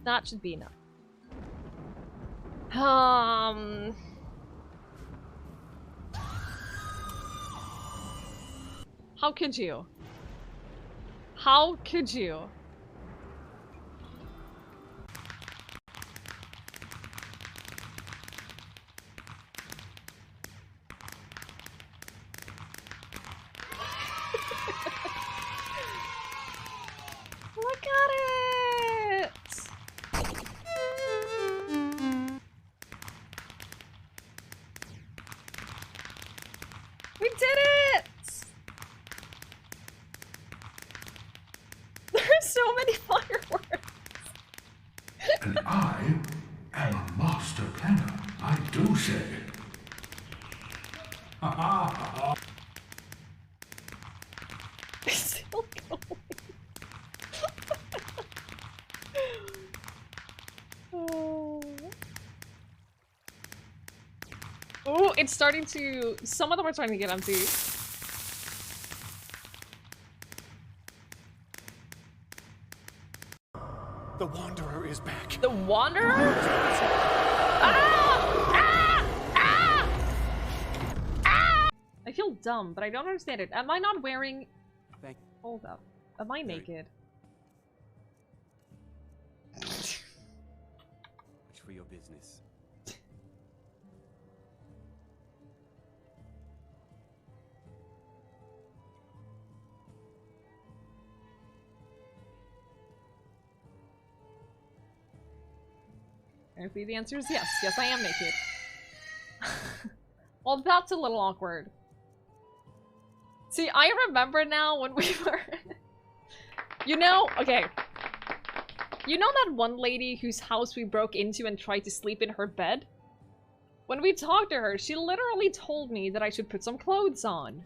That should be enough. How could you? How could you? Look at it! We did it! There's so many fireworks! And I am a master planner, I do say. Ha ha ha. It's still going. Oh, it's starting to... Some of them are starting to get empty. The Wanderer is back. The Wanderer? Ah! Ah! Ah! Ah! I feel dumb, but I don't understand it. Am I not wearing... Hold up. Am I naked? Much for your business. Apparently the answer is yes. Yes, I am naked. Well, that's a little awkward. See, I remember now when we were... You know, okay. You know that one lady whose house we broke into and tried to sleep in her bed? When we talked to her, she literally told me that I should put some clothes on.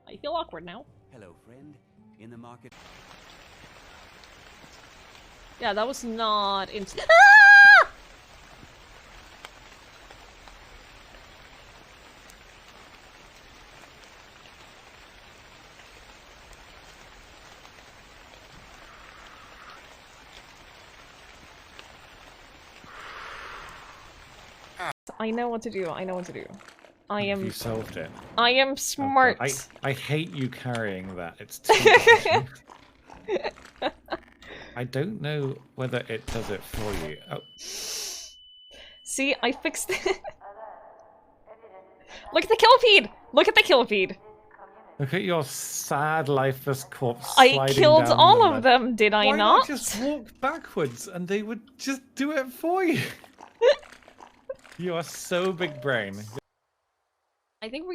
I feel awkward now. Hello, friend. In the market. Yeah, that was not Ah! I know what to do. I know what to do. I am. You solved it. I am smart. Oh, I hate you carrying that. It's too much. I don't know whether it does it for you. Oh. See, I fixed it. Look at the kill feed! Look at the kill feed! Look at your sad, lifeless corpse. I killed all of them, did I Why not? just walk backwards and they would just do it for you? You are so big brain. I think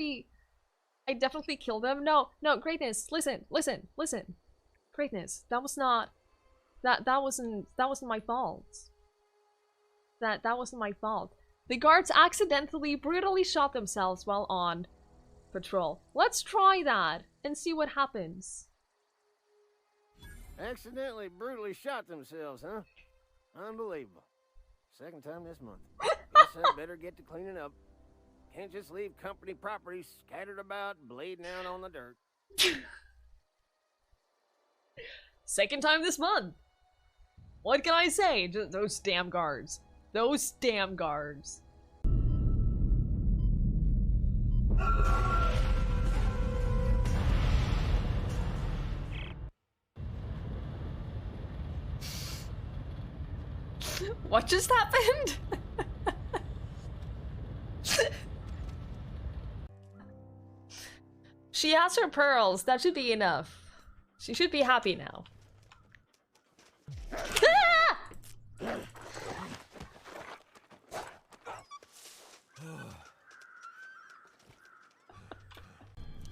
I definitely killed them. No, Greatness, listen. Greatness, that was not... That wasn't my fault. That wasn't my fault. The guards accidentally, brutally shot themselves while on patrol. Let's try that and see what happens. Accidentally, brutally shot themselves, huh? Unbelievable. Second time this month. Guess I better get to cleaning up. Can't just leave company property scattered about, bleeding out on the dirt. Second time this month. What can I say? Just those damn guards. Those damn guards. What just happened? She has her pearls. That should be enough. She should be happy now.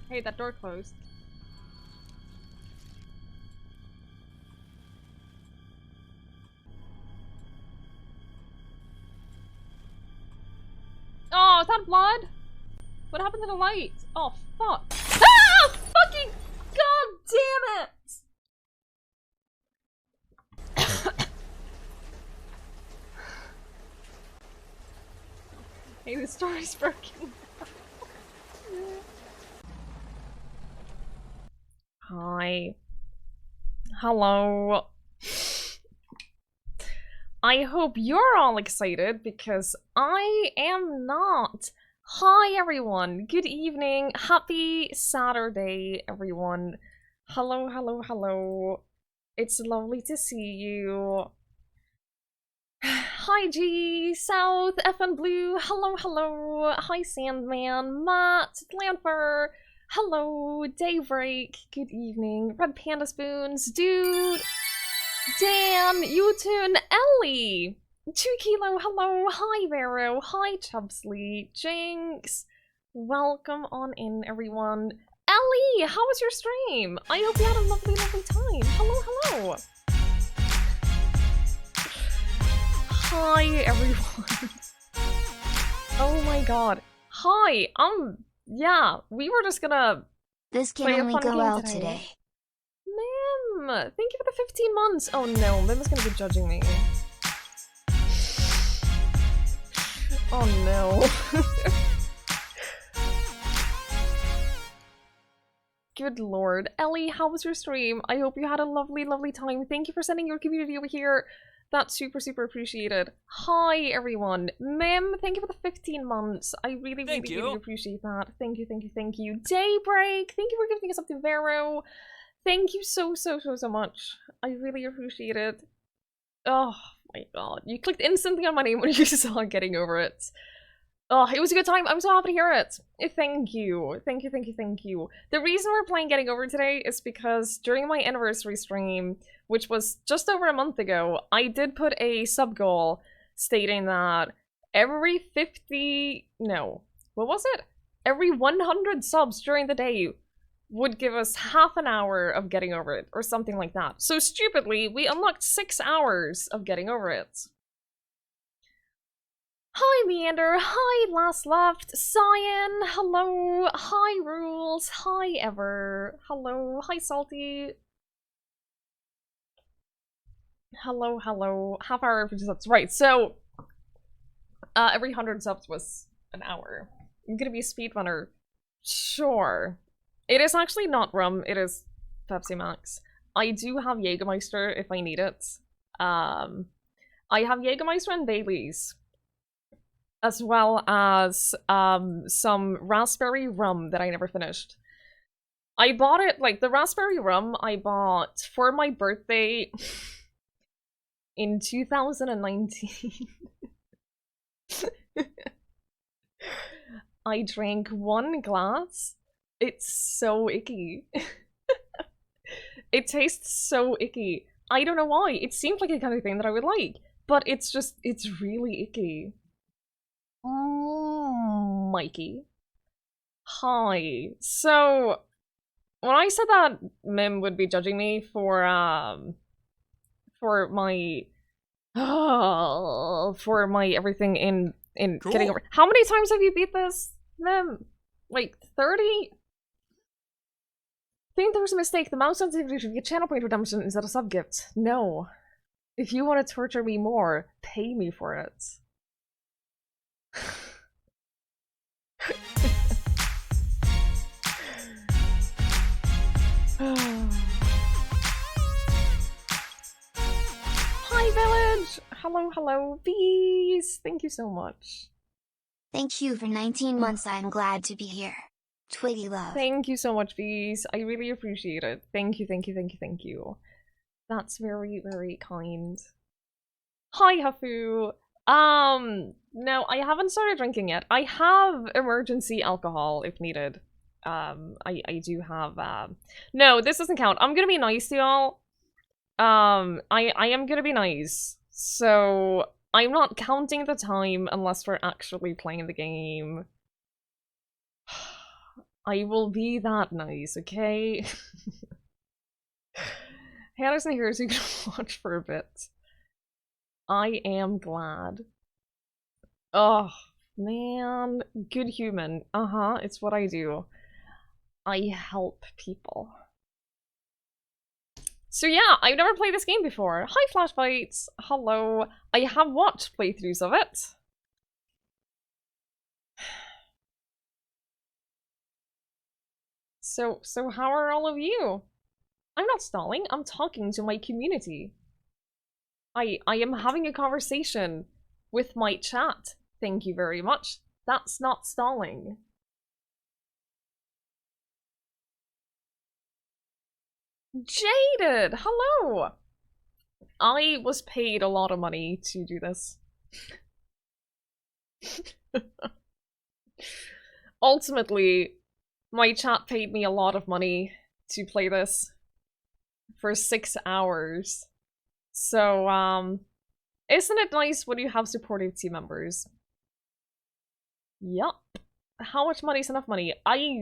Hey, that door closed. Oh, is that blood? What happened to the light? Oh, fuck. Ah! Fucking god damn it! Hey, the story's broken. Hi. Hello. I hope you're all excited because I am not. Hi everyone, good evening, happy Saturday everyone. Hello, hello, hello. It's lovely to see you. Hi G, South, F and Blue, hello, hello. Hi Sandman, Matt, Lamper, hello, Daybreak, good evening. Red Panda Spoons, Dude, Dan, Utun, Ellie, 2 Kilo, hello, hi Vero, hi Chubsley, Jinx, welcome on in everyone. Ellie, how was your stream? I hope you had a lovely, lovely time. Hello, hello. Hi everyone. Oh my god. Hi, yeah, we were just gonna This can play a only fun go game well today. today. Mim, thank you for the 15 months. Oh no, Mim is gonna be judging me. Oh no. Good lord. Ellie, how was your stream? I hope you had a lovely, lovely time. Thank you for sending your community over here. That's super, super appreciated. Hi, everyone. Mim, thank you for the 15 months. I really, really, really appreciate that. Thank you, thank you, thank you. Daybreak, thank you for giving us up to Vero. Thank you so, so, so, so much. I really appreciate it. Oh my god. You clicked instantly on my name when you saw Getting Over It. Oh, it was a good time. I'm so happy to hear it. Thank you. Thank you, thank you, thank you. The reason we're playing Getting Over today is because during my anniversary stream, which was just over a month ago, I did put a sub goal stating that every 50... no. What was it? Every 100 subs during the day would give us half an hour of Getting Over It, or something like that. So stupidly, we unlocked 6 hours of Getting Over It. Hi Meander, hi Last Left, Cyan, hello, hi Rules, hi Ever, hello, hi Salty. Hello, hello, half hour for 2 subs, right, so, every 100 subs was an hour. I'm gonna be a speedrunner, sure. It is actually not rum, it is Pepsi Max. I do have Jägermeister if I need it. I have Jägermeister and Baileys, as well as some raspberry rum that I never finished. I bought it, like, the raspberry rum I bought for my birthday in 2019. I drank 1 glass. It's so icky. It tastes so icky. I don't know why. It seemed like a kind of thing that I would like, but it's just, it's really icky. Mikey. Hi. So, when I said that Mim would be judging me for my everything in Cool. Getting Over. How many times have you beat this, Mim? Like 30? I think there was a mistake. The mouse sensitivity should be a channel point redemption instead of sub gift. No. If you want to torture me more, pay me for it. Hi village! Hello, hello, bees! Thank you so much. Thank you for 19 months. I'm glad to be here. Twiggie love. Thank you so much, bees. I really appreciate it. Thank you, thank you, thank you, thank you. That's very, very kind. Hi, Hafu! No, I haven't started drinking yet. I have emergency alcohol if needed. I do have, no, this doesn't count. I'm gonna be nice to y'all. I am gonna be nice. So, I'm not counting the time unless we're actually playing the game. I will be that nice, okay? Hannah's not here, so you can watch for a bit. I am glad. Oh, man. Good human. Uh-huh, it's what I do. I help people. So yeah, I've never played this game before. Hi, Flashbites. Hello. I have watched playthroughs of it. So how are all of you? I'm not stalling, I'm talking to my community. I am having a conversation with my chat. Thank you very much. That's not stalling. Jaded! Hello! I was paid a lot of money to do this. Ultimately, my chat paid me a lot of money to play this for 6 hours. So, isn't it nice when you have supportive team members? Yup. How much money is enough money? I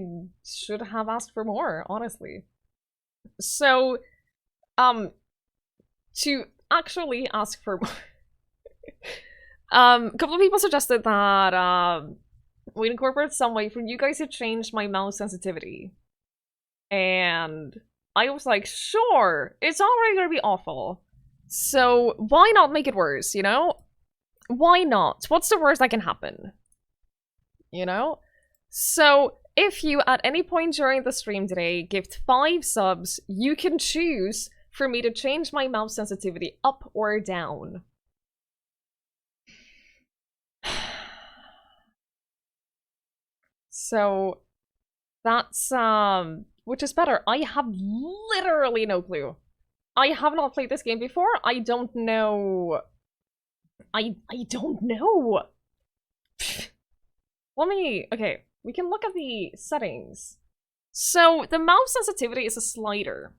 should have asked for more, honestly. So, to actually ask for more, a couple of people suggested that, we incorporate some way for you guys to change my mouse sensitivity. And I was like, sure, it's already gonna be awful. So why not make it worse, you know? Why not? What's the worst that can happen? You know? So if you, at any point during the stream today, gift 5 subs, you can choose for me to change my mouse sensitivity up or down. So that's, which is better? I have literally no clue. I have not played this game before. I don't know. I don't know. Let me, okay, we can look at the settings. So the mouse sensitivity is a slider.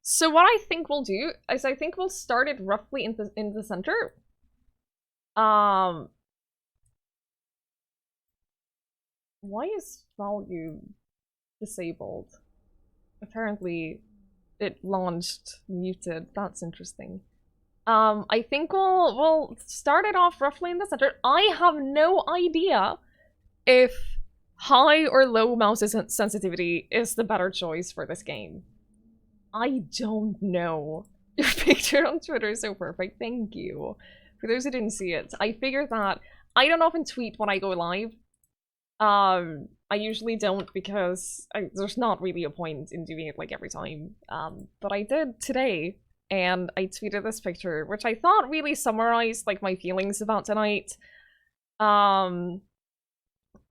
So what I think we'll do is I think we'll start it roughly in the center. Why is volume disabled? Apparently it launched muted. That's interesting. I think we'll start it off roughly in the center. I have no idea if high or low mouse sensitivity is the better choice for this game. I don't know. Your picture on Twitter is so perfect. Thank you. For those who didn't see it, I figured that I don't often tweet when I go live. I usually don't because there's not really a point in doing it like every time. But I did today, and I tweeted this picture, which I thought really summarized like my feelings about tonight. And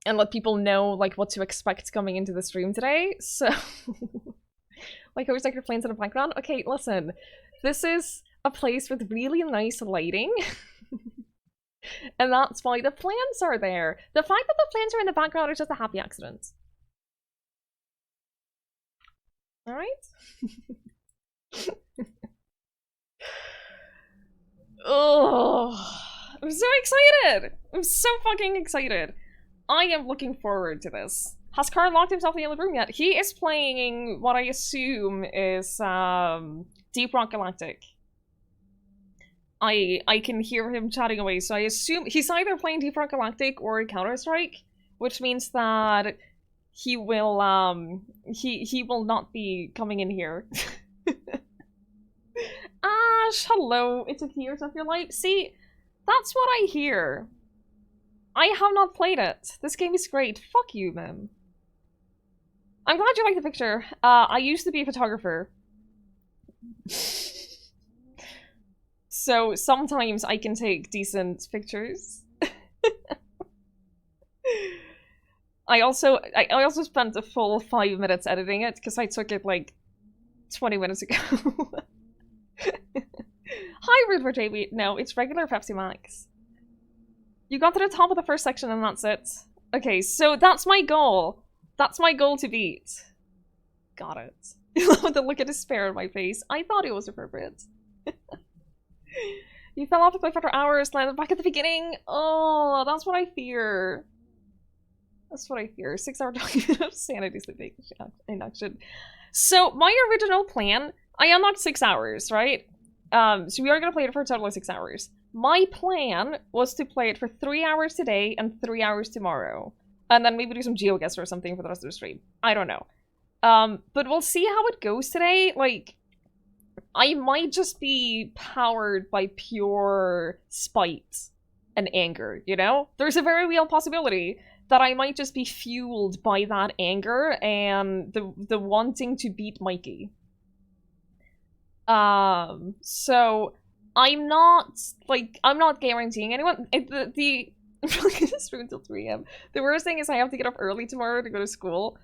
let people know like what to expect coming into the stream today. So, like always, like your planes in the background. Okay, listen, this is a place with really nice lighting. And that's why the plants are there. The fact that the plants are in the background is just a happy accident. Alright? Oh, I'm so excited! I'm so fucking excited. I am looking forward to this. Has Carl locked himself in the other room yet? He is playing what I assume is Deep Rock Galactic. I can hear him chatting away, so I assume he's either playing Deep Rock Galactic or Counter-Strike, which means that he will he will not be coming in here. Ash, hello, it's a Tears of Your Life. See, that's what I hear. I have not played it. This game is great. Fuck you, man. I'm glad you like the picture. I used to be a photographer. So sometimes I can take decent pictures. I also spent a full 5 minutes editing it because I took it like 20 minutes ago. Hi, Rude for JB. No, it's regular Pepsi Max. You got to the top of the first section and that's it. Okay, so that's my goal. That's my goal to beat. Got it. You love the look of despair on my face. I thought it was appropriate. You fell off the cliff after hours, landed back at the beginning. Oh, that's what I fear. That's what I fear. 6 hour document of sanity sleeping in action. So my original plan, I unlocked 6 hours, right? So we are gonna play it for a total of 6 hours. My plan was to play it for 3 hours today and 3 hours tomorrow. And then maybe do some GeoGuessr or something for the rest of the stream. I don't know. But we'll see how it goes today. Like, I might just be powered by pure spite and anger, you know? There's a very real possibility that I might just be fueled by that anger and the wanting to beat Mikey. So I'm not guaranteeing anyone. I'm probably gonna stream until 3 AM. The worst thing is I have to get up early tomorrow to go to school,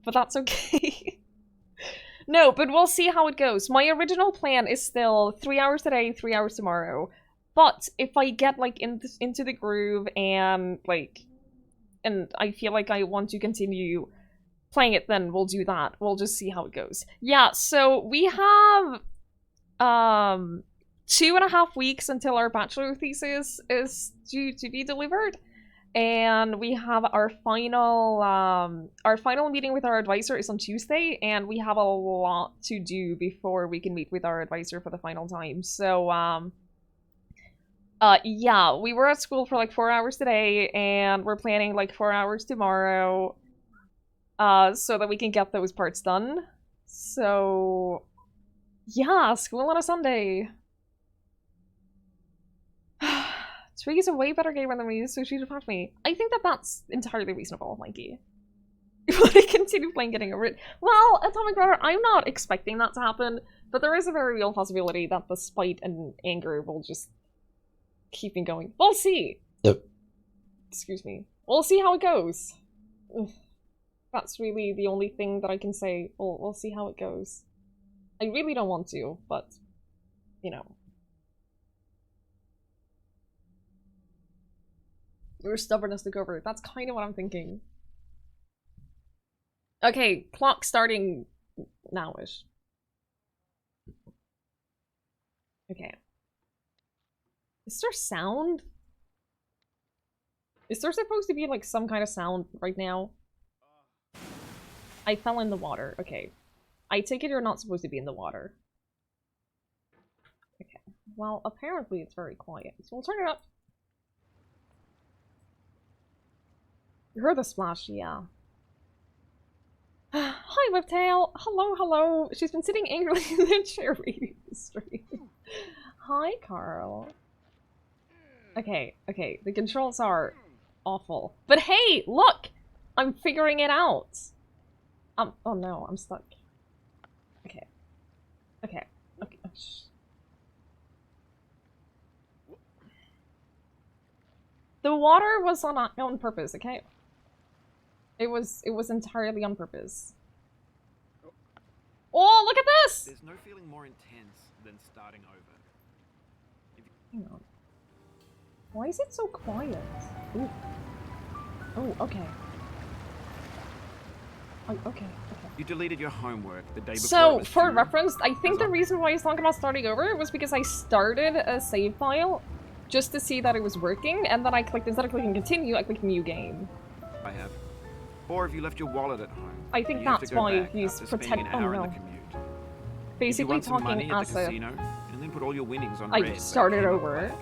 but that's okay. No, but we'll see how it goes. My original plan is still 3 hours today, 3 hours tomorrow. But if I get like into the groove and like, and I feel like I want to continue playing it, then we'll do that. We'll just see how it goes. Yeah, so we have 2.5 weeks until our bachelor thesis is due to be delivered. And we have our final meeting with our advisor is on Tuesday, and we have a lot to do before we can meet with our advisor for the final time. So, yeah, we were at school for like 4 hours today, and we're planning like 4 hours tomorrow, so that we can get those parts done. So, yeah, school on a Sunday. Twiggie's a way better gamer than me, so she defended me. I think that that's entirely reasonable, Mikey. If I want to continue playing getting over it. Well, Atomic Runner, I'm not expecting that to happen, but there is a very real possibility that the spite and anger will just keep me going. We'll see! Yep. Excuse me. We'll see how it goes. Ugh. That's really the only thing that I can say. We'll see how it goes. I really don't want to, but, you know. You're stubborn as the cover. That's kind of what I'm thinking. Okay, clock starting now-ish. Okay. Is there sound? Is there supposed to be like some kind of sound right now? I fell in the water. Okay. I take it you're not supposed to be in the water. Okay. Well, apparently it's very quiet, so we'll turn it up. You heard the splash, yeah. Hi, Whiptail! Hello, hello! She's been sitting angrily in the chair reading the stream. Hi, Carl. Okay, okay, the controls are awful. But hey, look! I'm figuring it out! Oh no, I'm stuck. Okay. Okay. Okay. The water was on purpose, okay? It was entirely on purpose. Oh, look at this! There's no feeling more intense than starting over. Hang on. Why is it so quiet? Ooh. Oh, okay. Oh, okay, okay. You deleted your homework the day before. So, for reference, I think the reason why I was talking about starting over was because I started a save file just to see that it was working, and then I clicked, instead of clicking continue, I clicked new game. I have. Or if you left your wallet at home. I think that's why he's pretending. Oh no. Basically talking as a. Casino, and then put all your winnings on I red, started over.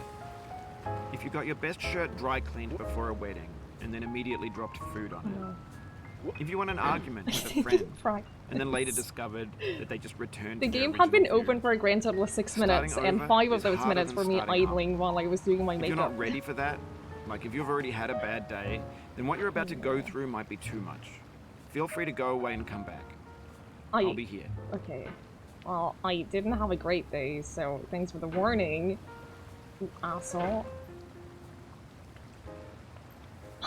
If you got your best shirt dry cleaned before a wedding, and then immediately dropped food on it. If you won an argument with a friend, and then later discovered that they just returned. The game had been open for a grand total of 6 minutes, and 5 of those minutes were me idling while I was doing my makeup. If you're not ready for that, like if you've already had a bad day, then what you're about to go through might be too much. Feel free to go away and come back. I'll be here. Okay. Well, I didn't have a great day, so thanks for the warning, you asshole.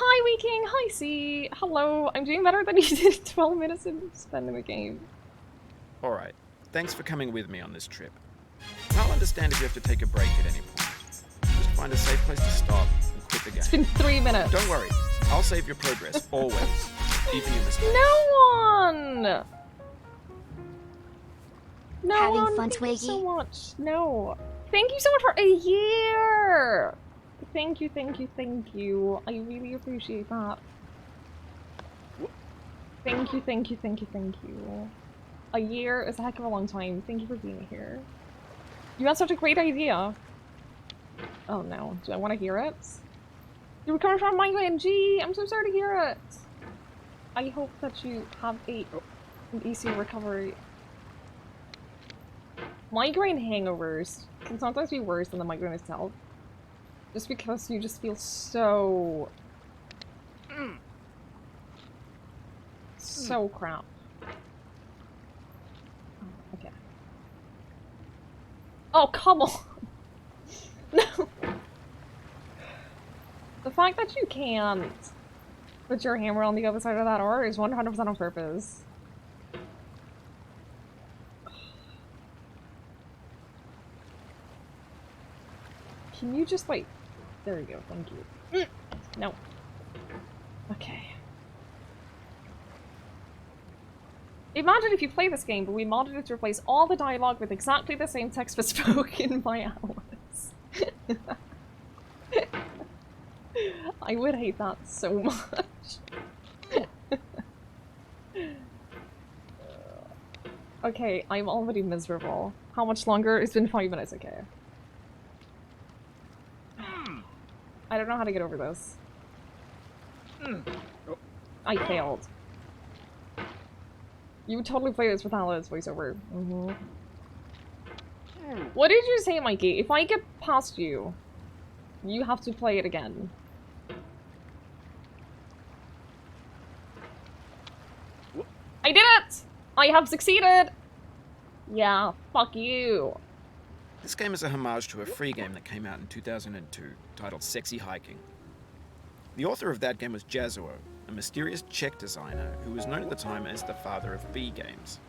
Hi, Weeking! Hi, C! Hello! I'm doing better than you did 12 minutes in spending the game. Alright. Thanks for coming with me on this trip. I'll understand if you have to take a break at any point. Just find a safe place to stop and quit the game. It's been 3 minutes. Don't worry. I'll save your progress, always. Even your mistakes. No one! No Having one! fun, Thank you so Twiggie? much. No. Thank you so much for a year! Thank you, thank you, thank you. I really appreciate that. Thank you, thank you, thank you, thank you. A year is a heck of a long time. Thank you for being here. You had such a great idea. Oh no, do I want to hear it? You were coming from migraine. Gee, I'm so sorry to hear it. I hope that you have an easier recovery. Migraine hangovers can sometimes be worse than the migraine itself. Just because you just feel so so crap. Okay. Oh, come on! No! The fact that you can't put your hammer on the other side of that door is 100% on purpose. Can you just, like... There you go, thank you. No. Okay. Imagine if you play this game, but we modded it to replace all the dialogue with exactly the same text but spoken by Alice. I would hate that so much. Okay, I'm already miserable. How much longer? It's been 5 minutes, okay. I don't know how to get over this. I failed. You would totally play this with Alice voiceover. What did you say, Mikey? If I get past you, you have to play it again. I did it! I have succeeded! Yeah, fuck you. This game is a homage to a free game that came out in 2002, titled Sexy Hiking. The author of that game was Jazuo, a mysterious Czech designer who was known at the time as the father of B games.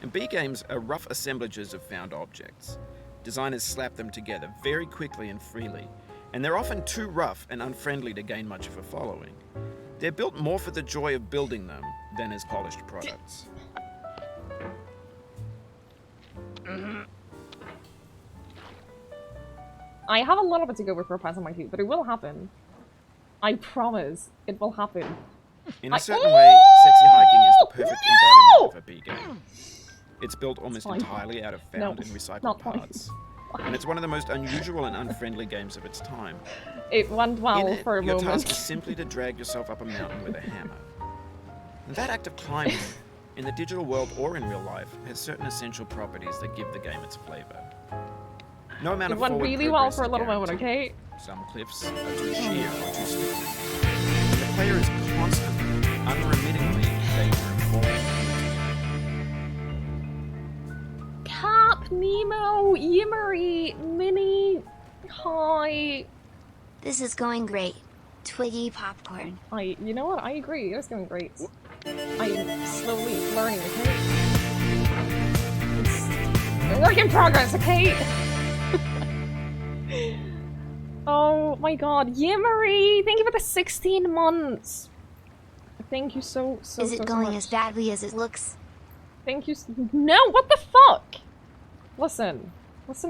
And B games are rough assemblages of found objects. Designers slap them together very quickly and freely, and they're often too rough and unfriendly to gain much of a following. They're built more for the joy of building them than as polished products. I have a little bit to go before passing my feet, but it will happen. I promise, it will happen. In a certain way, Sexy Hiking is the perfect embodiment of a B game. It's built almost entirely out of found and recycled parts. And it's one of the most unusual and unfriendly games of its time. It went well for a moment. Your task is simply to drag yourself up a mountain with a hammer. And that act of climbing, in the digital world or in real life, has certain essential properties that give the game its flavor. No amount of forward progress really well for a is little moment, guaranteed. okay? Some cliffs are too sheer or too slippery. The player is constantly, unremittingly danger informed. Cap, Nemo, Yimmery, Minnie, hi. This is going great. Twiggy popcorn. You know what? I agree. It's going great. I'm slowly learning, okay? It's a work in progress, okay? Oh my god, Yimmery! Thank you for the 16 months! Thank you so much. Is it going as badly as it looks? Thank you No, what the fuck? Listen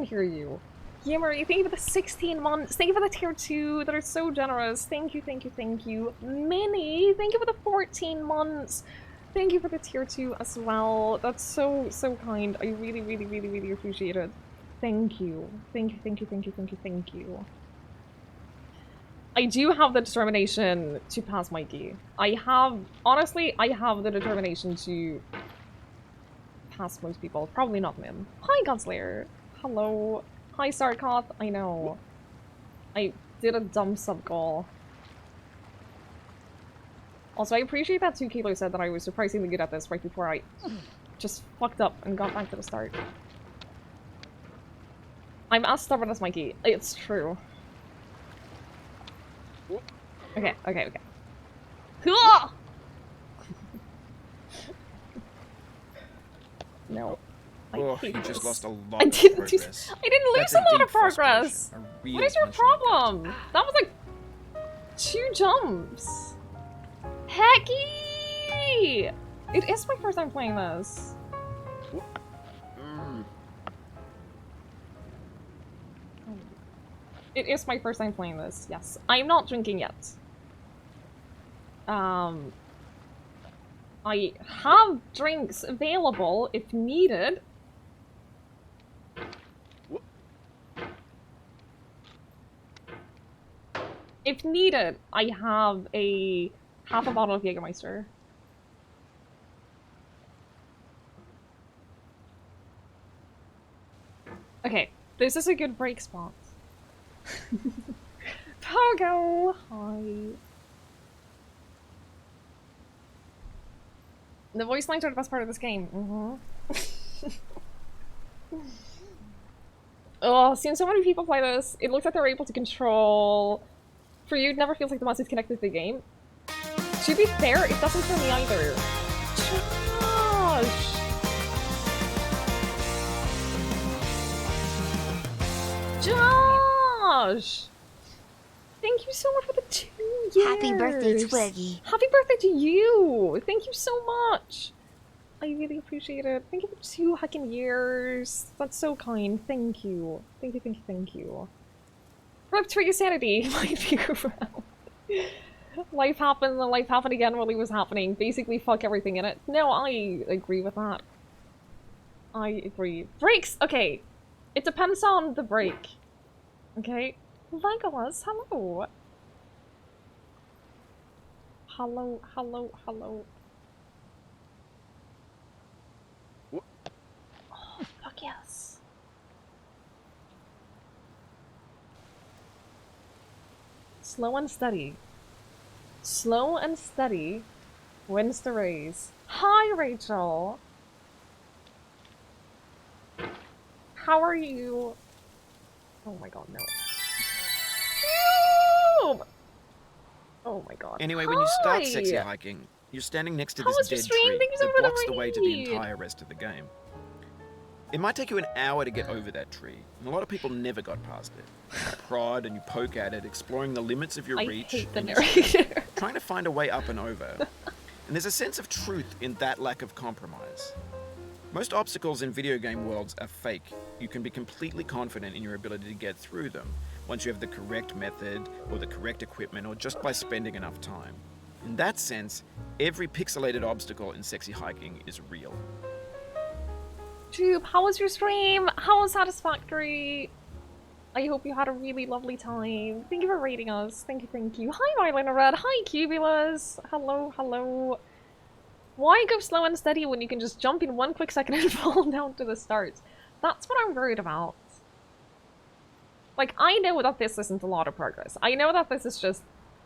here, you. Yimmery, thank you for the 16 months. Thank you for the tier 2 that are so generous. Thank you, thank you, thank you. Minnie, thank you for the 14 months. Thank you for the tier 2 as well. That's so kind. I really appreciate it. Thank you. Thank you. I do have the determination to pass Mikey. Honestly, I have the determination to pass most people. Probably not Mim. Hi, Godslayer. Hello. Hi, Sarkoth. I know. I did a dumb sub-goal. Also, I appreciate that 2 Kilo said that I was surprisingly good at this right before I just fucked up and got back to the start. I'm as stubborn as Mikey. It's true. Okay. No. Oh, you just lost a lot of progress. I didn't lose That's a lot of frustration, progress. a real What is your punch in the gut. problem? That was like 2 jumps. Hecky! It is my first time playing this. It is my first time playing this, yes. I'm not drinking yet. I have drinks available if needed. If needed, I have half a bottle of Jägermeister. Okay, this is a good break spot. Pogo! Hi. The voice lines are the best part of this game. Oh, seeing so many people play this, it looks like they're able to control... For you, it never feels like the monster's connected to the game. To be fair, it doesn't for me either. Josh! Josh! Thank you so much for the 2 years! Happy birthday, Twiggie. Happy birthday to you! Thank you so much! I really appreciate it. Thank you for 2 heckin' years. That's so kind. Thank you. Thank you, thank you, thank you. Rip Twiggie sanity. Life you around. Life happened and life happened again while it was happening. Basically, fuck everything in it. No, I agree with that. I agree. Breaks! Okay. It depends on the break. Okay? Legolas, hello! Hello, hello, hello. What? Oh, fuck yes. Slow and steady. Slow and steady wins the race. Hi, Rachel! How are you? Oh my god, no. Cube! Oh my god. Anyway, when you start sexy Hi! hiking, you're standing next to How this was your dead stream? tree Thank you so that much for the blocks the way to the read. entire rest of the game. It might take you an hour to get over that tree, and a lot of people never got past it. You prod and you poke at it, exploring the limits of your I reach, hate the and narrator. trying to find a way up and over. And there's a sense of truth in that lack of compromise. Most obstacles in video game worlds are fake. You can be completely confident in your ability to get through them once you have the correct method or the correct equipment or just by spending enough time. In that sense, every pixelated obstacle in sexy hiking is real. Tube, how was your stream? How was Satisfactory? I hope you had a really lovely time. Thank you for rating us. Thank you, thank you. Hi, Mylena Red. Hi, Cubulus. Hello, hello. Why go slow and steady when you can just jump in 1 quick second and fall down to the start? That's what I'm worried about. Like, I know that this isn't a lot of progress. I know that this is just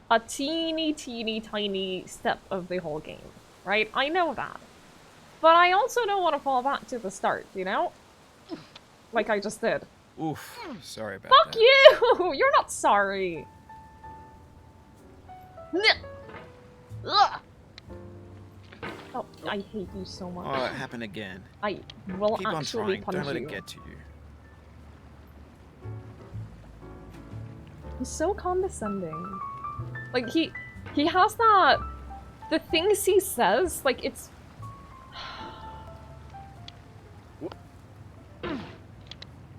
a teeny, teeny, tiny step of the whole game, right? I know that. But I also don't want to fall back to the start, you know? Like I just did. Oof, sorry about Fuck that. you! You're not sorry. Ugh. Oh, I hate you so much. Oh, it happened again. I will Keep on actually trying, punish don't let you. it get to you. He's so condescending. Like, he has that... The things he says, like, it's...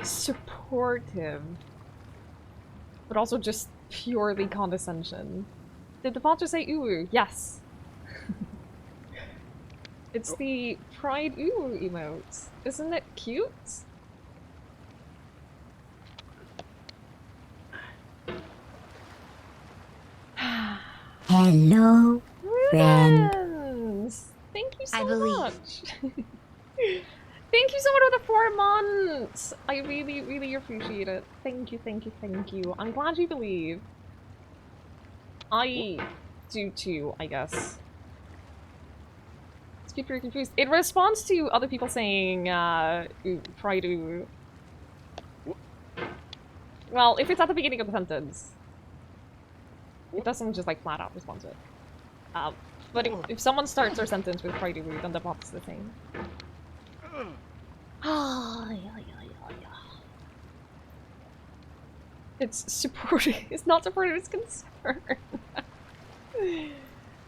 supportive. But also just purely condescension. Did the bot just say ooh? Yes. It's the pride ooh emote. Isn't it cute? Hello, friend. Friends! Thank you so I believe. much. Thank you so much for the 4 months! I really, really appreciate it. Thank you, thank you, thank you. I'm glad you believe. I do too, I guess. Let's get very confused. It responds to other people saying, ooh, try to... Well, if it's at the beginning of the sentence. It doesn't just like flat out respond to it. But if someone starts their sentence with try to, then the bot's the same. It's supportive. It's not supportive, it's concern.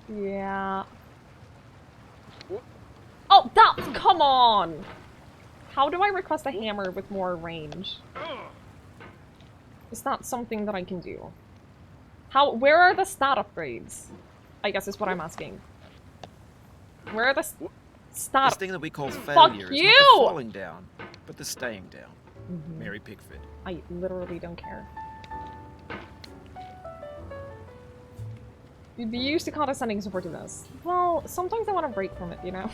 Yeah. Oh, that! Come on! How do I request a hammer with more range? Is that something that I can do? Where are the stat upgrades? I guess is what I'm asking. Where are the stat... This thing that we call failure is not the falling down, but the staying down. Mary Pickford. I literally don't care. You'd be used to condescending supportiveness. Well, sometimes I want to break from it, you know?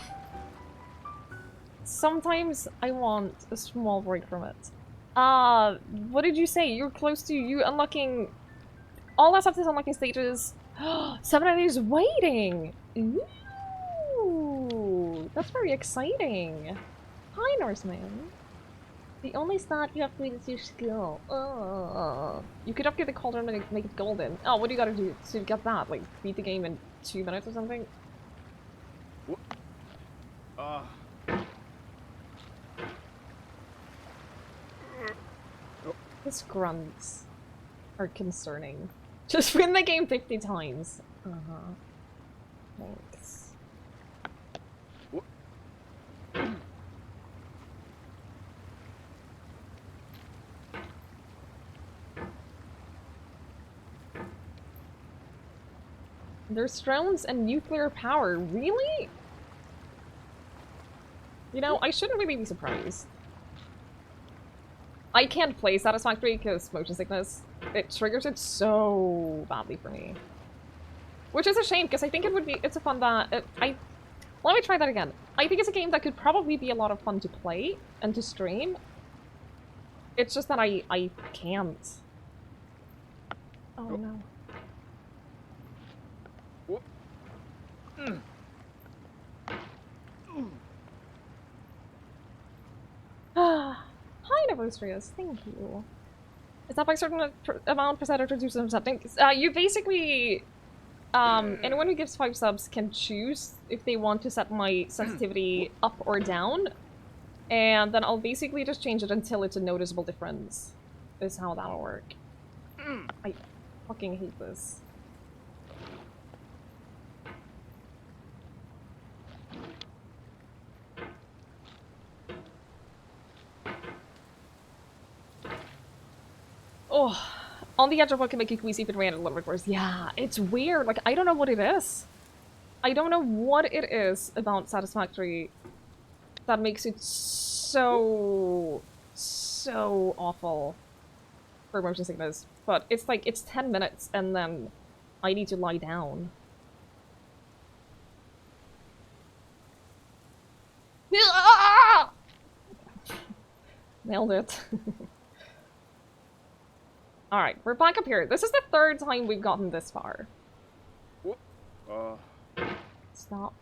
Sometimes I want a small break from it. What did you say? You're close to you unlocking... All that's left is unlocking stages. 7 days waiting! Ooh! That's very exciting. Hi, Norseman. The only stat you have to meet is your skill. You could upgrade the cauldron and make it golden. Oh, what do you gotta do to get that? Like, beat the game in 2 minutes or something? His grunts are concerning. Just win the game 50 times. Thanks. There's drones and nuclear power. Really? You know, I shouldn't really be surprised. I can't play Satisfactory because motion sickness. It triggers it so badly for me. Which is a shame, because I think it's a fun that... let me try that again. I think it's a game that could probably be a lot of fun to play and to stream. It's just that I can't. Oh no. Hi, Nevostrius. Thank you. Is that by a certain amount percent or 2% something? You basically... anyone who gives 5 subs can choose if they want to set my sensitivity up or down. And then I'll basically just change it until it's a noticeable difference. Is how that'll work. I fucking hate this. Oh, on the edge of what can make you queasy if it ran a little bit worse. Yeah, it's weird. Like, I don't know what it is. I don't know what it is about Satisfactory that makes it so awful for motion sickness. But it's like, it's 10 minutes and then I need to lie down. Nailed it. Alright, we're back up here. This is the 3rd time we've gotten this far. Stop.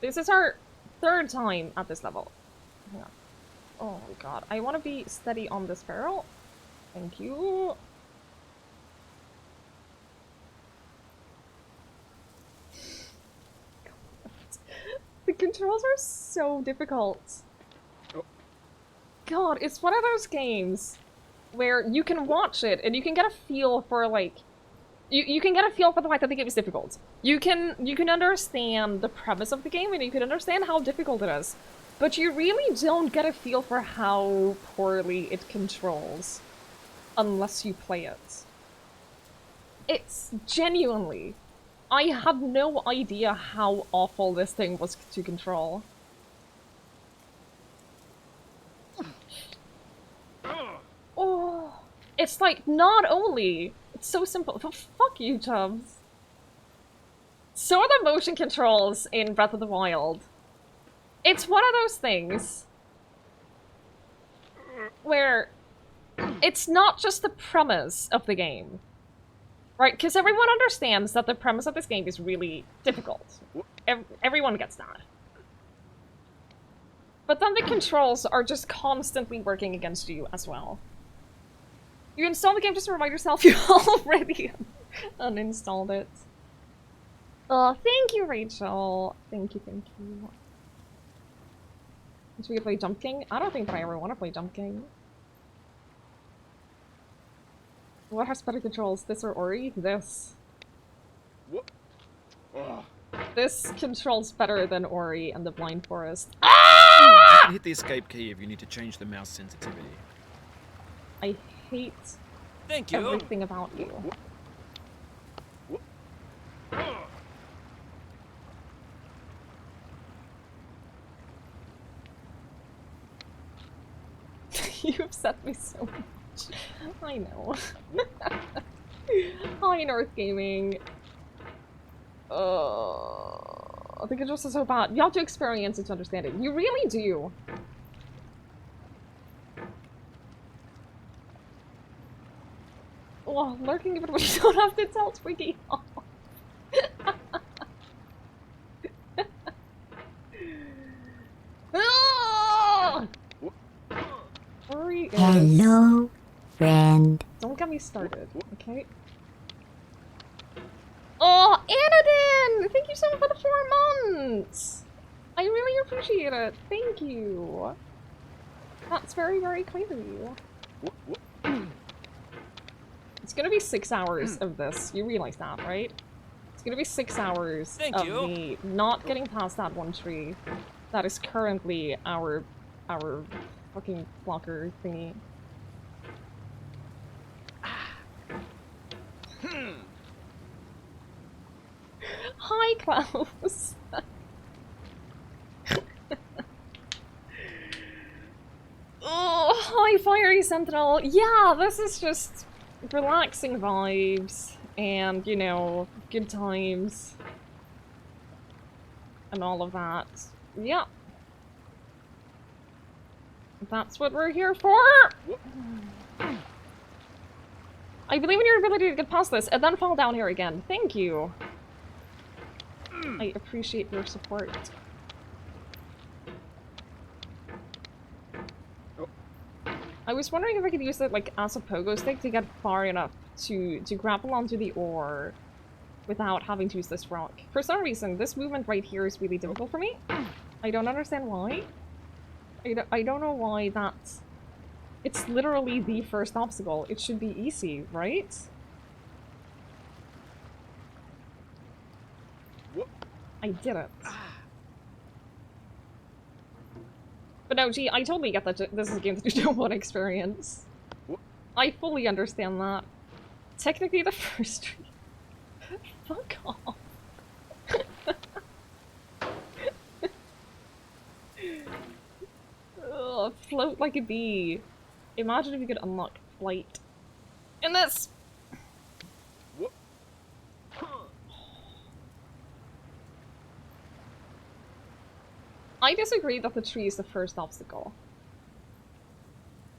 This is our 3rd time at this level. Hang on. Oh my god. I want to be steady on this barrel. Thank you. The controls are so difficult. God, it's one of those games where you can watch it and you can get a feel for, like... You can get a feel for the fact that the game is difficult. You can understand the premise of the game and you can understand how difficult it is. But you really don't get a feel for how poorly it controls unless you play it. It's genuinely... I had no idea how awful this thing was to control. Oh, it's like, not only... It's so simple. Oh, fuck you, chubs. So are the motion controls in Breath of the Wild. It's one of those things where it's not just the premise of the game. Right, because everyone understands that the premise of this game is really difficult. Everyone gets that. But then the controls are just constantly working against you as well. You install the game just to remind yourself you already uninstalled it. Oh, thank you, Rachel. Thank you, thank you. Should we play Jump King? I don't think that I ever want to play Jump King. What has better controls, this or Ori? This. This controls better than Ori and the Blind Forest. You can hit the escape key if you need to change the mouse sensitivity. I hate everything about you. You upset me so much. I know. Hi, North Gaming. I think it's just so bad. You have to experience it to understand it. You really do. Oh, lurking even when you don't have to tell Twiggy off. Ah! Hurry is... Hello, friend. Don't get me started, okay? Oh, Anadin! Thank you so much for the 4 months! I really appreciate it. Thank you. That's very, very kind of you. It's gonna be 6 hours of this. You realize that, right? It's gonna be 6 hours of me not getting past that one tree. That is currently our fucking blocker thingy. Hi, Klaus! Oh, hi, Fiery Sentinel! Yeah, this is just relaxing vibes and, you know, good times and all of that. Yeah. That's what we're here for! I believe in your ability to get past this and then fall down here again. Thank you. I appreciate your support. I was wondering if I could use it like as a pogo stick to get far enough to grapple onto the ore without having to use this rock. For some reason, this movement right here is really difficult for me. I don't understand why. I don't know why that's... It's literally the first obstacle. It should be easy, right? I did it. But no, gee, I totally get that this is a game that you don't want to experience. I fully understand that. Technically the first tree. Fuck off. Ugh, float like a bee. Imagine if you could unlock flight in this. I disagree that the tree is the first obstacle.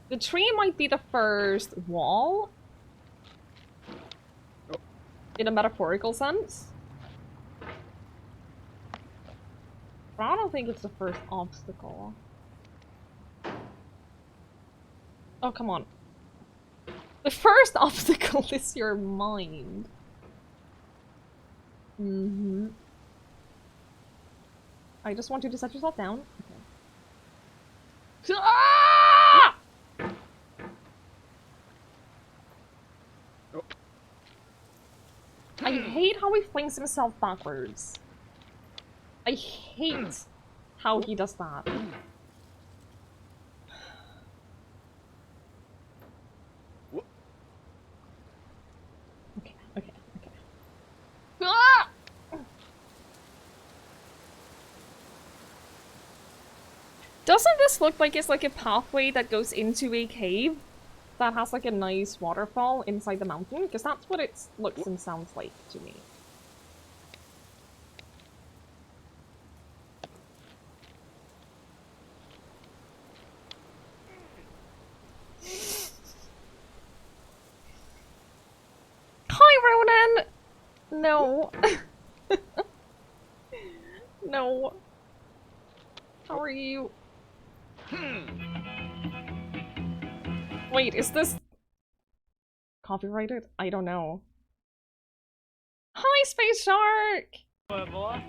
The tree might be the first wall. In a metaphorical sense. But I don't think it's the first obstacle. Oh, come on. The first obstacle is your mind. Mm-hmm. I just want you to set yourself down. Okay. Ah! I hate how he flings himself backwards. I hate how he does that. Okay, okay, okay. Ah! Doesn't this look like it's like a pathway that goes into a cave that has like a nice waterfall inside the mountain? Because that's what it looks and sounds like to me. Hi, Ronan! No. No. How are you? Wait, is this copyrighted? I don't know. Hi, Space Shark! Boy.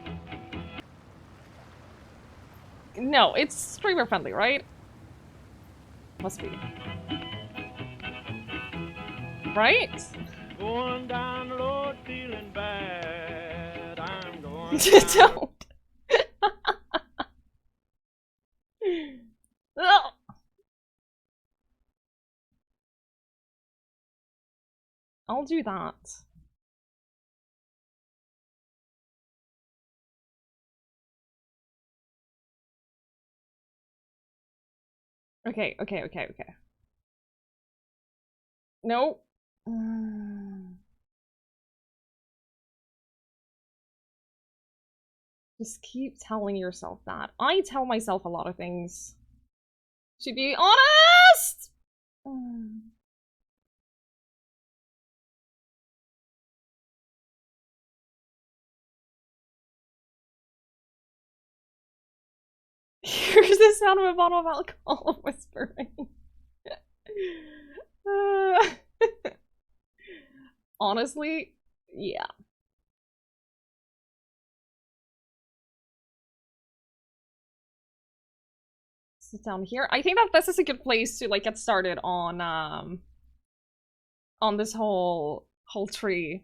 No, it's streamer friendly, right? Must be. Right? Going down the road feeling bad. I'm going Don't. Ugh. I'll do that. Okay, okay, okay, okay. No. Just keep telling yourself that. I tell myself a lot of things. To be honest! Here's the sound of a bottle of alcohol whispering. Honestly, yeah. Sit down here. I think that this is a good place to like get started on this whole tree.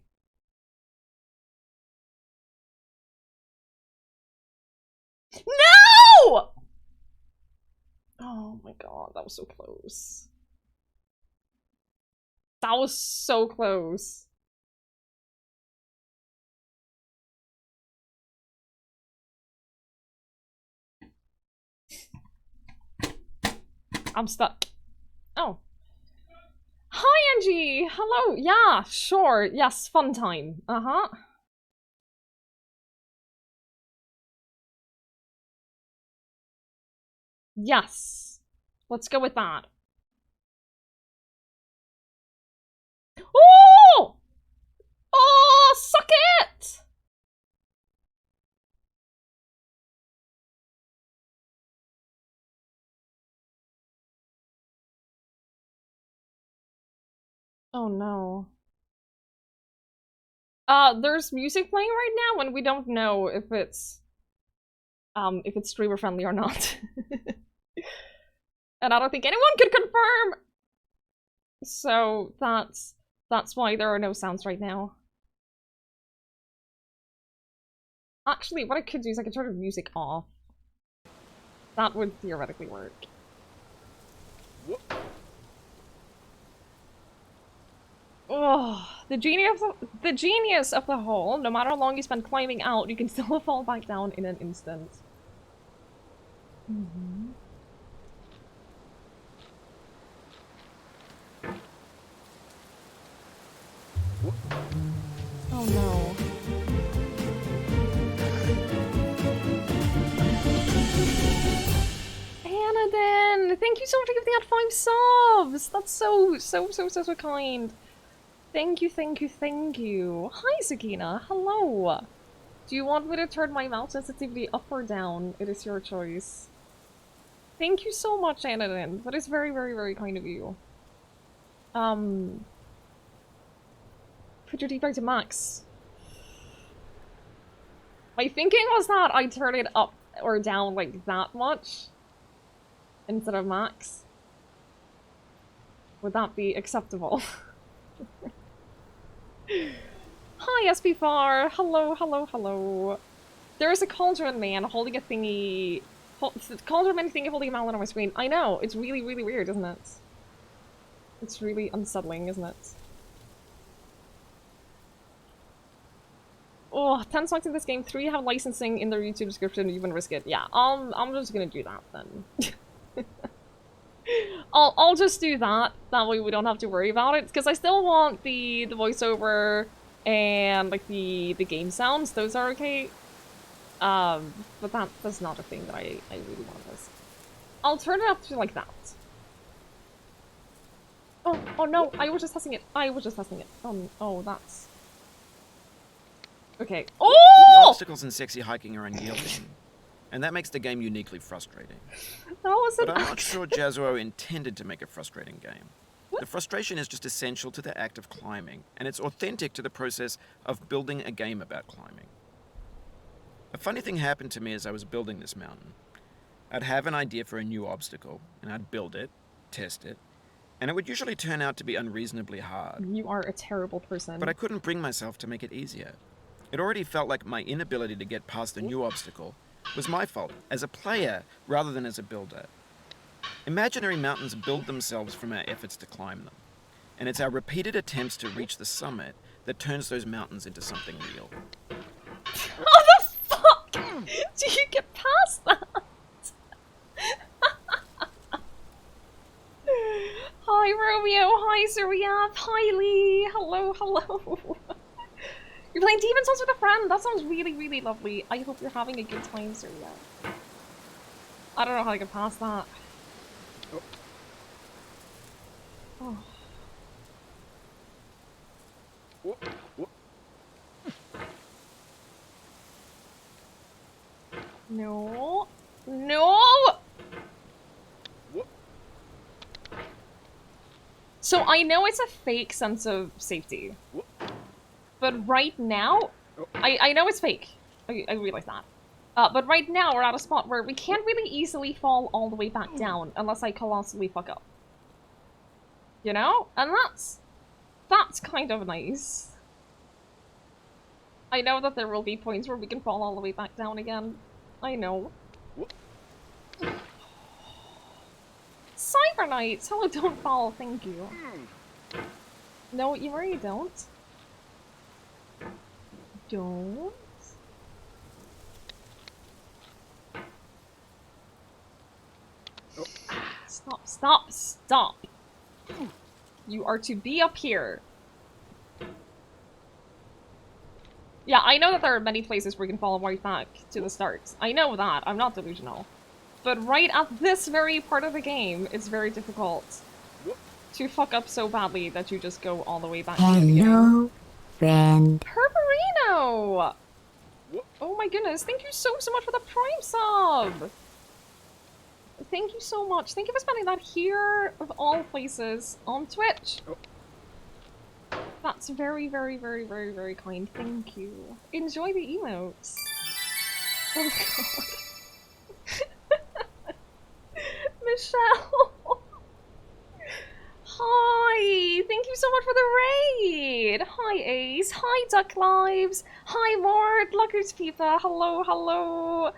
No! Oh my god, that was so close. That was so close. I'm stuck. Oh. Hi, Angie! Hello! Yeah, sure. Yes, fun time. Uh-huh. Yes. Let's go with that. Oh! Oh, suck it! Oh no. There's music playing right now and we don't know if it's streamer friendly or not. And I don't think anyone could confirm! So that's why there are no sounds right now. Actually, what I could do is I could turn the music off. That would theoretically work. Oh, the genius of the hole. No matter how long you spend climbing out, you can still fall back down in an instant. Mm-hmm. Oh no. Anadin! Thank you so much for giving that 5 subs! That's so kind. Thank you, thank you, thank you. Hi, Sakina. Hello. Do you want me to turn my mouse sensitivity up or down? It is your choice. Thank you so much, Anadin. That is very kind of you. Put your deep right to max. My thinking was that I'd turn it up or down like that much instead of max. Would that be acceptable? Hi, SP4. Hello. There is a cauldron man holding a thingy. Cauldron man thingy holding a mallet on my screen. I know. It's really weird, isn't it? It's really unsettling, isn't it? Oh, 10 songs in this game, 3 have licensing in their YouTube description, you wouldn't risk it. Yeah, I'm just gonna do that then. I'll just do that. That way we don't have to worry about it. Because I still want the voiceover and like the game sounds. Those are okay. But that's not a thing that I really want this. I'll turn it up to like that. Oh no, I was just testing it. Oh, that's... Okay. Oh! The obstacles in sexy hiking are unyielding, and that makes the game uniquely frustrating. That was an But I'm not sure Jazuo intended to make a frustrating game. What? The frustration is just essential to the act of climbing, and it's authentic to the process of building a game about climbing. A funny thing happened to me as I was building this mountain. I'd have an idea for a new obstacle, and I'd build it, test it, and it would usually turn out to be unreasonably hard. You are a terrible person. But I couldn't bring myself to make it easier. It already felt like my inability to get past the new obstacle was my fault, as a player rather than as a builder. Imaginary mountains build themselves from our efforts to climb them, and it's our repeated attempts to reach the summit that turns those mountains into something real. How the fuck do you get past that? Hi Romeo, hi Zuriav, hi Lee, hello. You're playing Demon Souls with a friend? That sounds really lovely. I hope you're having a good time, Zuriav. I don't know how to get past that. Oh. No. So I know it's a fake sense of safety. But right now, I know it's fake. I realize that. But right now, we're at a spot where we can't really easily fall all the way back down unless I colossally fuck up. You know? And that's kind of nice. I know that there will be points where we can fall all the way back down again. I know. Cyber Knights! Hello, don't fall, thank you. No, you really don't. Don't. Stop, stop, stop. You are to be up here. Yeah, I know that there are many places where you can fall right back to the start. I know that, I'm not delusional. But right at this very part of the game, it's very difficult to fuck up so badly that you just go all the way back to the beginning. Hello, friend. Herberino! Oh my goodness, thank you so much for the Prime sub! Thank you so much. Thank you for spending that here, of all places, on Twitch. That's very, very, very, very, very kind. Thank you. Enjoy the emotes. Oh god. Michelle! Hi! Thank you so much for the raid! Hi Ace, hi Duck Lives, hi Lord, Luckers Pipa, hello, hello!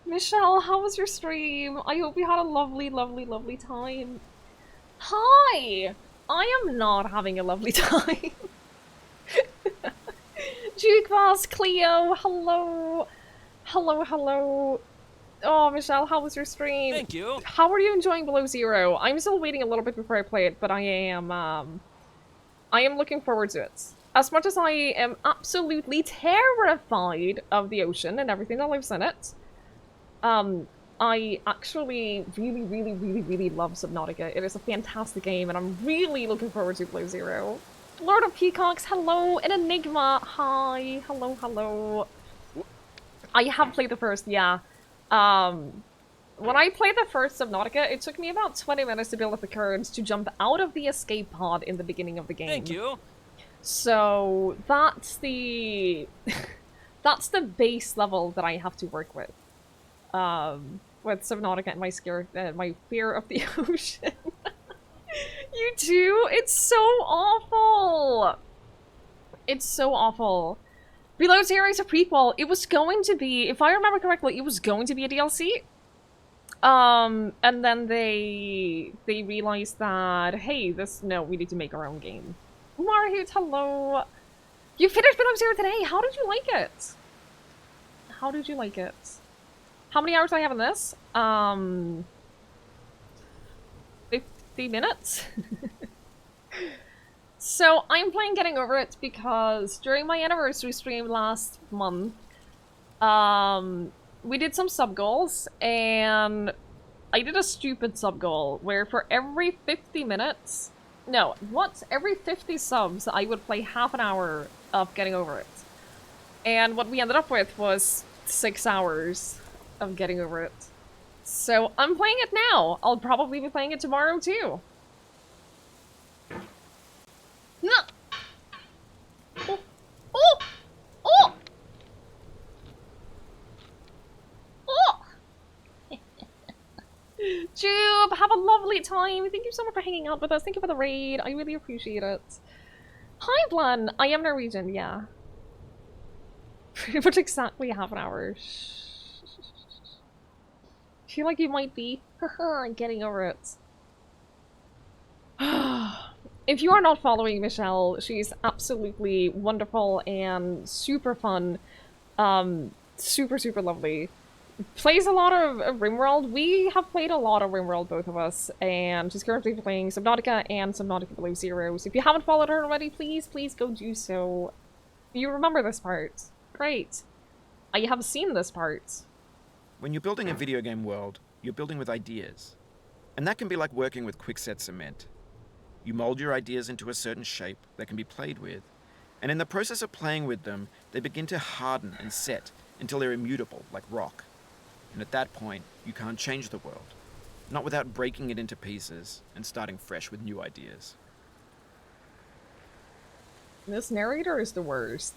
Michelle, how was your stream? I hope you had a lovely, lovely, lovely time. Hi! I am not having a lovely time. Jukebox, Cleo, hello! Hello, hello. Oh, Michelle, how was your stream? Thank you. How are you enjoying Below Zero? I'm still waiting a little bit before I play it, but I am looking forward to it. As much as I am absolutely terrified of the ocean and everything that lives in it, I actually really, really, really, really love Subnautica. It is a fantastic game, and I'm really looking forward to Below Zero. Lord of Peacocks, hello! And Enigma, hi! Hello, hello. I have played the first, yeah. When I played the first Subnautica, it took me about 20 minutes to build up the courage to jump out of the escape pod in the beginning of the game. Thank you. So, that's the... that's the base level that I have to work with. With Subnautica and my fear of the ocean. You too? It's so awful! It's so awful. Below Zero is a prequel. It was going to be, if I remember correctly, it was going to be a DLC. And then they realized that, hey, no, we need to make our own game. Marhut, hello! You finished Below Zero today! How did you like it? How did you like it? How many hours do I have in this? 50 minutes? So, I'm playing Getting Over It because during my anniversary stream last month, we did some sub-goals, and I did a stupid sub-goal where for every 50 minutes... No, every 50 subs, I would play half an hour of Getting Over It. And what we ended up with was 6 hours of Getting Over It. So, I'm playing it now! I'll probably be playing it tomorrow, too. No! Oh! Oh! Oh! Oh! Jube, have a lovely time. Thank you so much for hanging out with us. Thank you for the raid. I really appreciate it. Hi, Blan. I am Norwegian, yeah. Pretty much exactly half an hour. Feel like you might be. Haha, getting over it. If you are not following Michelle, she's absolutely wonderful and super fun. Super, super lovely. Plays a lot of RimWorld. We have played a lot of RimWorld, both of us, and she's currently playing Subnautica and Subnautica Below Zero. So if you haven't followed her already, please go do so. You remember this part. Great. I have seen this part. When you're building a video game world, you're building with ideas. And that can be like working with quickset cement. You mold your ideas into a certain shape that can be played with, and in the process of playing with them, they begin to harden and set until they're immutable, like rock. And at that point, you can't change the world. Not without breaking it into pieces and starting fresh with new ideas. This narrator is the worst.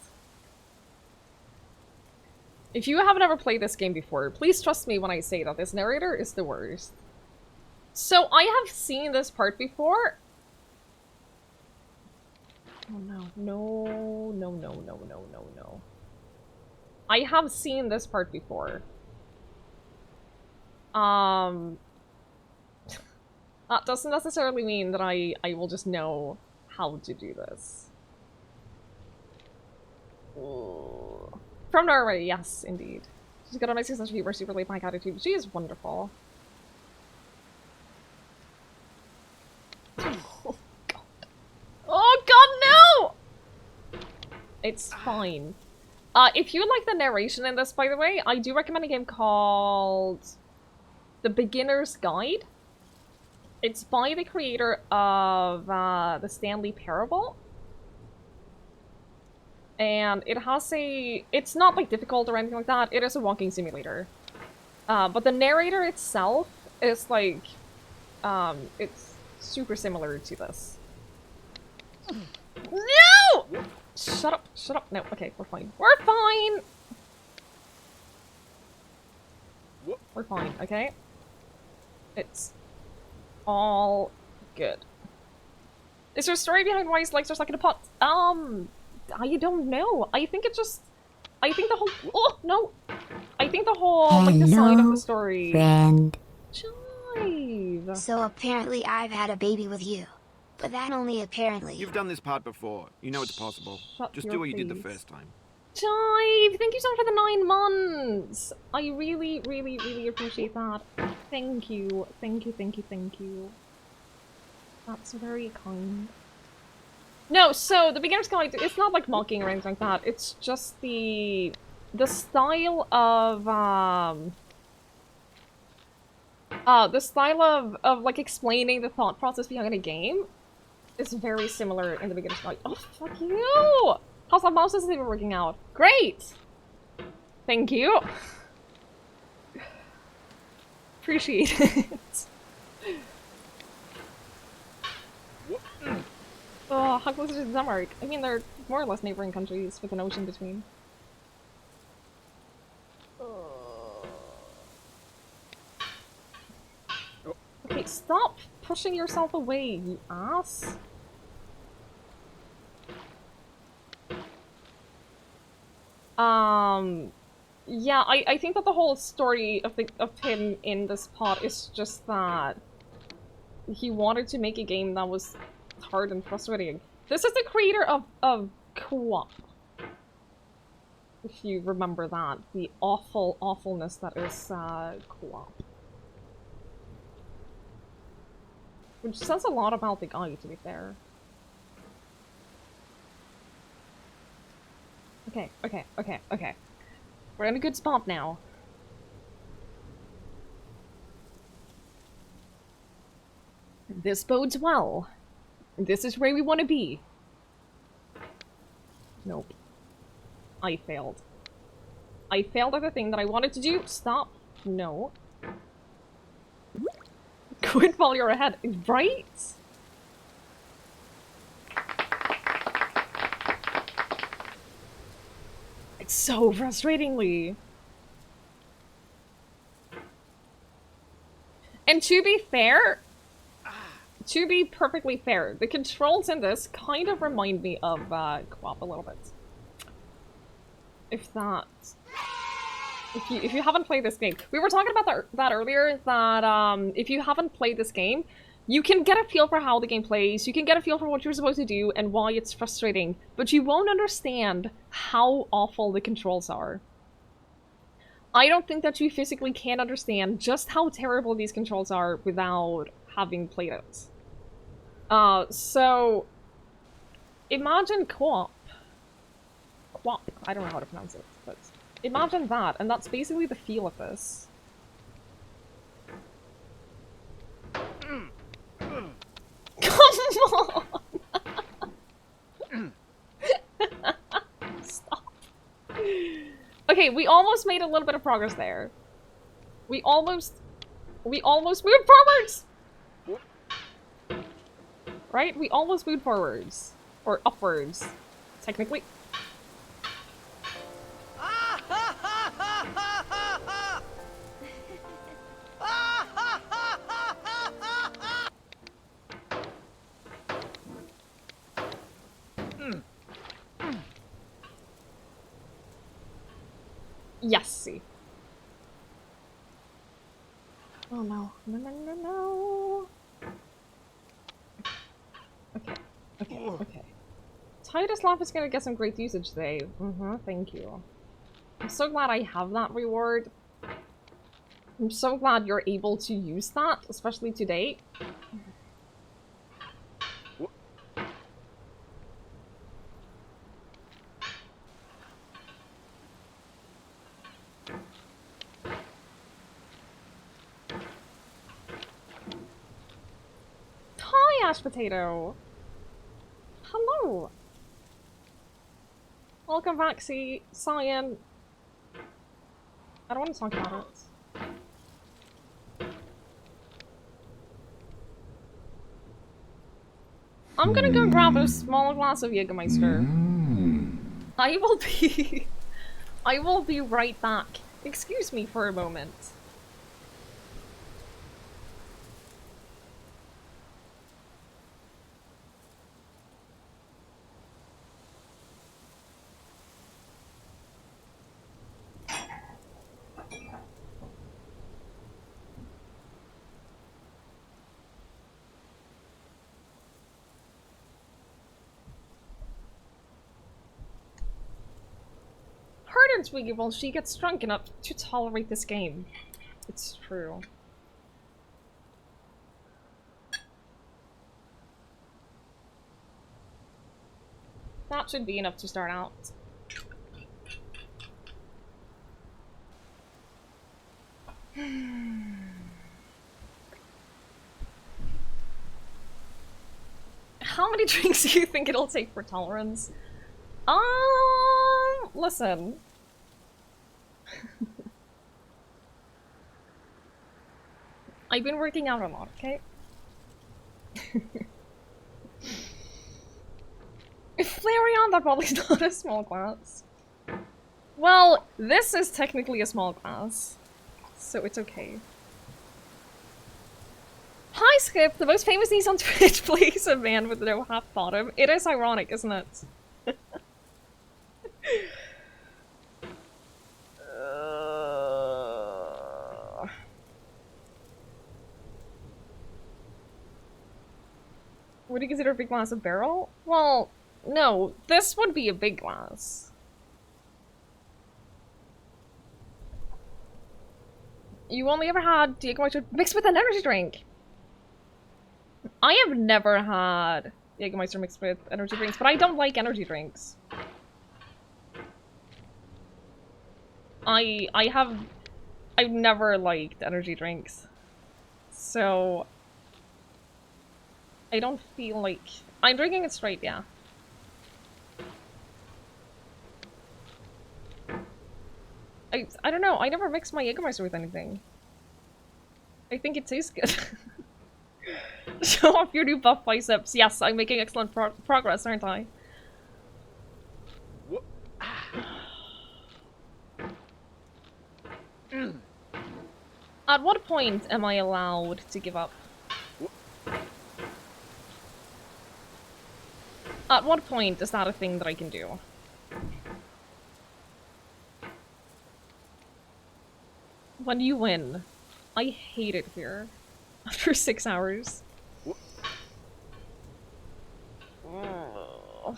If you haven't ever played this game before, please trust me when I say that this narrator is the worst. So I have seen this part before. Oh no, no, no, no, no, no, no, no. I have seen this part before. That doesn't necessarily mean that I will just know how to do this. Ooh. From Norway, yes, indeed. She's got a nice sense of humor, super laid back attitude. She is wonderful. Oh god. Oh god, no! It's fine. If you like the narration in this, by the way, I do recommend a game called The Beginner's Guide. It's by the creator of the Stanley Parable. And it has a... It's not, like, difficult or anything like that. It is a walking simulator. But the narrator itself is, like... it's super similar to this. No! Shut up, shut up. No, okay, we're fine. We're fine! We're fine, okay? It's all good. Is there a story behind why his legs are stuck in a pot? I don't know. I think it just... I think the whole... Oh, no! I think the whole, like, the side of the story... friend. Chive! So apparently I've had a baby with you. But that only apparently. You've done this part before. You know it's possible. Shut Just your do what you did the face. first time. Chive! Thank you so much for the 9 months! I really, really, really appreciate that. Thank you. Thank you, thank you, thank you. That's very kind. No, so, the Beginner's Guide, it's not like mocking or anything like that. It's just the style of, like, explaining the thought process behind a game is very similar in the Beginner's Guide. Oh, fuck you! How's that mouse isn't even working out? Great! Thank you. Appreciate it. Oh, how close is it to Denmark? I mean, they're more or less neighboring countries with an ocean between. Okay, stop pushing yourself away, you ass. Yeah, I think that the whole story of him in this pod is just that he wanted to make a game that was hard and frustrating. This is the creator of Co-op. If you remember that. The awfulness that is Co-op. Which says a lot about the guy, to be fair. Okay, okay, okay, okay. We're in a good spot now. This bodes well. This is where we want to be. Nope. I failed. I failed at the thing that I wanted to do. Stop. No. Quit while you're ahead. Right? It's so frustratingly. And to be fair, to be perfectly fair, the controls in this kind of remind me of Co-op a little bit. If you haven't played this game, we were talking about that earlier. That if you haven't played this game, you can get a feel for how the game plays. You can get a feel for what you're supposed to do and why it's frustrating, but you won't understand how awful the controls are. I don't think that you physically can understand just how terrible these controls are without having played it. So imagine Co-op. Co-op. I don't know how to pronounce it, but imagine that, and that's basically the feel of this. Come on! Stop. Okay, we almost made a little bit of progress there. We almost moved forwards! Right? We almost moved forwards. Or upwards. technically. Yes, see. Oh no. No, no, no, no. Okay. Okay, okay. Titus Lap is gonna get some great usage today. Thank you. I'm so glad I have that reward. I'm so glad you're able to use that, especially today. Hi, Ash Potato! Hello! Welcome back, Cyan. I don't want to talk about it. I'm gonna go grab a small glass of Jägermeister. I will be... I will be right back. Excuse me for a moment. Pardon, Twiggie, well, she gets drunk enough to tolerate this game. It's true. That should be enough to start out. How many drinks do you think it'll take for tolerance? Listen. I've been working out a lot, okay? Flareon, that probably is not a small glass. Well, this is technically a small glass, so it's okay. Hi, Skip! The most famous niece on Twitch plays a man with no half bottom. It is ironic, isn't it? Would you consider a big glass a barrel? Well, no. This would be a big glass. You only ever had Jägermeister mixed with an energy drink. I have never had Jägermeister mixed with energy drinks, but I don't like energy drinks. I've never liked energy drinks. So I don't feel like... I'm drinking it straight, yeah. I don't know, I never mix my Jägermeister with anything. I think it tastes good. Show off your new buff biceps. Yes, I'm making excellent progress, aren't I? At what point am I allowed to give up? At what point is that a thing that I can do? When you win. I hate it here. After 6 hours. Oh.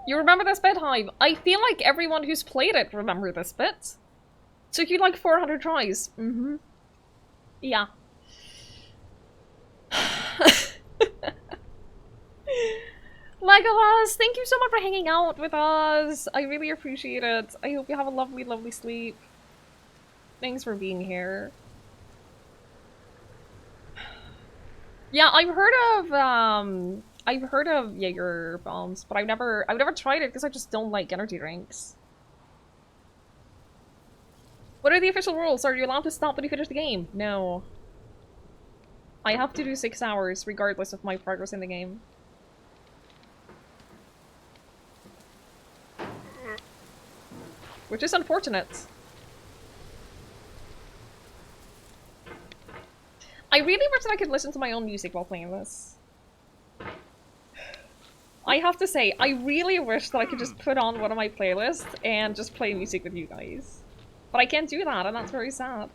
You remember this bit, Hive? I feel like everyone who's played it remember this bit. Took you like 400 tries. Mm-hmm. Yeah. Legolas, thank you so much for hanging out with us. I really appreciate it. I hope you have a lovely, lovely sleep. Thanks for being here. Yeah, I've heard of Jaeger bombs, but I've never tried it because I just don't like energy drinks. What are the official rules? Are you allowed to stop when you finish the game? No. I have to do 6 hours regardless of my progress in the game. Which is unfortunate. I really wish that I could listen to my own music while playing this. I have to say, I really wish that I could just put on one of my playlists and just play music with you guys. But I can't do that, and that's very sad.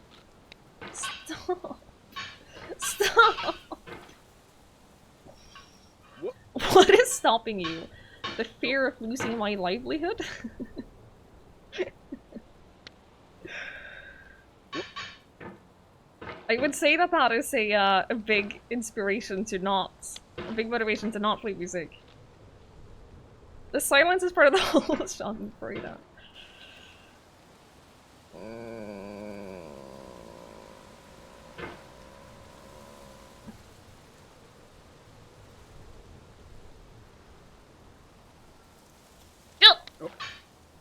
Stop. Stop. What is stopping you? The fear of losing my livelihood? I would say that that is a big inspiration to not... a big motivation to not play music. The silence is part of the whole Sean Burrito. No!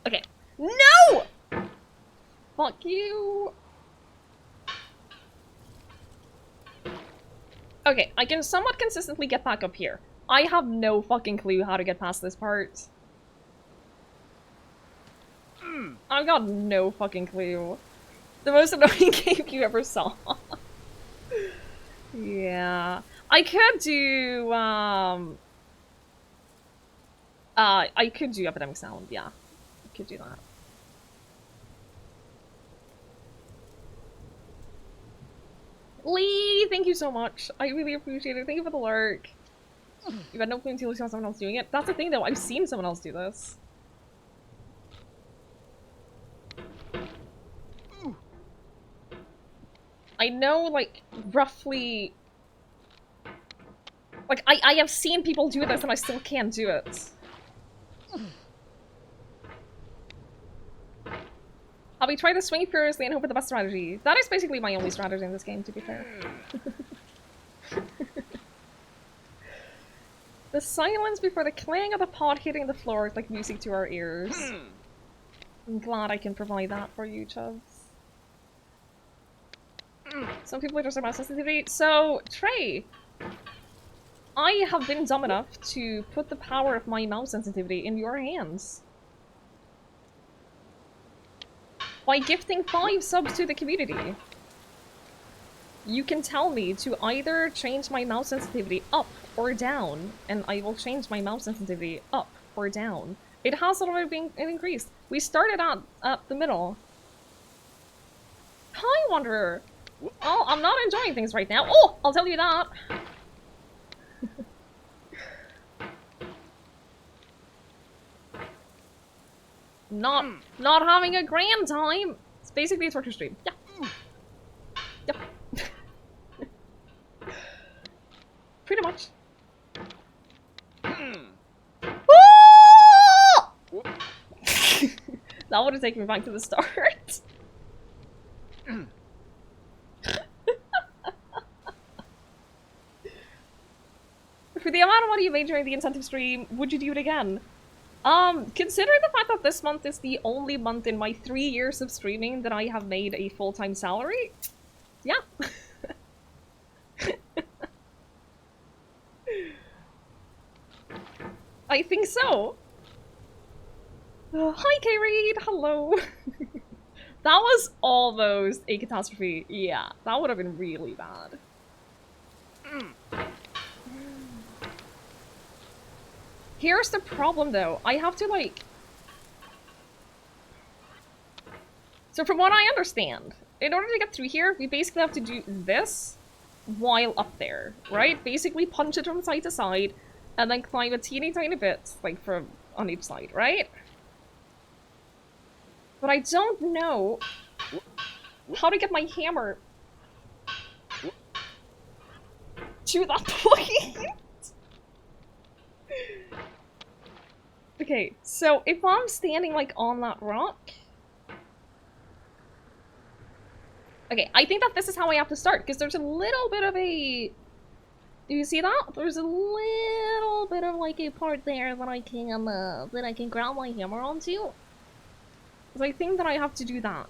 Okay. No! Fuck you! Okay, I can somewhat consistently get back up here. I have no fucking clue how to get past this part. I've got no fucking clue. The most annoying game you ever saw. Yeah. I could do, I could do Epidemic Sound, yeah. I could do that. Lee, thank you so much. I really appreciate it. Thank you for the lurk. You had no clue until you saw someone else doing it. That's the thing though, I've seen someone else do this. I know, like, roughly... Like, I have seen people do this and I still can't do it. I'll be trying to swing furiously and hope for the best strategy. That is basically my only strategy in this game, to be fair. The silence before the clang of the pot hitting the floor is like music to our ears. I'm glad I can provide that for you, Chubbs. Some people are just about sensitivity. So, Trey, I have been dumb enough to put the power of my mouse sensitivity in your hands. By gifting 5 subs to the community. You can tell me to either change my mouse sensitivity up or down, and I will change my mouse sensitivity up or down. It has already been increased. We started at the middle. Hi, Wanderer! Oh, I'm not enjoying things right now. Oh, I'll tell you that. Not having a grand time. It's basically a torture stream. Yeah. Yep. Pretty much. That would have taken me back to the start. For the amount of money you made during the incentive stream, would you do it again? Considering the fact that this month is the only month in my 3 years of streaming that I have made a full-time salary, yeah. I think so. Hi, K-Reed! Hello! That was almost a catastrophe. Yeah, that would have been really bad. Here's the problem, though. I have to, like... So from what I understand, in order to get through here, we basically have to do this while up there, right? Basically punch it from side to side, and then climb a teeny tiny bit, like, from on each side, right? But I don't know how to get my hammer to that point. Okay, so if I'm standing, like, on that rock... Okay, I think that this is how I have to start, because there's a little bit of a... Do you see that? There's a little bit of, like, a part there that I can grab my hammer onto. So I think that I have to do that.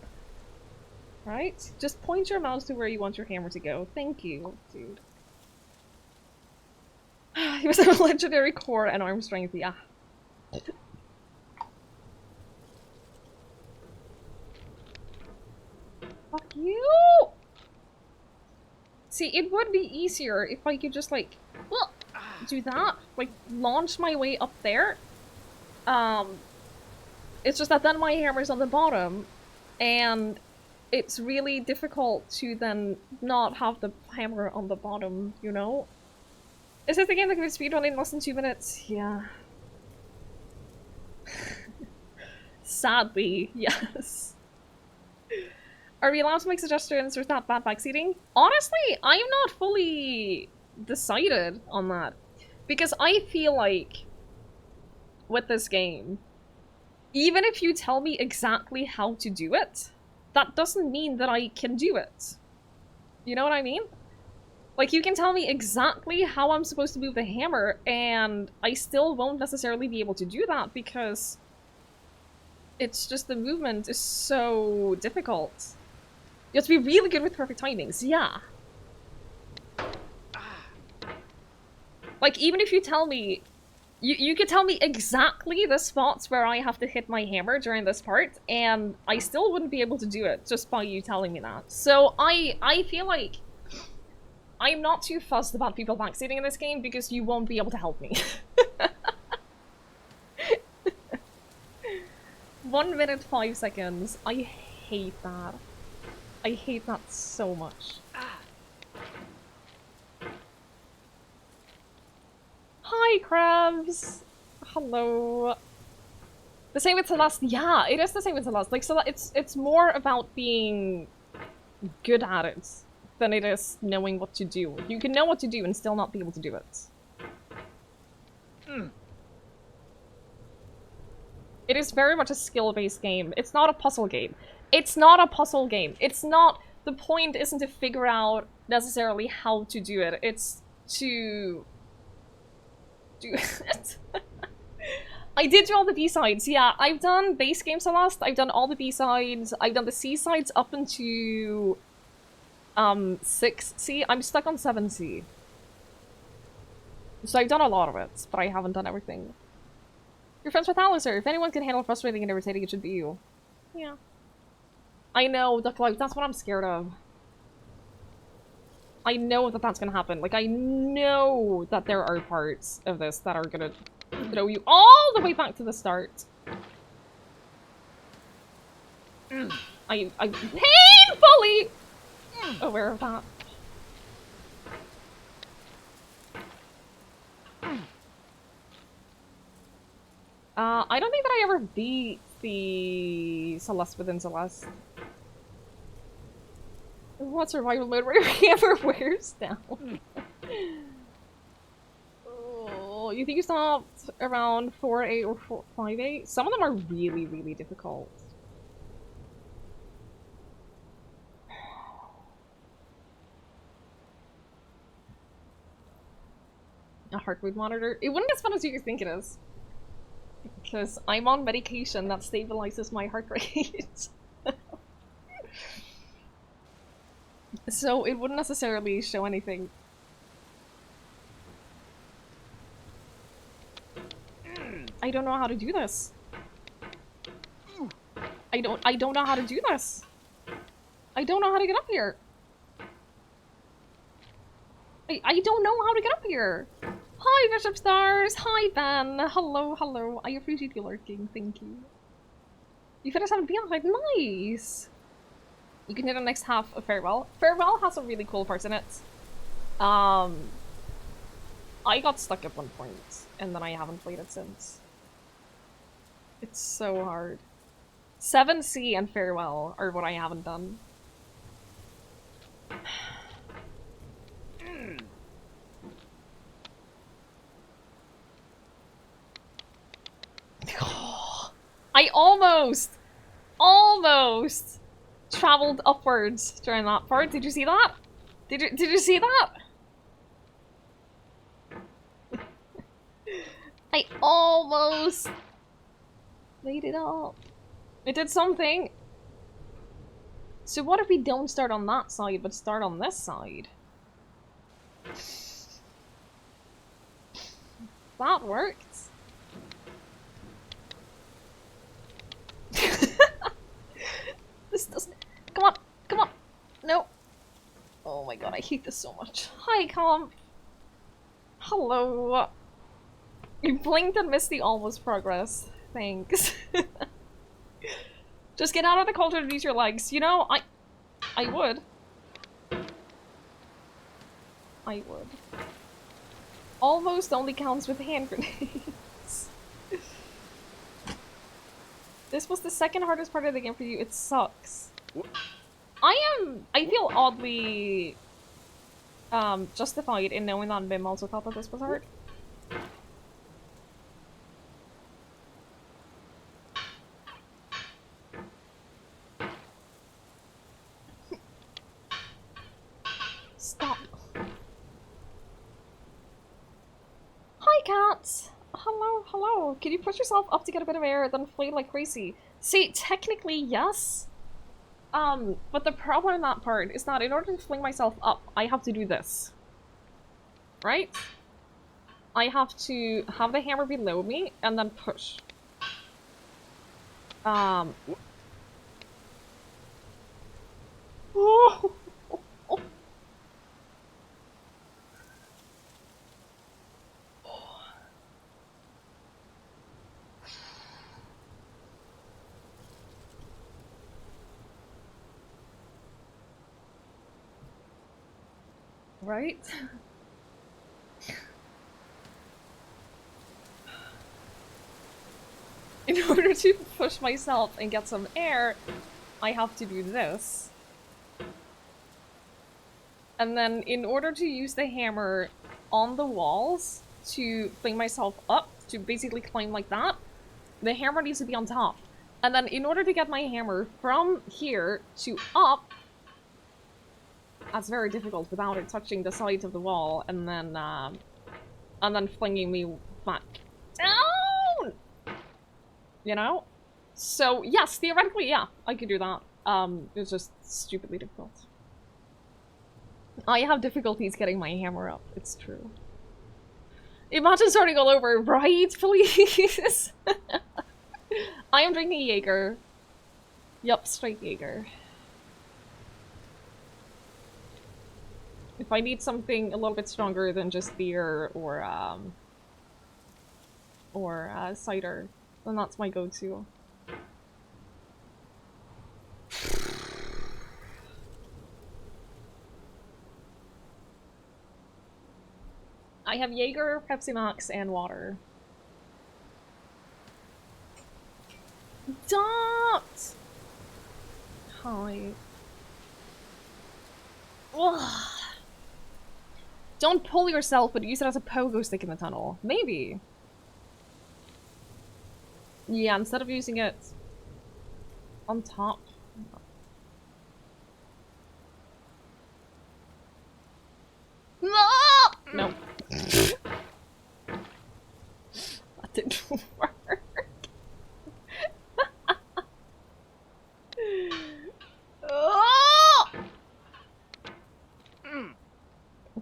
Right? Just point your mouse to where you want your hammer to go. Thank you, dude. He was a legendary core and arm strength, yeah. Fuck you! See, it would be easier if I could just, like, well, do that. Like, launch my way up there. It's just that then my hammer's on the bottom, and it's really difficult to then not have the hammer on the bottom, you know? Is this the game that can be speedrun in less than 2 minutes? Yeah. Sadly, yes. Are we allowed to make suggestions with that bad backseating? Honestly, I'm not fully decided on that. Because I feel like, with this game, even if you tell me exactly how to do it, that doesn't mean that I can do it. You know what I mean? Like, you can tell me exactly how I'm supposed to move the hammer, and I still won't necessarily be able to do that because it's just the movement is so difficult. You have to be really good with perfect timings, yeah. Like, even if you tell me, you could tell me exactly the spots where I have to hit my hammer during this part, and I still wouldn't be able to do it just by you telling me that. So I feel like I'm not too fussed about people backseating in this game because you won't be able to help me. 1 minute 5 seconds. I hate that. I hate that so much. Hi, crabs! Hello. The same with Celeste. Yeah, it is the same with Celeste. Like, so it's more about being good at it than it is knowing what to do. You can know what to do and still not be able to do it. It is very much a skill-based game. It's not a puzzle game. It's not a puzzle game. It's not... The point isn't to figure out necessarily how to do it. It's to... do it. I did do all the B-sides. Yeah, I've done base game Celeste. I've done all the B-sides. I've done the C-sides up into 6C. I'm stuck on 7C. So I've done a lot of it, but I haven't done everything. You're friends with Alistair. If anyone can handle frustrating and irritating, it should be you. Yeah. I know, Duck Life, that's what I'm scared of. I know that that's gonna happen. Like, I know that there are parts of this that are gonna throw you all the way back to the start. I'm painfully aware of that. I don't think that I ever beat the Celeste within Celeste. What survival mode where your hammer wears down? Oh, you think you stopped around 4-8 or 5-8? Some of them are really, really difficult. A heart rate monitor? It wouldn't be as fun as you think it is. Because I'm on medication that stabilizes my heart rate. So it wouldn't necessarily show anything. I don't know how to do this. I don't know how to do this. I don't know how to get up here. I don't know how to get up here. Hi, Bishop Stars. Hi, Ben. Hello, hello. I appreciate you lurking. Thank you. You finished 7 p.m. Like, nice. You can do the next half of Farewell. Farewell has some really cool parts in it. I got stuck at one point, and then I haven't played it since. It's so hard. 7C and Farewell are what I haven't done. I almost traveled upwards during that part. Did you see that? Did you see that? I almost made it up. It did something. So what if we don't start on that side, but start on this side? That worked. This doesn't... Come on! Come on! No! Oh my god, I hate this so much. Hi, Calm! Hello! You blinked and missed the almost progress. Thanks. Just get out of the cauldron and use your legs. You know, I would. I would. Almost only counts with hand grenades. This was the second hardest part of the game for you. It sucks. I feel oddly justified in knowing that Mim also thought that this was hard. Stop. Hi, cats! Hello, hello. Can you push yourself up to get a bit of air, then flee like crazy? See, technically, yes. But the problem in that part is that in order to fling myself up, I have to do this. Right? I have to have the hammer below me, and then push. Oh. Right? In order to push myself and get some air, I have to do this. And then in order to use the hammer on the walls to fling myself up, to basically climb like that, the hammer needs to be on top. And then in order to get my hammer from here to up, that's very difficult without it touching the sides of the wall and then flinging me back down. You know? So yes, theoretically, yeah, I could do that. It's just stupidly difficult. I have difficulties getting my hammer up. It's true. Imagine starting all over, right? Please. I am drinking Jaeger. Yup, straight Jaeger. If I need something a little bit stronger than just beer or cider, then that's my go-to. I have Jaeger, Pepsi Max, and water. Don't! Hi. Ugh. Don't pull yourself, but use it as a pogo stick in the tunnel. Maybe. Yeah, instead of using it on top. No. That didn't work.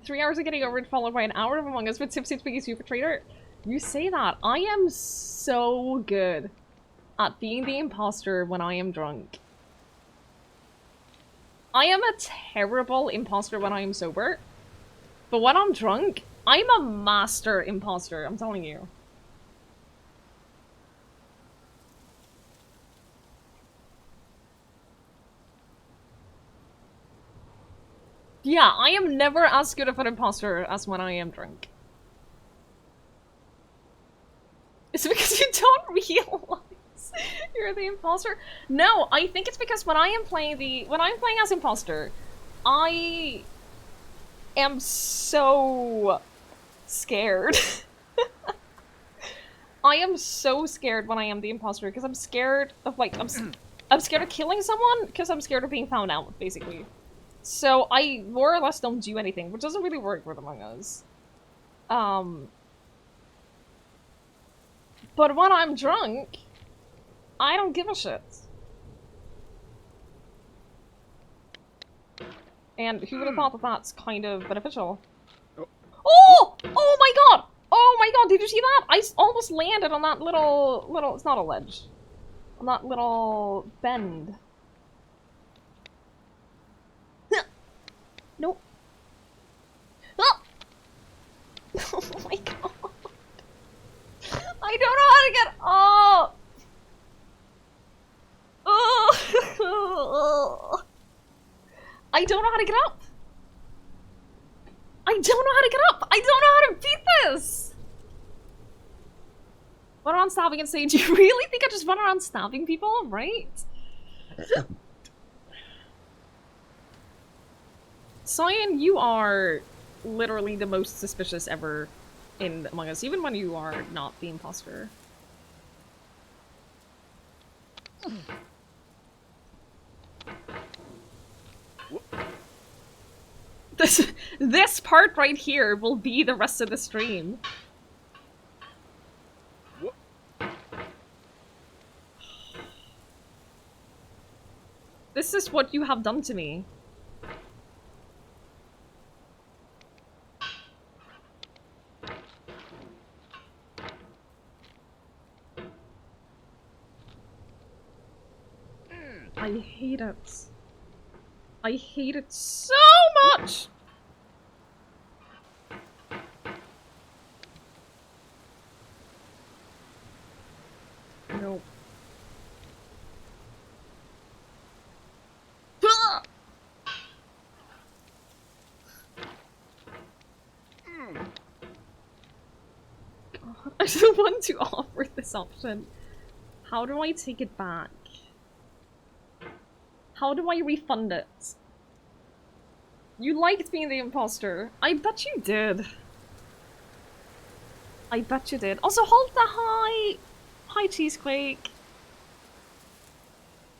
3 hours of getting over it, followed by an hour of Among Us with Tipsy Twiggy Super Trader. You say that. I am so good at being the imposter when I am drunk. I am a terrible imposter when I am sober. But when I'm drunk, I'm a master imposter, I'm telling you. Yeah, I am never as good of an imposter as when I am drunk. Is it because you don't realize you're the imposter? No, I think it's because when I'm playing as imposter, I am so scared. I am so scared when I am the imposter because I'm scared of I'm scared of killing someone because I'm scared of being found out, basically. So I more or less don't do anything, which doesn't really work with Among Us. But when I'm drunk, I don't give a shit. And who would have thought that that's kind of beneficial? Oh. Oh! Oh my god! Oh my god, did you see that? I almost landed on that little, it's not a ledge. On that little bend. Nope. Oh! Oh my god. I don't know how to get up! Oh! I don't know how to get up! I don't know how to get up! I don't know how to beat this! Run around stabbing and saying, do you really think I just run around stabbing people? Right? Cyan, you are literally the most suspicious ever in Among Us, even when you are not the imposter. This part right here will be the rest of the stream. This is what you have done to me. I hate it. I hate it so much! Nope. God, I don't want to offer this option. How do I take it back? How do I refund it? You liked being the imposter. I bet you did. I bet you did. Also, hold the high! Hi, Cheesequake.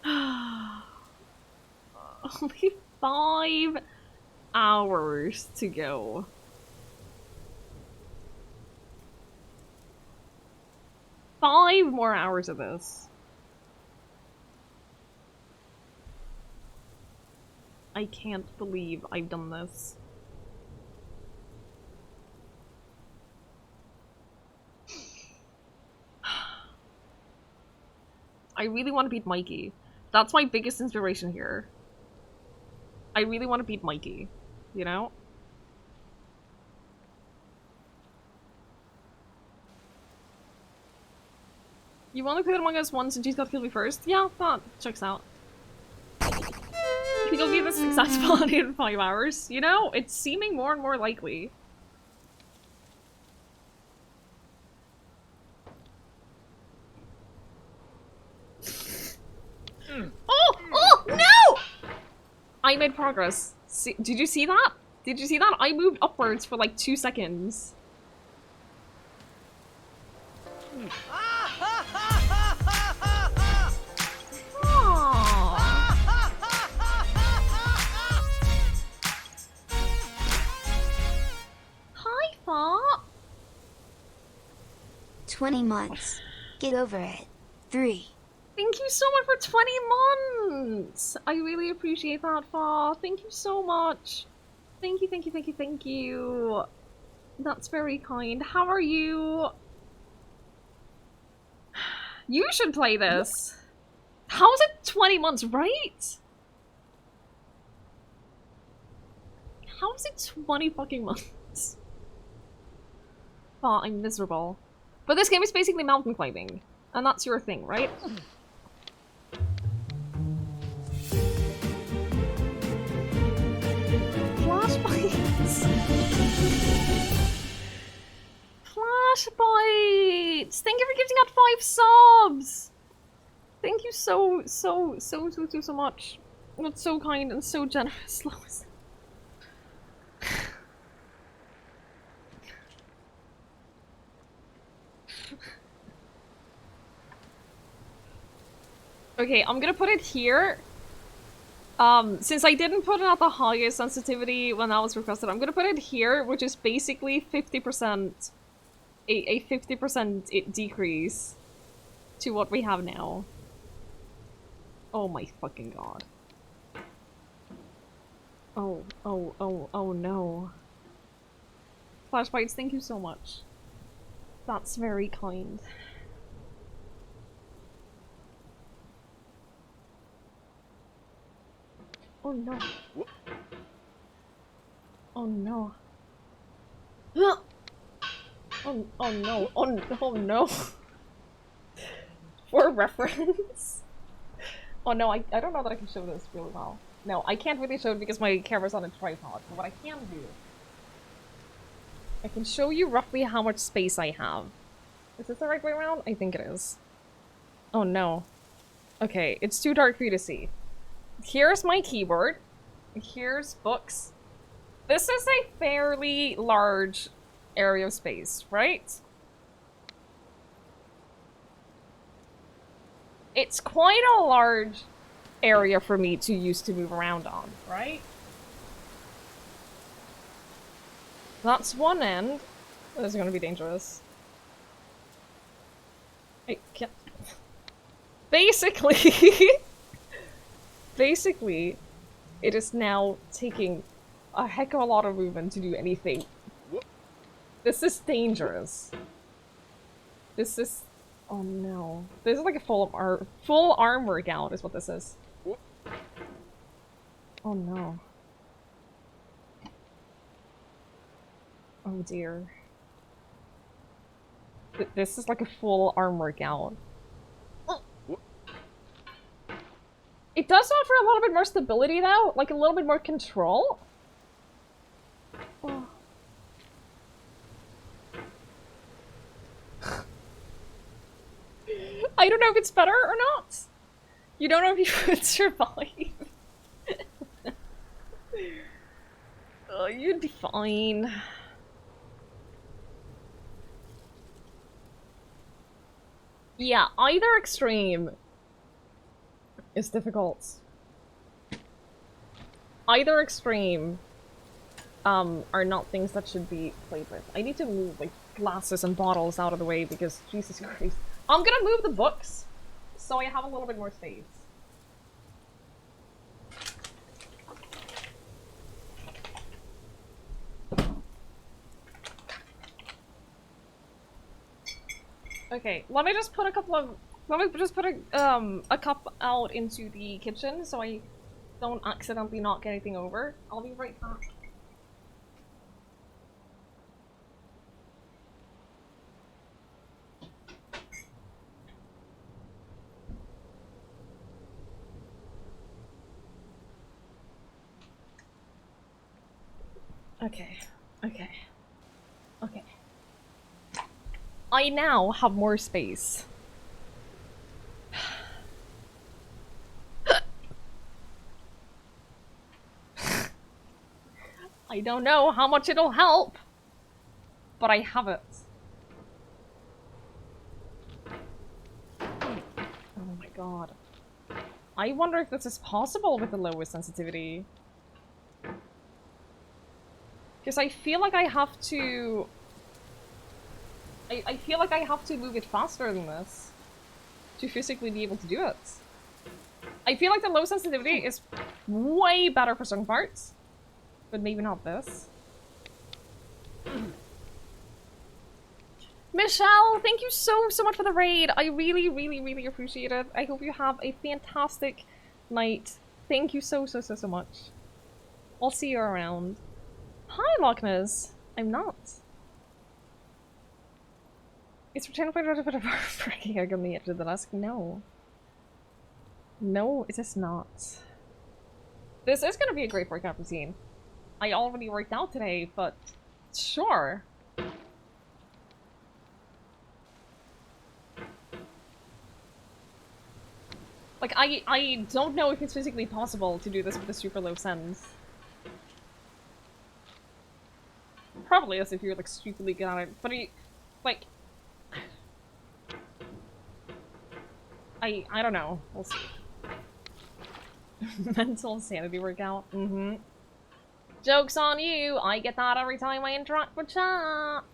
Only 5 hours to go. Five more hours of this. I can't believe I've done this. I really want to beat Mikey. That's my biggest inspiration here. I really want to beat Mikey, you know? You want to play Among Us once and she's got to kill me first? Yeah, that checks out. I think I'll be this accessibility in 5 hours. You know, it's seeming more and more likely. Oh! Oh! No! I made progress. See, did you see that? Did you see that? I moved upwards for like 2 seconds. Hi, Fa. 20 months. Get over it. 3. Thank you so much for 20 months! I really appreciate that, Fa. Thank you so much. Thank you, thank you, thank you, thank you. That's very kind. How are you? You should play this. How is it 20 months, right? How is it 20 fucking months? Oh, I'm miserable. But this game is basically mountain climbing. And that's your thing, right? Flashbites! Flashbites! Thank you for giving out 5 subs! Thank you so much. That's so kind and so generous, Lois. Okay, I'm gonna put it here. Since I didn't put it at the highest sensitivity when that was requested, I'm gonna put it here, which is basically 50%, a 50% decrease to what we have now. Oh my fucking god. Oh no. Flashbites, thank you so much. That's very kind. Oh no. Oh no. Oh, oh no. Oh no. For reference. Oh no, I don't know that I can show this really well. No, I can't really show it because my camera's on a tripod, but what I can do, I can show you roughly how much space I have. Is this the right way around? I think it is. Oh no. Okay, it's too dark for you to see. Here's my keyboard. Here's books. This is a fairly large area of space, right? It's quite a large area for me to use to move around on, right? That's one end. This is gonna be dangerous. I can't... Basically... Basically, it is now taking a heck of a lot of movement to do anything. This is dangerous. This is... Oh no. This is like a full arm workout is what this is. Oh no. Oh dear. This is like a full arm workout. It does offer a little bit more stability though, like a little bit more control. Oh. I don't know if it's better or not. You don't know if you would survive. Oh, you'd be fine. Yeah, either extreme is difficult. Either extreme are not things that should be played with. I need to move like glasses and bottles out of the way because Jesus Christ. I'm gonna move the books so I have a little bit more space. Okay, let me just put a couple of... Let me just put a cup out into the kitchen so I don't accidentally knock anything over. I'll be right back. Okay, okay, okay. I now have more space. I don't know how much it'll help, but I have it. Oh my god. I wonder if this is possible with the lowest sensitivity. Because I feel like I have to... I feel like I have to move it faster than this to physically be able to do it. I feel like the low sensitivity is way better for certain parts, but maybe not this. Michelle, thank you so much for the raid. I really appreciate it. I hope you have a fantastic night. Thank you so much. I'll see you around. Hi, Loch Ness. I'm not. It's returning for breaking egg on the edge of the desk. No. No, it is not. This is gonna be a great workout routine. I already worked out today, but sure. Like, I don't know if it's physically possible to do this with a super low sens. Probably is if you're like stupidly good at it, but like... I don't know. We'll see. Mental sanity workout. Mm-hmm. Joke's on you! I get that every time I interact with chat!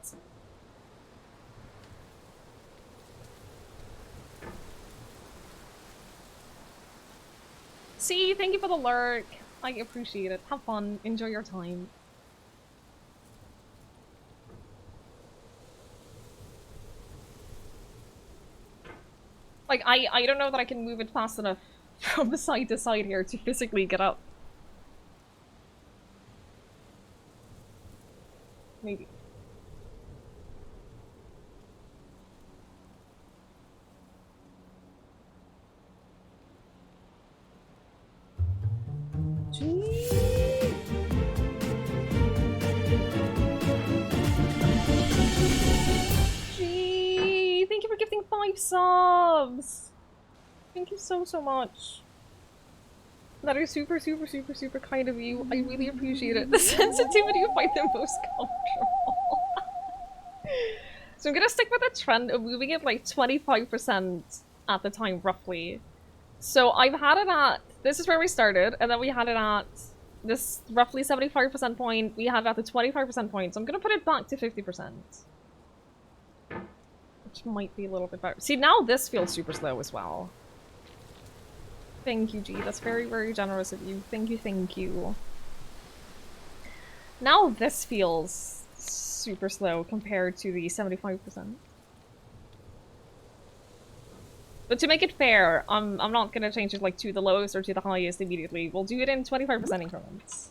See, thank you for the lurk. I appreciate it. Have fun. Enjoy your time. Like, I don't know that I can move it fast enough from side to side here to physically get up. Maybe. Gee, thank you for gifting 5 subs. Thank you so much. That is super kind of you. I really appreciate it. The sensitivity of I the most comfortable. So I'm gonna stick with the trend of moving it like 25% at the time, roughly. So I've had it at, this is where we started, and then we had it at this roughly 75% point, we had it at the 25% point, so I'm gonna put it back to 50%. Which might be a little bit better. See, now this feels super slow as well. Thank you, G. That's very generous of you. Thank you. Now this feels super slow compared to the 75%. But to make it fair, I'm not gonna change it like to the lowest or to the highest immediately. We'll do it in 25% increments.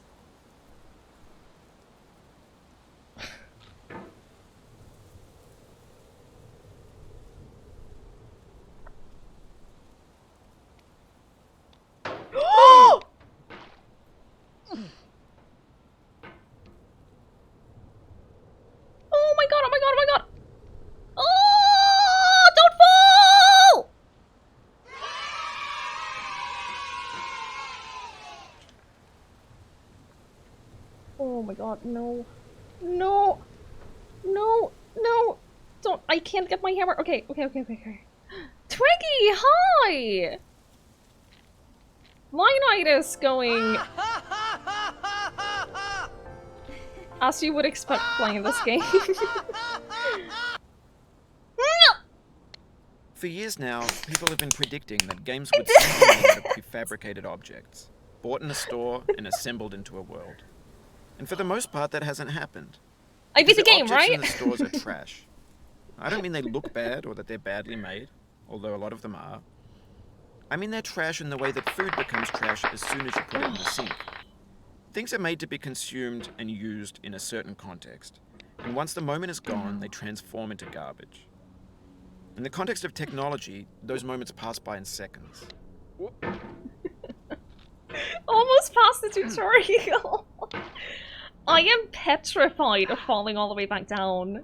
Oh my god! Oh, don't fall! Oh my god, no. No! Don't, I can't get my hammer. Okay. Twiggie, hi! My night is going as you would expect playing this game. For years now, people have been predicting that games would soon be made out of prefabricated objects, bought in a store and assembled into a world. And for the most part, that hasn't happened. I beat the game, objects right? in the stores are trash. I don't mean they look bad or that they're badly made, although a lot of them are. I mean they're trash in the way that food becomes trash as soon as you put it in the sink. Things are made to be consumed and used in a certain context, and once the moment is gone, they transform into garbage. In the context of technology, those moments pass by in seconds. Almost past the tutorial. I am petrified of falling all the way back down.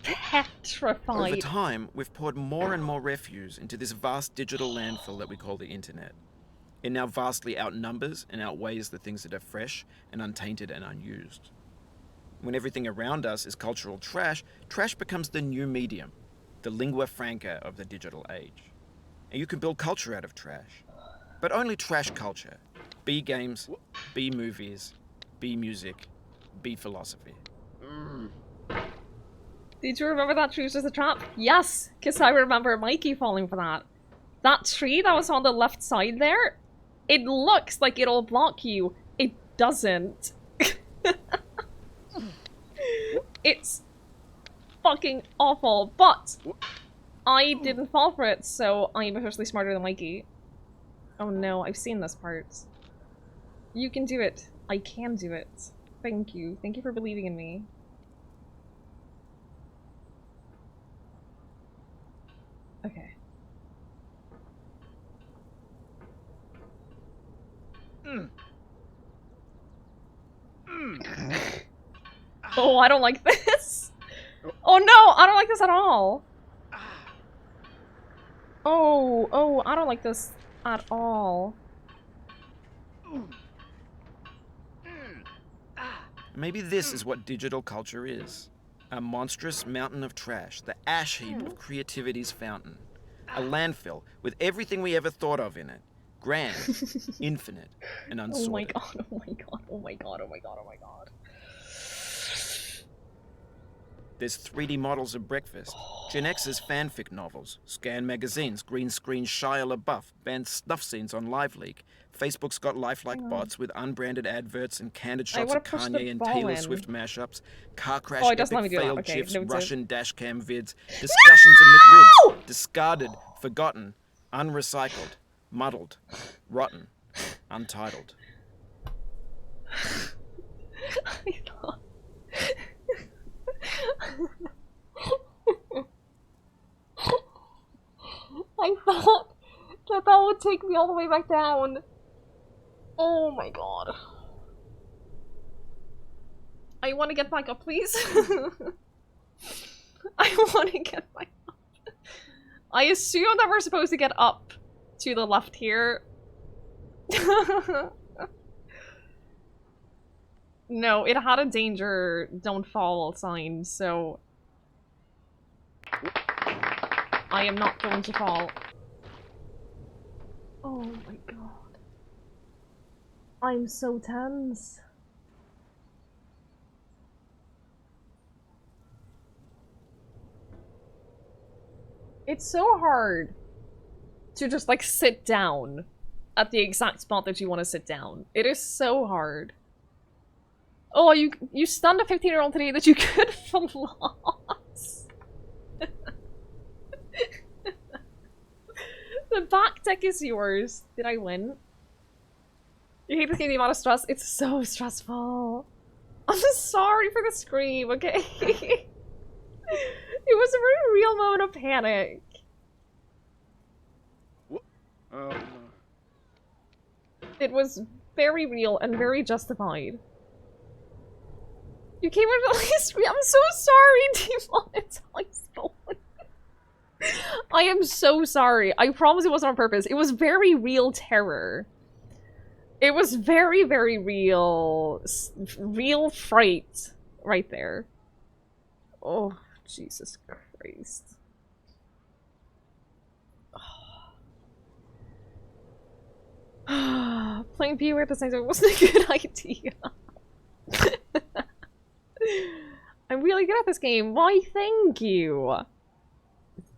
Petrified. Over time, we've poured more and more refuse into this vast digital landfill that we call the internet. It now vastly outnumbers and outweighs the things that are fresh and untainted and unused. When everything around us is cultural trash, trash becomes the new medium, the lingua franca of the digital age. And you can build culture out of trash. But only trash culture. B games, B movies, B music, B philosophy. Did you remember that tree was just a trap? Yes, because I remember Mikey falling for that. That tree that was on the left side there, it looks like it'll block you. It doesn't. It's fucking awful, but I didn't fall for it, so I'm officially smarter than Mikey. Oh no, I've seen this part. You can do it. I can do it. Thank you. Thank you for believing in me. Okay. Oh, I don't like this. Oh no, I don't like this at all. Oh, I don't like this at all. Maybe this is what digital culture is. A monstrous mountain of trash, the ash heap of creativity's fountain. A landfill with everything we ever thought of in it. Grand, infinite, and unsorted. Oh my god, oh my god, oh my god, oh my god, oh my god. There's 3D models of breakfast, Gen X's fanfic novels, scan magazines, green screen Shia LaBeouf, banned snuff scenes on LiveLeak. Facebook's got lifelike bots with unbranded adverts and candid shots wanna of push the Kanye and ball Taylor in. Swift mashups, car crash Oh, it doesn't let epic me do that. failed Okay, GIFs, noted. Russian dashcam vids, discussions amid ribs, discarded, forgotten, unrecycled, muddled, rotten, untitled. I thought that would take me all the way back down. Oh my god. I want to get back up, please. I want to get back up. I assume that we're supposed to get up to the left here. No, it had a danger don't fall sign, so I am not going to fall. Oh my god. I'm so tense. It's so hard to just like sit down at the exact spot that you want to sit down. It is so hard. Oh, you stunned a 15-year-old today that you could floss. The back deck is yours. Did I win? You hate to see the amount of stress. It's so stressful. I'm sorry for the scream, okay? It was a very real moment of panic. It was very real and very justified. You came into the scream. I'm so sorry, demonetized. I am so sorry. I promise it wasn't on purpose. It was very real terror. It was very, very real. Real fright right there. Oh, Jesus Christ. Playing PoE at the same time wasn't a good idea. I'm really good at this game. Why, thank you.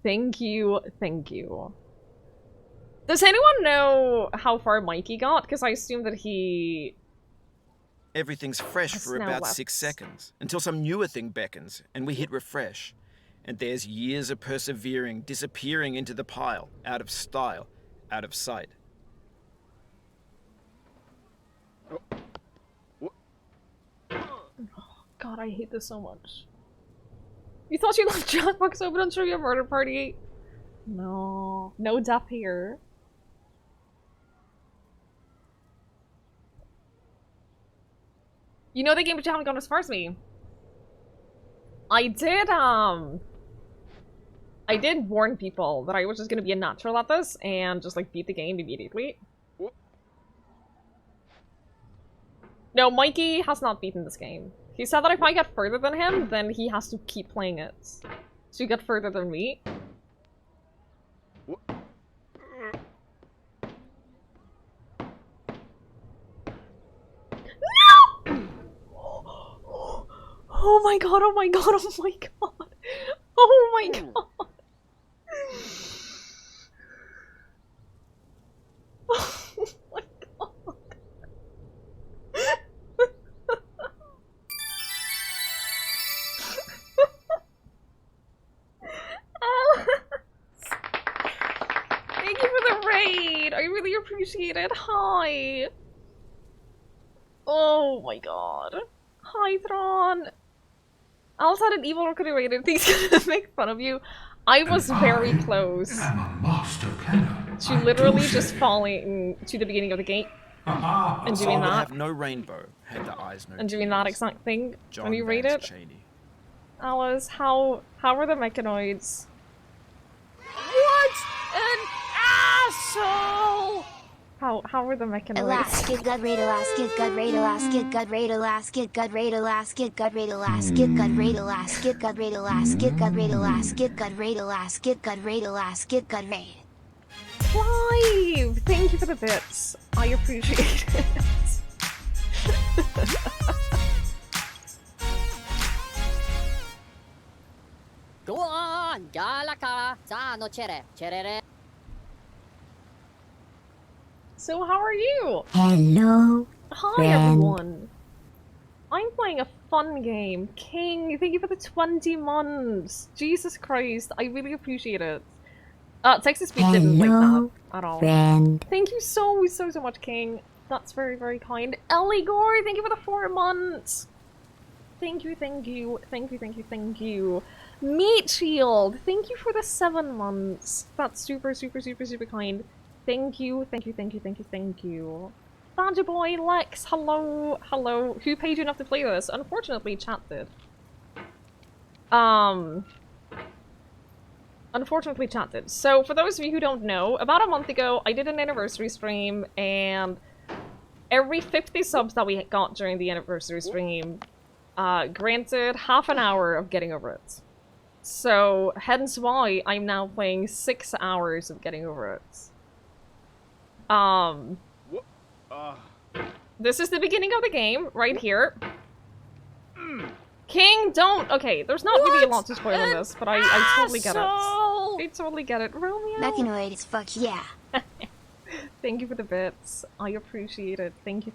Thank you, thank you. Does anyone know how far Mikey got? Because I assume that he... Everything's fresh for now about left. 6 seconds, until some newer thing beckons, and we hit refresh. And there's years of persevering, disappearing into the pile, out of style, out of sight. God, I hate this so much. You thought you left Jackbox open on Trivia Murder Party? No. No death here. You know the game, but you haven't gone as far as me. I did warn people that I was just gonna be a natural at this and just like beat the game immediately. No, Mikey has not beaten this game. He said that if I get further than him, then he has to keep playing it. So you get further than me. No! Oh my god, oh my god, oh my god. Oh my god. Oh my god. Thank you for the raid! I really appreciate it. Hi! Oh my god. Hi, Thrawn! Alice had an evil recording raid and he's gonna make fun of you. I was very close I'm a master planner. to literally just falling to the beginning of the game and doing Would that. have no rainbow, had the eyes no And doing that tears. exact thing John when you Vance raided. Cheney. Alice, how were the mechanoids? What an asshole! How were the mechanoids? Elastic gut rate, elastic gut rate, elastic gut rate, elastic gut rate, elastic gut rate, elastic gut rate, elastic gut rate, elastic gut rate, elastic gut rate, elastic gut rate, elastic gut rate. Clive! Thank you for the bits. I appreciate it. Galaka, sa no chere, cherere. So how are you? Hello, Hi friend. everyone. I'm playing a fun game. King, thank you for the 20 months. Jesus Christ, I really appreciate it. Texas Speed didn't like that Hello, at all. friend. Thank you so much, King. That's very, very kind. Ellie Gore, thank you for the 4 months. Thank you. Meat Shield, thank you for the 7 months. That's super kind. Thank you. Badger Boy, Lex, hello. Who paid you enough to play this? Unfortunately, chat did. Unfortunately, chat did. So, for those of you who don't know, about a month ago, I did an anniversary stream, and every 50 subs that we got during the anniversary stream, granted half an hour of getting over it. So, hence why I'm now playing 6 hours of getting over it. This is the beginning of the game, right here. King, don't! Okay, there's not really a lot to spoil in this, but I totally get it. I totally get it. Romeo! Mechanoid as fuck, yeah. Thank you for the bits. I appreciate it. Thank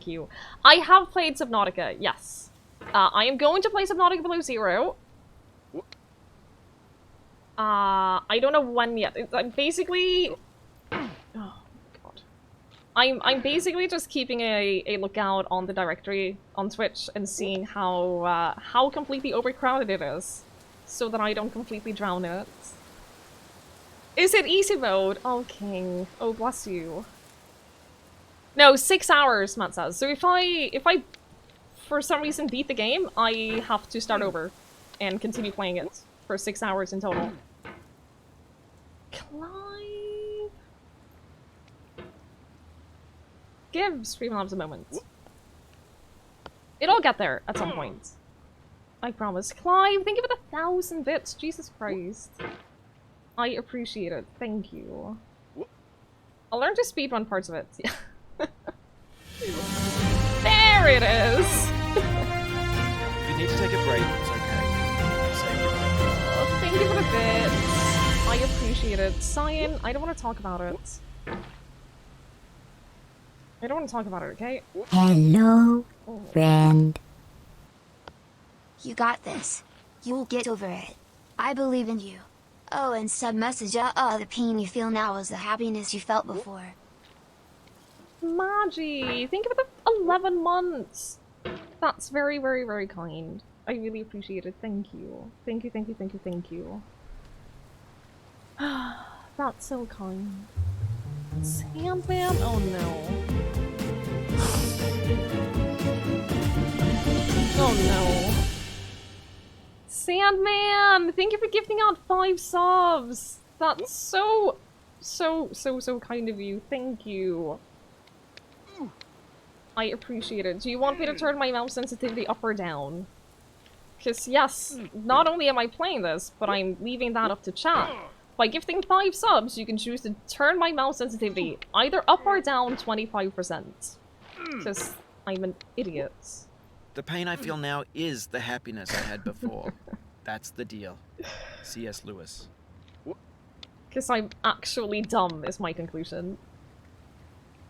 you. I have played Subnautica, yes. I am going to play Subnautica Below Zero. I don't know when yet. I'm basically... Oh, God. I'm basically just keeping a lookout on the directory on Twitch and seeing how completely overcrowded it is, so that I don't completely drown in it. Is it easy mode? Oh, King. Oh, bless you. No, 6 hours, Matt says. So if I for some reason beat the game, I have to start over and continue playing it for 6 hours in total. Clive. Give Streamlabs a moment. It'll get there at some point. I promise. Clive, thank you for the 1,000 bits. Jesus Christ. I appreciate it. Thank you. I'll learn to speedrun parts of it. There it is! If you need to take a break, it's okay. Oh, thank you for the bits. I appreciate it. Cyan, I don't want to talk about it. I don't want to talk about it, okay? Hello, Oh. friend. You got this. You'll get over it. I believe in you. Oh, and sub-message, the pain you feel now is the happiness you felt before. Magi, thank you for the 11 months. That's very, very, very kind. I really appreciate it. Thank you. Thank you. That's so kind. Sandman? Oh no. Oh no. Sandman! Thank you for gifting out 5 subs! That's so kind of you. Thank you. I appreciate it. Do you want me to turn my mouse sensitivity up or down? Because yes, not only am I playing this, but I'm leaving that up to chat. By gifting 5 subs, you can choose to turn my mouse sensitivity either up or down 25%. Because I'm an idiot. The pain I feel now is the happiness I had before. That's the deal. C.S. Lewis. Because I'm actually dumb, is my conclusion.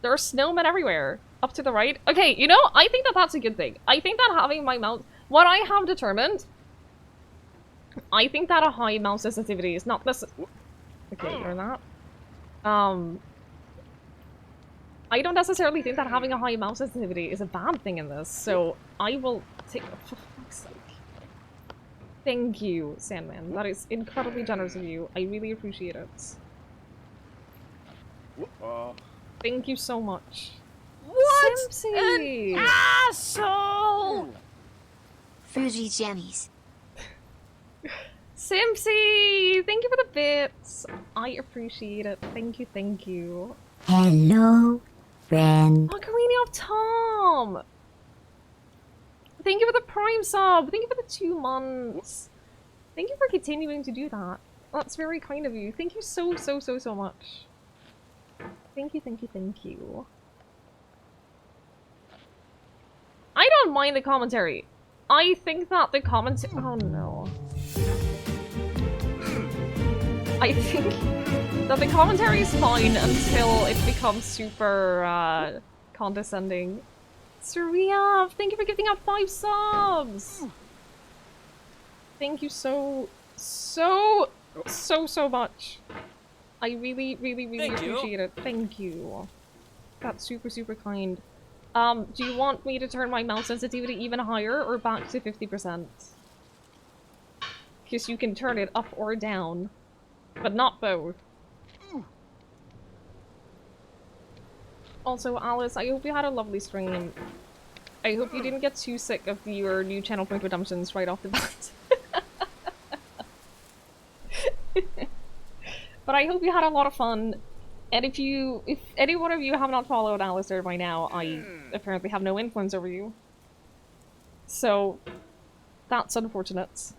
There are snowmen everywhere. Up to the right. Okay, you know, I think that that's a good thing. I think that having my mouse... What I have determined... I think that a high mouse sensitivity is not this... Okay, learn that. I don't necessarily think that having a high mouse sensitivity is a bad thing in this, so I will take... For fuck's sake. Thank you, Sandman. That is incredibly generous of you. I really appreciate it. Thank you so much. What Simpsy! an asshole! Fuji jammies. Simpsy! Thank you for the bits. I appreciate it. Thank you. Hello, friend. Ocarina of Tom! Thank you for the Prime sub! Thank you for the 2 months! Thank you for continuing to do that. That's very kind of you. Thank you so much. Thank you. I don't mind the commentary. I think that the commentary... Oh no. I think that the commentary is fine until it becomes super condescending. Surya, thank you for giving out 5 subs! Thank you so much. I really appreciate it. Thank you. That's super kind. Do you want me to turn my mouse sensitivity even higher or back to 50%? Because you can turn it up or down, but not both. Also, Alice, I hope you had a lovely stream. I hope you didn't get too sick of your new channel point redemptions right off the bat. But I hope you had a lot of fun. And if any one of you have not followed Alistair by now, I apparently have no influence over you. So, that's unfortunate.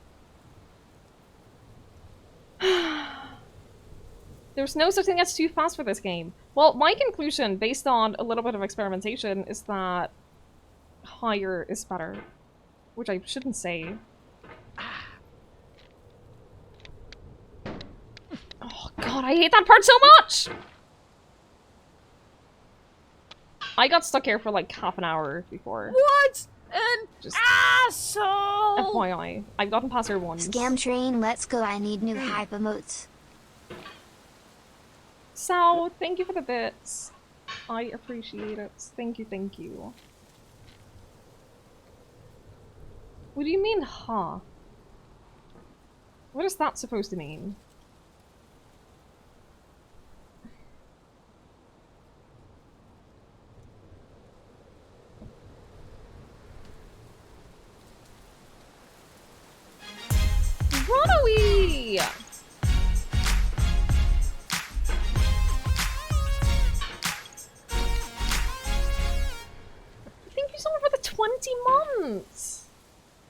There's no such thing as too fast for this game. Well, my conclusion, based on a little bit of experimentation, is that higher is better. Which I shouldn't say. Oh god, I hate that part so much! I got stuck here for like half an hour before. What an Just asshole! FYI. I've gotten past her once. Scam train, let's go. I need new hype emotes. Sal, thank you for the bits. I appreciate it. Thank you, thank you. What do you mean, huh? What is that supposed to mean? Runaway! Thank you so much for the 20 months!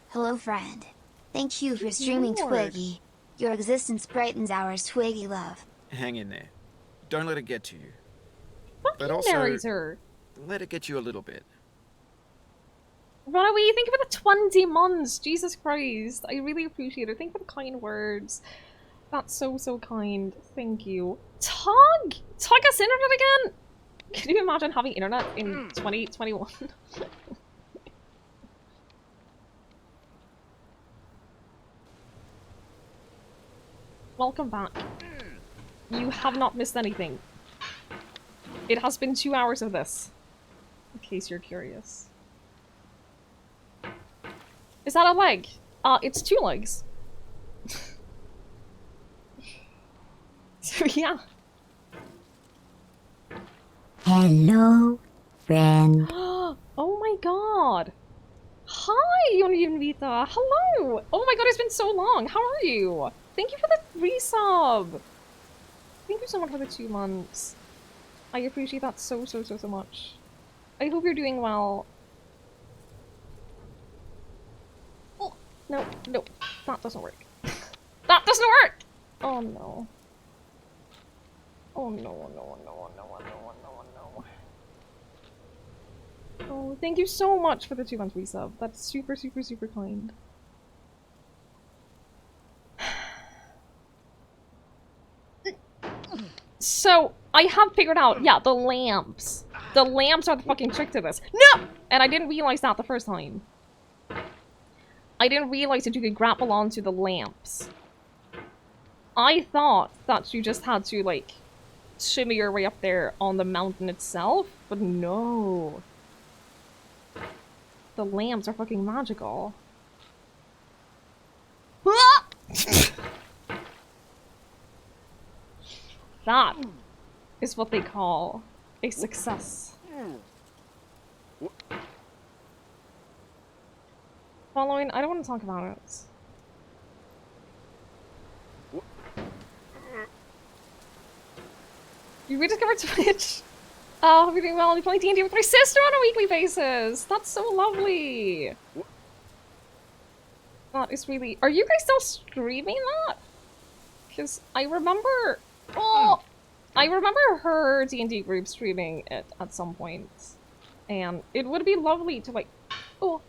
Hello, friend. Thank you for streaming Lord. Twiggie. Your existence brightens ours, Twiggie love. Hang in there. Don't let it get to you. Fuck But you, also- narrator. Let it get you a little bit. Runaway, thank you for the 20 months! Jesus Christ. I really appreciate it. Thank you for the kind words. That's so kind. Thank you. Tug! Tug us internet again? Can you imagine having internet in 2021? Welcome back. You have not missed anything. It has been 2 hours of this. In case you're curious. Is that a leg? It's 2 legs. So yeah. Hello, friend. Oh my god. Hi, Vita. Hello. Oh my god, it's been so long. How are you? Thank you for the resub. Thank you so much for the 2 months. I appreciate that so much. I hope you're doing well. Oh, no, that doesn't work. That doesn't work! Oh no. Oh no. Oh, thank you so much for the 2 months resub. That's super kind. So, I have figured out, yeah, the lamps. The lamps are the fucking trick to this. No! And I didn't realize that the first time. I didn't realize that you could grapple onto the lamps. I thought that you just had to, like, shimmy your way up there on the mountain itself, but no. The lamps are fucking magical. That is what they call a success. Following, I don't want to talk about it. You rediscovered Twitch? Oh, hope you're doing well. You play D&D with my sister on a weekly basis. That's so lovely. That is really... Are you guys still streaming that? Because I remember... Oh! I remember her D&D group streaming it at some point. And it would be lovely to, like... Oh...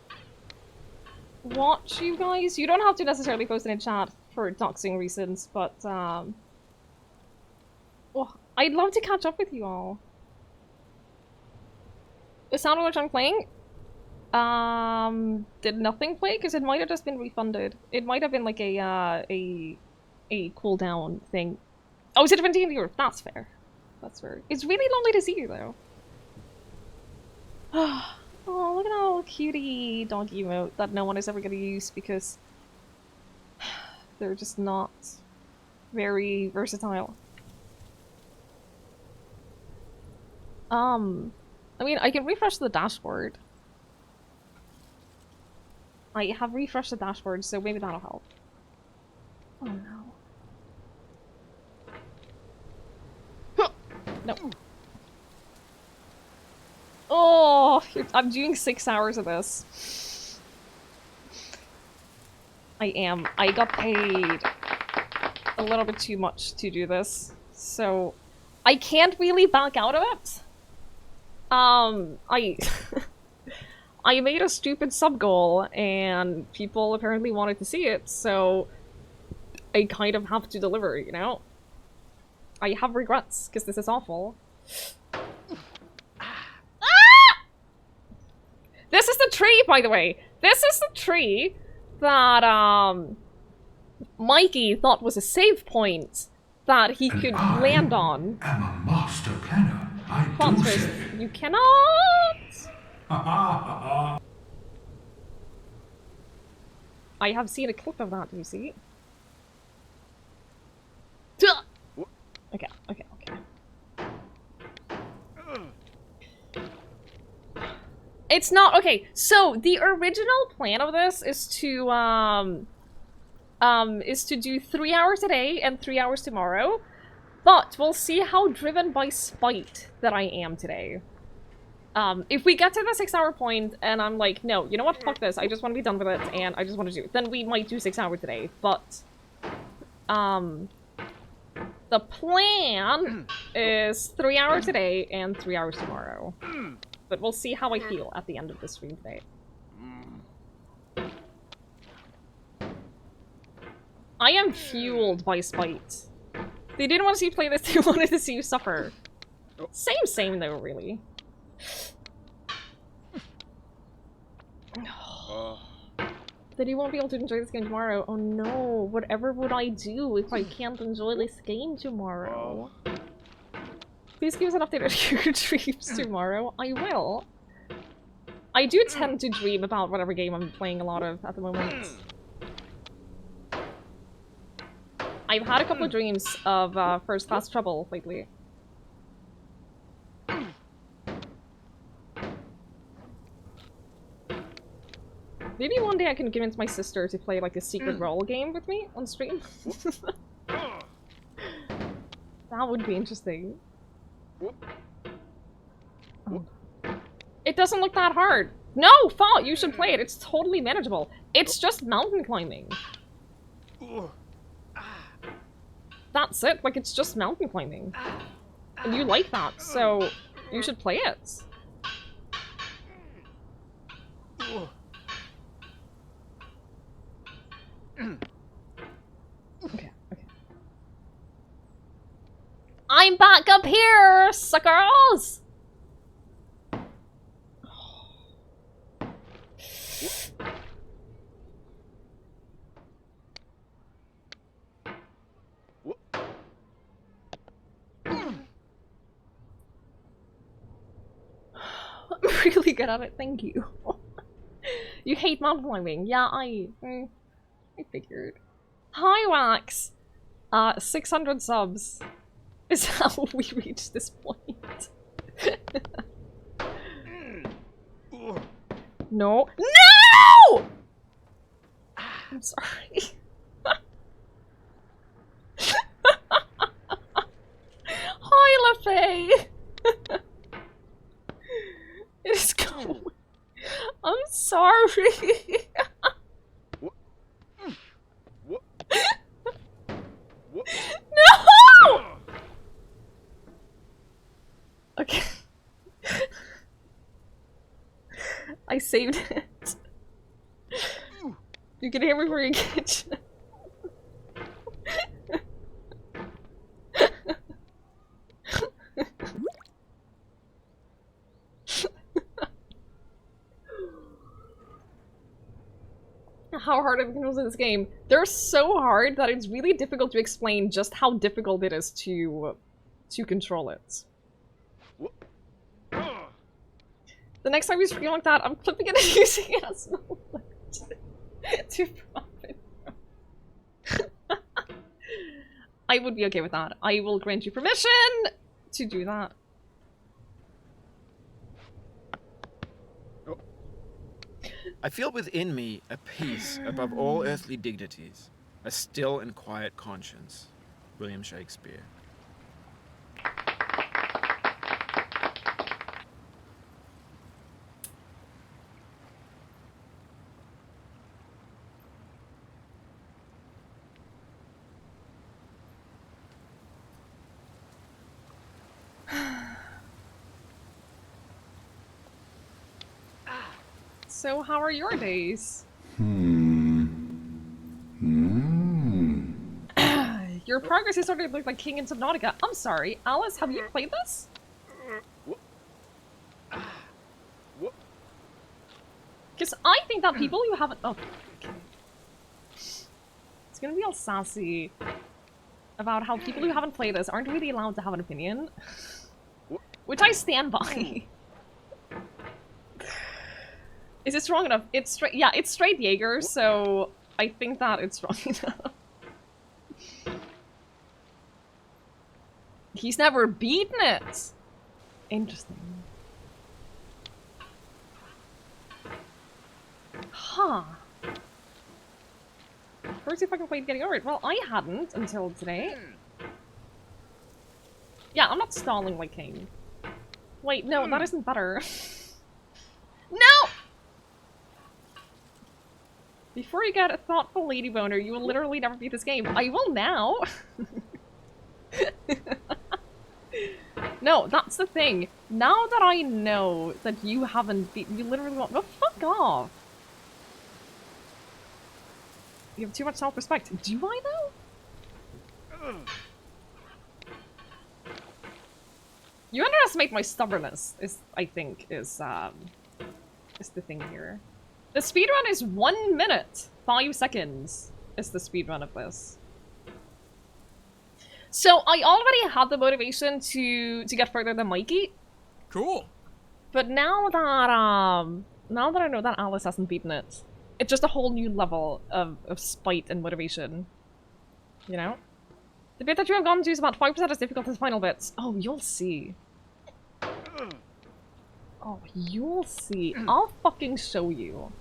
watch you guys. You don't have to necessarily post in a chat for doxing reasons, but, I'd love to catch up with you all. The sound of which I'm playing? Did nothing play? Because it might have just been refunded. It might have been like a cooldown thing. Oh, is it 17 euros? That's fair. That's fair. It's really lovely to see you, though. Oh, look at that little cutie dog emote that no one is ever going to use because they're just not very versatile. I mean, I can refresh the dashboard. I have refreshed the dashboard, so maybe that'll help. Oh no. No. Oh, I'm doing 6 hours of this. I am. I got paid a little bit too much to do this, so I can't really back out of it. I made a stupid sub-goal, and people apparently wanted to see it, so I kind of have to deliver, you know? I have regrets, because this is awful. Ah! This is the tree, by the way! This is the tree that, Mikey thought was a save point that he could land on. I'm a master planner. I do Monsters, say. you cannot! I have seen a clip of that, do you see? Okay, okay, okay. It's not- okay, so the original plan of this is to do 3 hours today and 3 hours tomorrow, but we'll see how driven by spite that I am today. If we get to the 6 hour point and I'm like, no, you know what, fuck this, I just want to be done with it and I just want to do it, then we might do 6 hours today, but, the plan is 3 hours today and 3 hours tomorrow. But we'll see how I feel at the end of the stream today. I am fueled by spite. They didn't want to see you play this, they wanted to see you suffer. Same though, really. That he won't be able to enjoy this game tomorrow. Oh no, whatever would I do if I can't enjoy this game tomorrow? Please give us an update on your dreams tomorrow. I will. I do tend to dream about whatever game I'm playing a lot of at the moment. I've had a couple of dreams of First Class Trouble lately. Maybe one day I can convince my sister to play like a secret role game with me on stream. That would be interesting. Oh. It doesn't look that hard. No, Fall, you should play it. It's totally manageable. It's just mountain climbing. That's it. Like, it's just mountain climbing. And you like that, so you should play it. Okay, okay. I'm back up here, suckers! I'm really good at it, thank you. You hate mountain climbing. Yeah, I figured. Hi, Wax! 600 subs is how we reached this point. No. No! I'm sorry. Hi, LaFay! It is going. I'm sorry. No! Okay. I saved it. You can hear me from your kitchen. how hard are the controls in this game. They're so hard that it's really difficult to explain just how difficult it is to control it. The next time you scream like that, I'm clipping it and using it as an alert to profit. I would be okay with that. I will grant you permission to do that. I feel within me a peace above all earthly dignities, a still and quiet conscience. William Shakespeare. So how are your days? Your progress is starting to look like King in Subnautica. I'm sorry, Alice, have you played this? Because I think that people who haven't... Oh, okay. It's gonna be all sassy about how people who haven't played this aren't really allowed to have an opinion. Which I stand by. Is it strong enough? It's straight. Yeah, it's straight Jaeger, so I think that it's strong enough. He's never beaten it. Interesting. Huh. First, if I can play getting over it. Well, I hadn't until today. Yeah, I'm not stalling like King. Wait, no, that isn't better. No! Before you get a thoughtful lady boner, you will literally never beat this game. I will now! No, that's the thing. Now that I know that you haven't beat- you literally won't- well, fuck off! You have too much self-respect. Do I, though? You underestimate my stubbornness, I think, is the thing here. The speedrun is 1 minute, 5 seconds is the speedrun of this. So I already had the motivation to get further than Mikey. Cool. But now that I know that Alice hasn't beaten it, it's just a whole new level of spite and motivation. You know? The bit that you have gone to is about 5% as difficult as final bits. Oh, you'll see. Oh, you'll see. I'll fucking show you.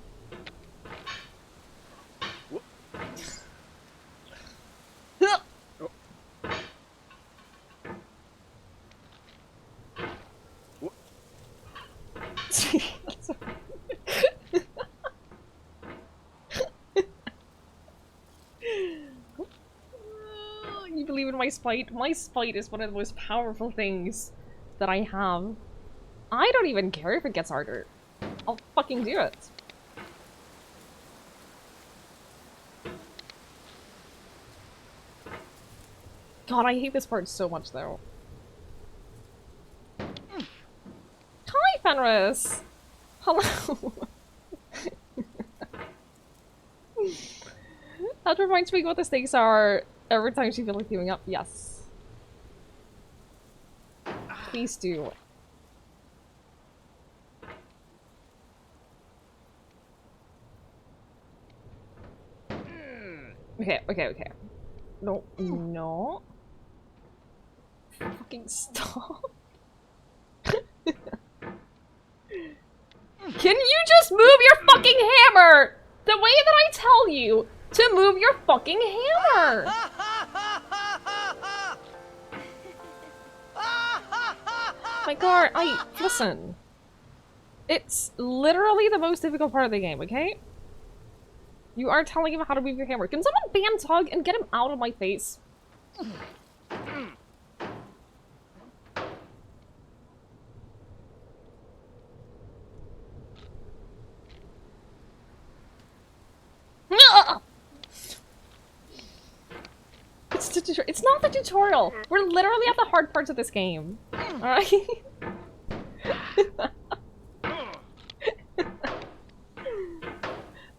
You believe in my spite? My spite is one of the most powerful things that I have. I don't even care if it gets harder. I'll fucking do it. God, I hate this part so much, though. Hi, Fenris! Hello! That reminds me what the stakes are every time she feels like giving up. Yes. Please do. Okay. No, no. Fucking stop. Can you just move your fucking hammer? The way that I tell you to move your fucking hammer. My god, listen. It's literally the most difficult part of the game, okay? You are telling him how to move your hammer. Can someone ban Tug and get him out of my face? It's not the tutorial. We're literally at the hard parts of this game. Alright?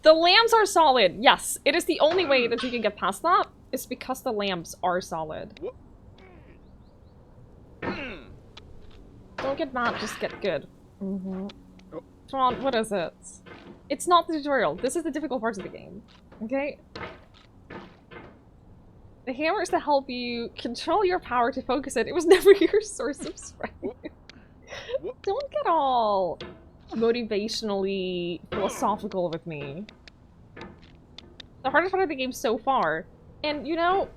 The The lamps are solid. Yes, it is the only way that you can get past that. It's because the lamps are solid. Don't get mad, just get good. Come on, what is it? It's not the tutorial. This is the difficult parts of the game. Okay? The hammer is to help you control your power to focus it. It was never your source of strength. Don't get all motivationally philosophical with me. The hardest part of the game so far, and you know,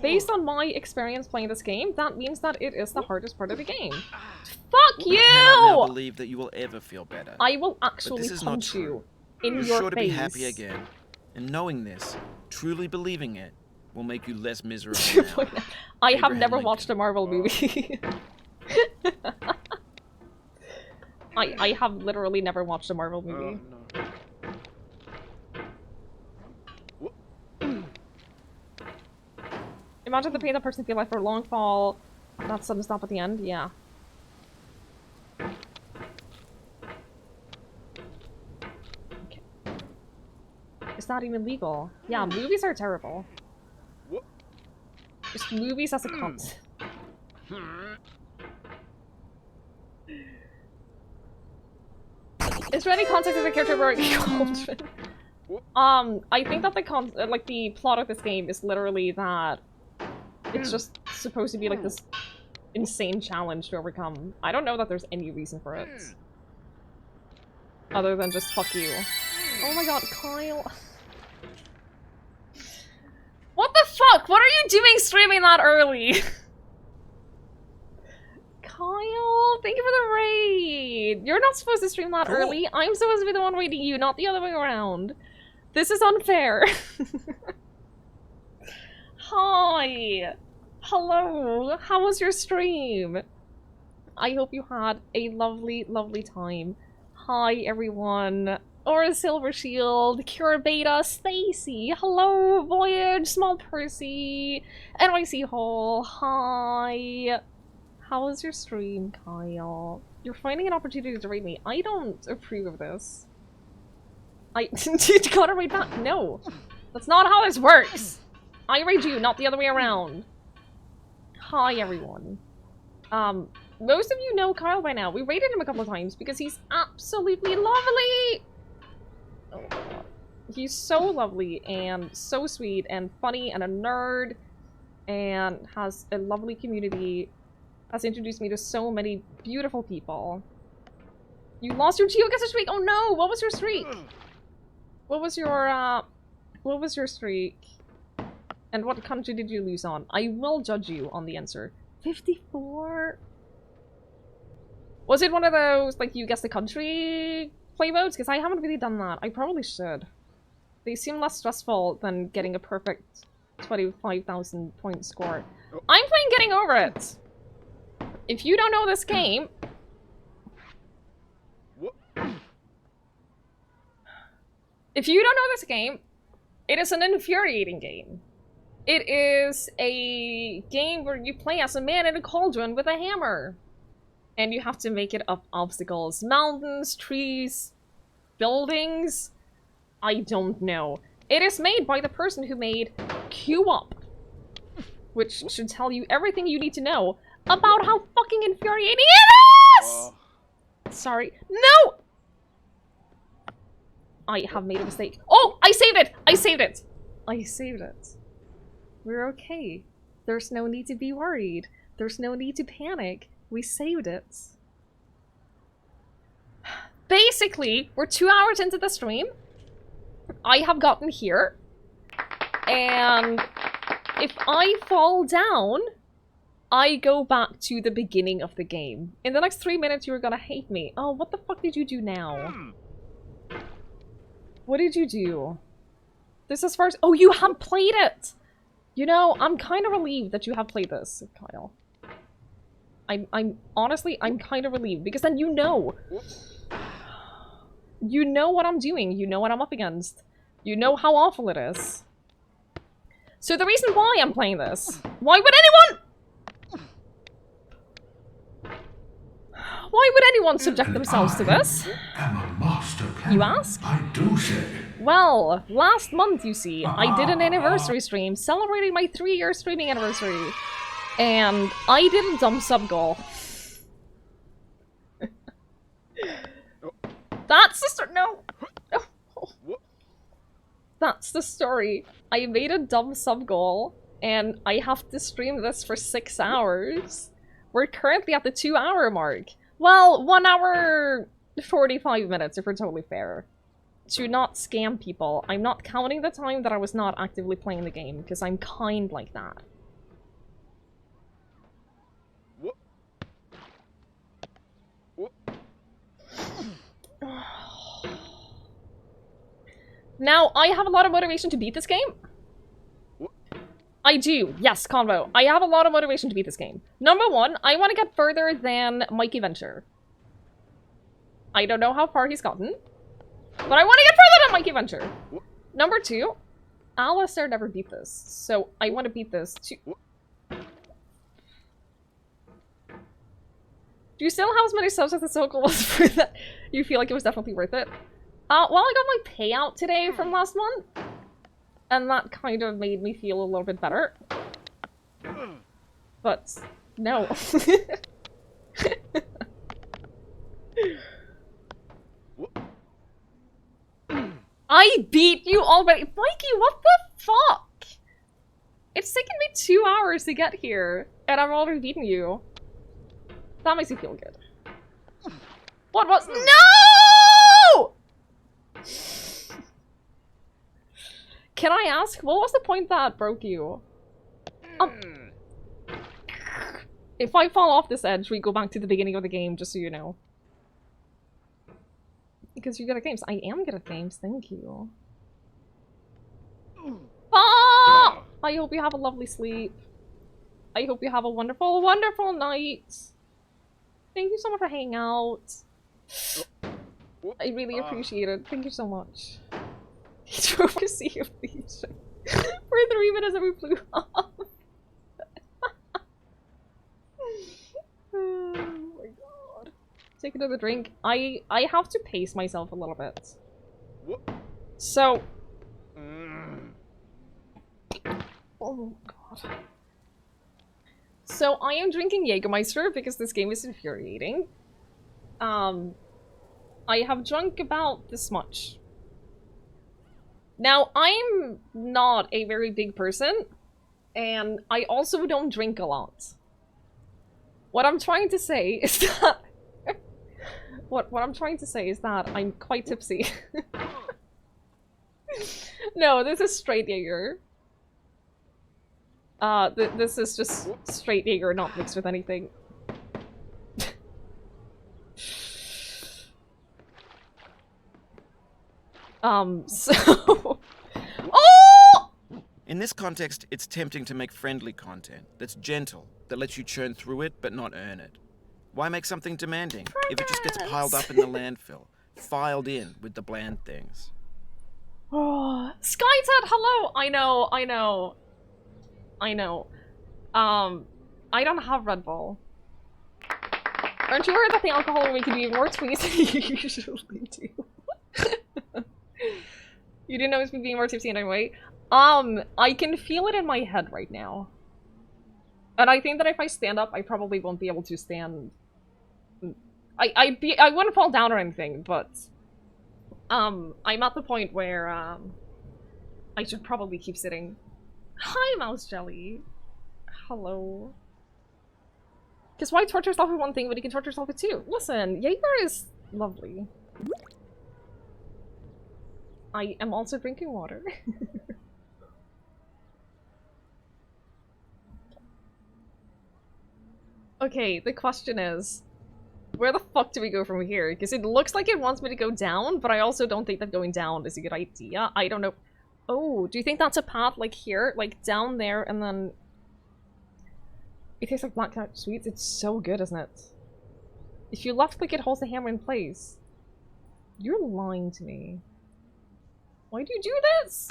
based on my experience playing this game, that means that it is the hardest part of the game. Fuck you! I cannot now believe that you will ever feel better. I will actually this is punch not you in You're your sure to be face. happy again. And knowing this, truly believing it, will make you less miserable now. I have Abraham never Lincoln. watched a Marvel movie. I have literally never watched a Marvel movie. Imagine the pain that person feels like for a long fall. That sudden stop at the end, yeah. Okay. It's not even legal. Yeah, movies are terrible. Just movies as a concept. Is there any context of the character broken cauldron? I think that the plot of this game is literally that it's just supposed to be like this insane challenge to overcome. I don't know that there's any reason for it. Other than just fuck you. Oh my god, Kyle. What the fuck? What are you doing streaming that early? Kyle, thank you for the raid! You're not supposed to stream that early. I'm supposed to be the one raiding you, not the other way around. This is unfair. Hi! Hello! How was your stream? I hope you had a lovely, lovely time. Hi, everyone. Aura Silver Shield, Cure Beta, Stacy, hello, Voyage, Small Percy, NYC Hole, hi. How was your stream, Kyle? You're finding an opportunity to raid me. I don't approve of this. You gotta raid back. No, that's not how this works. I raid you, not the other way around. Hi, everyone. Most of you know Kyle by now. We raided him a couple of times because he's absolutely lovely. Oh my god. He's so lovely and so sweet and funny and a nerd and has a lovely community. Has introduced me to so many beautiful people. You lost your geoguessr streak? Oh no! What was your streak? What was your streak? And what country did you lose on? I will judge you on the answer. 54? Was it one of those, like, you guess the country play modes? Because I haven't really done that. I probably should. They seem less stressful than getting a perfect 25,000 point score. I'm playing Getting Over It! If you don't know this game... If you don't know this game, it is an infuriating game. It is a game where you play as a man in a cauldron with a hammer. And you have to make it up obstacles. Mountains, trees, buildings. I don't know. It is made by the person who made Queue Up. Which should tell you everything you need to know about how fucking infuriating it is! Sorry. No! I have made a mistake. Oh! I saved it! I saved it! I saved it. We're okay. There's no need to be worried. There's no need to panic. We saved it. Basically, we're 2 hours into the stream. I have gotten here. And if I fall down, I go back to the beginning of the game. In the next 3 minutes, you're gonna hate me. Oh, what the fuck did you do now? What did you do? This is first. Oh, you have played it! You know, I'm kind of relieved that you have played this, Kyle. I'm honestly, I'm kind of relieved, because then you know. You know what I'm doing. You know what I'm up against. You know how awful it is. So the reason why I'm playing this, why would anyone subject themselves to this? I'm a master planner. You ask? I do say. Well, last month, you see, I did an anniversary stream celebrating my 3-year streaming anniversary. And I did a dumb sub goal. That's the story. No. That's the story. I made a dumb sub goal, and I have to stream this for 6 hours. We're currently at the 2-hour mark. Well, 1 hour 45 minutes, if we're totally fair. To not scam people, I'm not counting the time that I was not actively playing the game, because I'm kind like that. Now, I have a lot of motivation to beat this game. I do, yes, Convo. I have a lot of motivation to beat this game. Number one, I want to get further than Mikey Venture. I don't know how far he's gotten, but I want to get further than Mikey Venture. Number two, Alistair never beat this, so I want to beat this too. Do you still have as many subs as the Soul was for that? You feel like it was definitely worth it? Well, I got my payout today from last month, and that kind of made me feel a little bit better. But, no. I beat you already! Mikey, what the fuck? It's taken me 2 hours to get here, and I've already beaten you. That makes me feel good. What was- No! Can I ask, what was the point that broke you? If I fall off this edge, we go back to the beginning of the game, just so you know. Because you're good at games. I am good at games, thank you. Ah! I hope you have a lovely sleep. I hope you have a wonderful, wonderful night. Thank you so much for hanging out. I really appreciate it. Thank you so much. He drove to see you please. For 3 minutes and we flew off. Oh my god. Take another drink. I have to pace myself a little bit. So... Oh god. So I am drinking Jägermeister because this game is infuriating. I have drunk about this much. Now, I'm not a very big person, and I also don't drink a lot. What I'm trying to say is that... what I'm trying to say is that I'm quite tipsy. No, this is straight Jaeger. This is just straight Jaeger, not mixed with anything. So... Oh! In this context, it's tempting to make friendly content that's gentle, that lets you churn through it but not earn it. Why make something demanding if it just gets piled up in the landfill, filed in with the bland things? Oh, Skytad, hello! I know. I don't have Red Bull. Aren't you worried that the alcohol will make you even more tweets than you usually do? You didn't notice me being more tipsy anyway. I can feel it in my head right now. And I think that if I stand up, I probably won't be able to stand... I wouldn't fall down or anything, but... I'm at the point where, I should probably keep sitting. Hi, Mouse Jelly. Hello. Because why torture yourself with one thing when you can torture yourself with two? Listen, Jaeger is lovely. I am also drinking water. Okay, the question is, where the fuck do we go from here? Because it looks like it wants me to go down, but I also don't think that going down is a good idea. I don't know. Oh, do you think that's a path like here? Like down there and then... It tastes like black cat sweets. It's so good, isn't it? If you left click, it holds the hammer in place. You're lying to me. Why do you do this?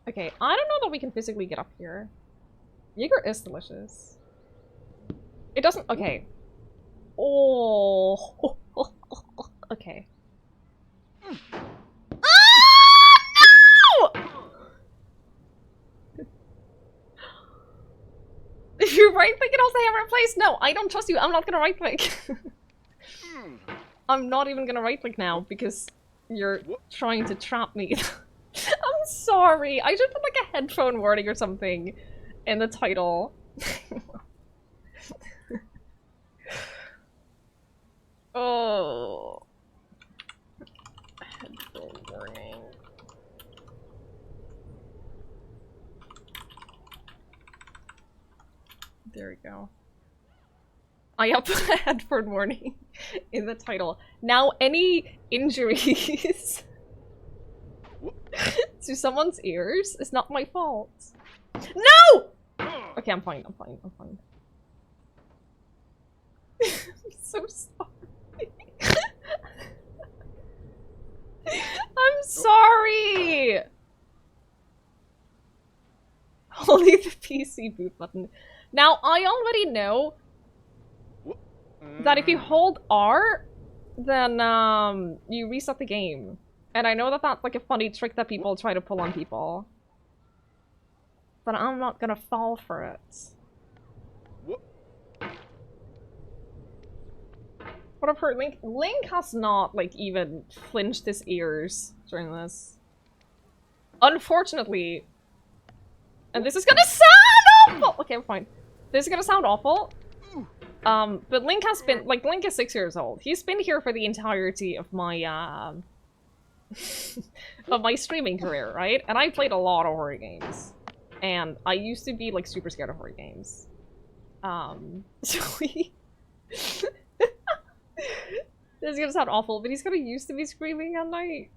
Okay, I don't know that we can physically get up here. Jaeger is delicious. It doesn't- okay. Oh. Okay. Ah! right click and hold the hammer in place? No, I don't trust you. I'm not gonna right click. I'm not even gonna right click now because you're trying to trap me. I'm sorry. I should put like a headphone warning or something in the title. Oh. Headphone warning. There we go. I put a headphone warning in the title. Now any injuries to someone's ears is not my fault. No! Okay, I'm fine, I'm fine, I'm fine. I'm so sorry. I'm sorry! Only the PC boot button. Now, I already know that if you hold R, then you reset the game. And I know that that's like a funny trick that people try to pull on people. But I'm not gonna fall for it. What I've heard, Link has not, like, even flinched his ears during this. Unfortunately. And this is gonna sound awful! Okay, I'm fine. This is gonna sound awful. But Link has been, like, Link is 6 years old. He's been here for the entirety of my, of my streaming career, right? And I played a lot of horror games. And I used to be, like, super scared of horror games. So he... This is gonna sound awful, but he's gonna used to be screaming at night.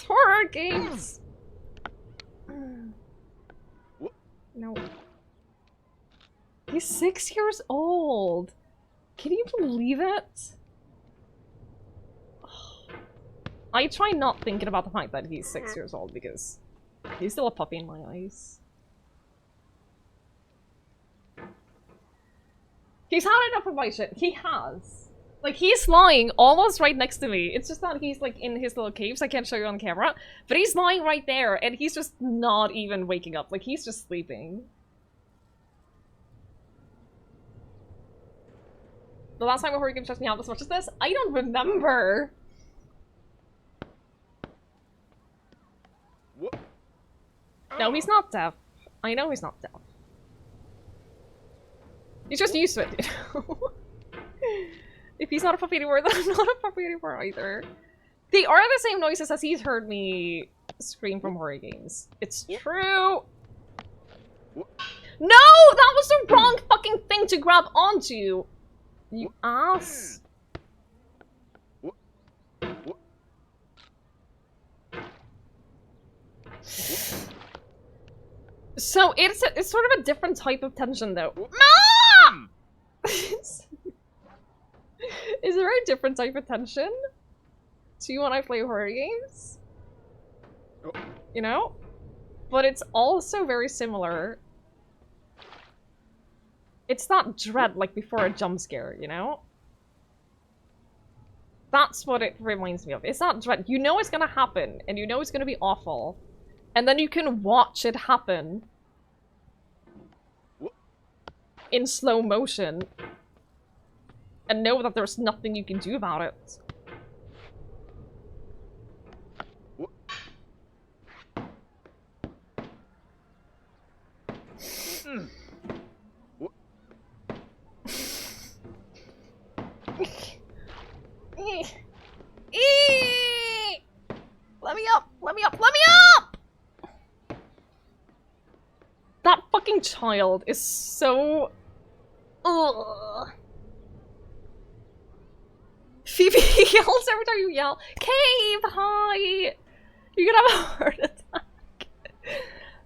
Horror games! No. He's 6 years old! Can you believe it? I try not thinking about the fact that he's 6 years old because he's still a puppy in my eyes. He's had enough of my shit. He has. Like, he's lying almost right next to me. It's just that he's, like, in his little cave, so I can't show you on camera. But he's lying right there, and he's just not even waking up. Like, he's just sleeping. The last time a horror game stressed me out as much as this? I don't remember! No, he's not deaf. I know he's not deaf. He's just used to it, you know? If he's not a puppy anymore, then I'm not a puppy anymore either. They are the same noises as he's heard me scream from horror games. It's true! No! That was the wrong fucking thing to grab onto! You ass. So it's sort of a different type of tension though. Mom! Is there a different type of tension to when I play horror games? You know? But it's also very similar. It's not dread like before a jump scare, you know? That's what it reminds me of. It's not dread. You know it's gonna happen, and you know it's gonna be awful. And then you can watch it happen in slow motion and know that there's nothing you can do about it. Let me up! Let me up! Let me up! That fucking child is so... Ugh. Phoebe yells every time you yell. Cave, hi! You're gonna have a heart attack.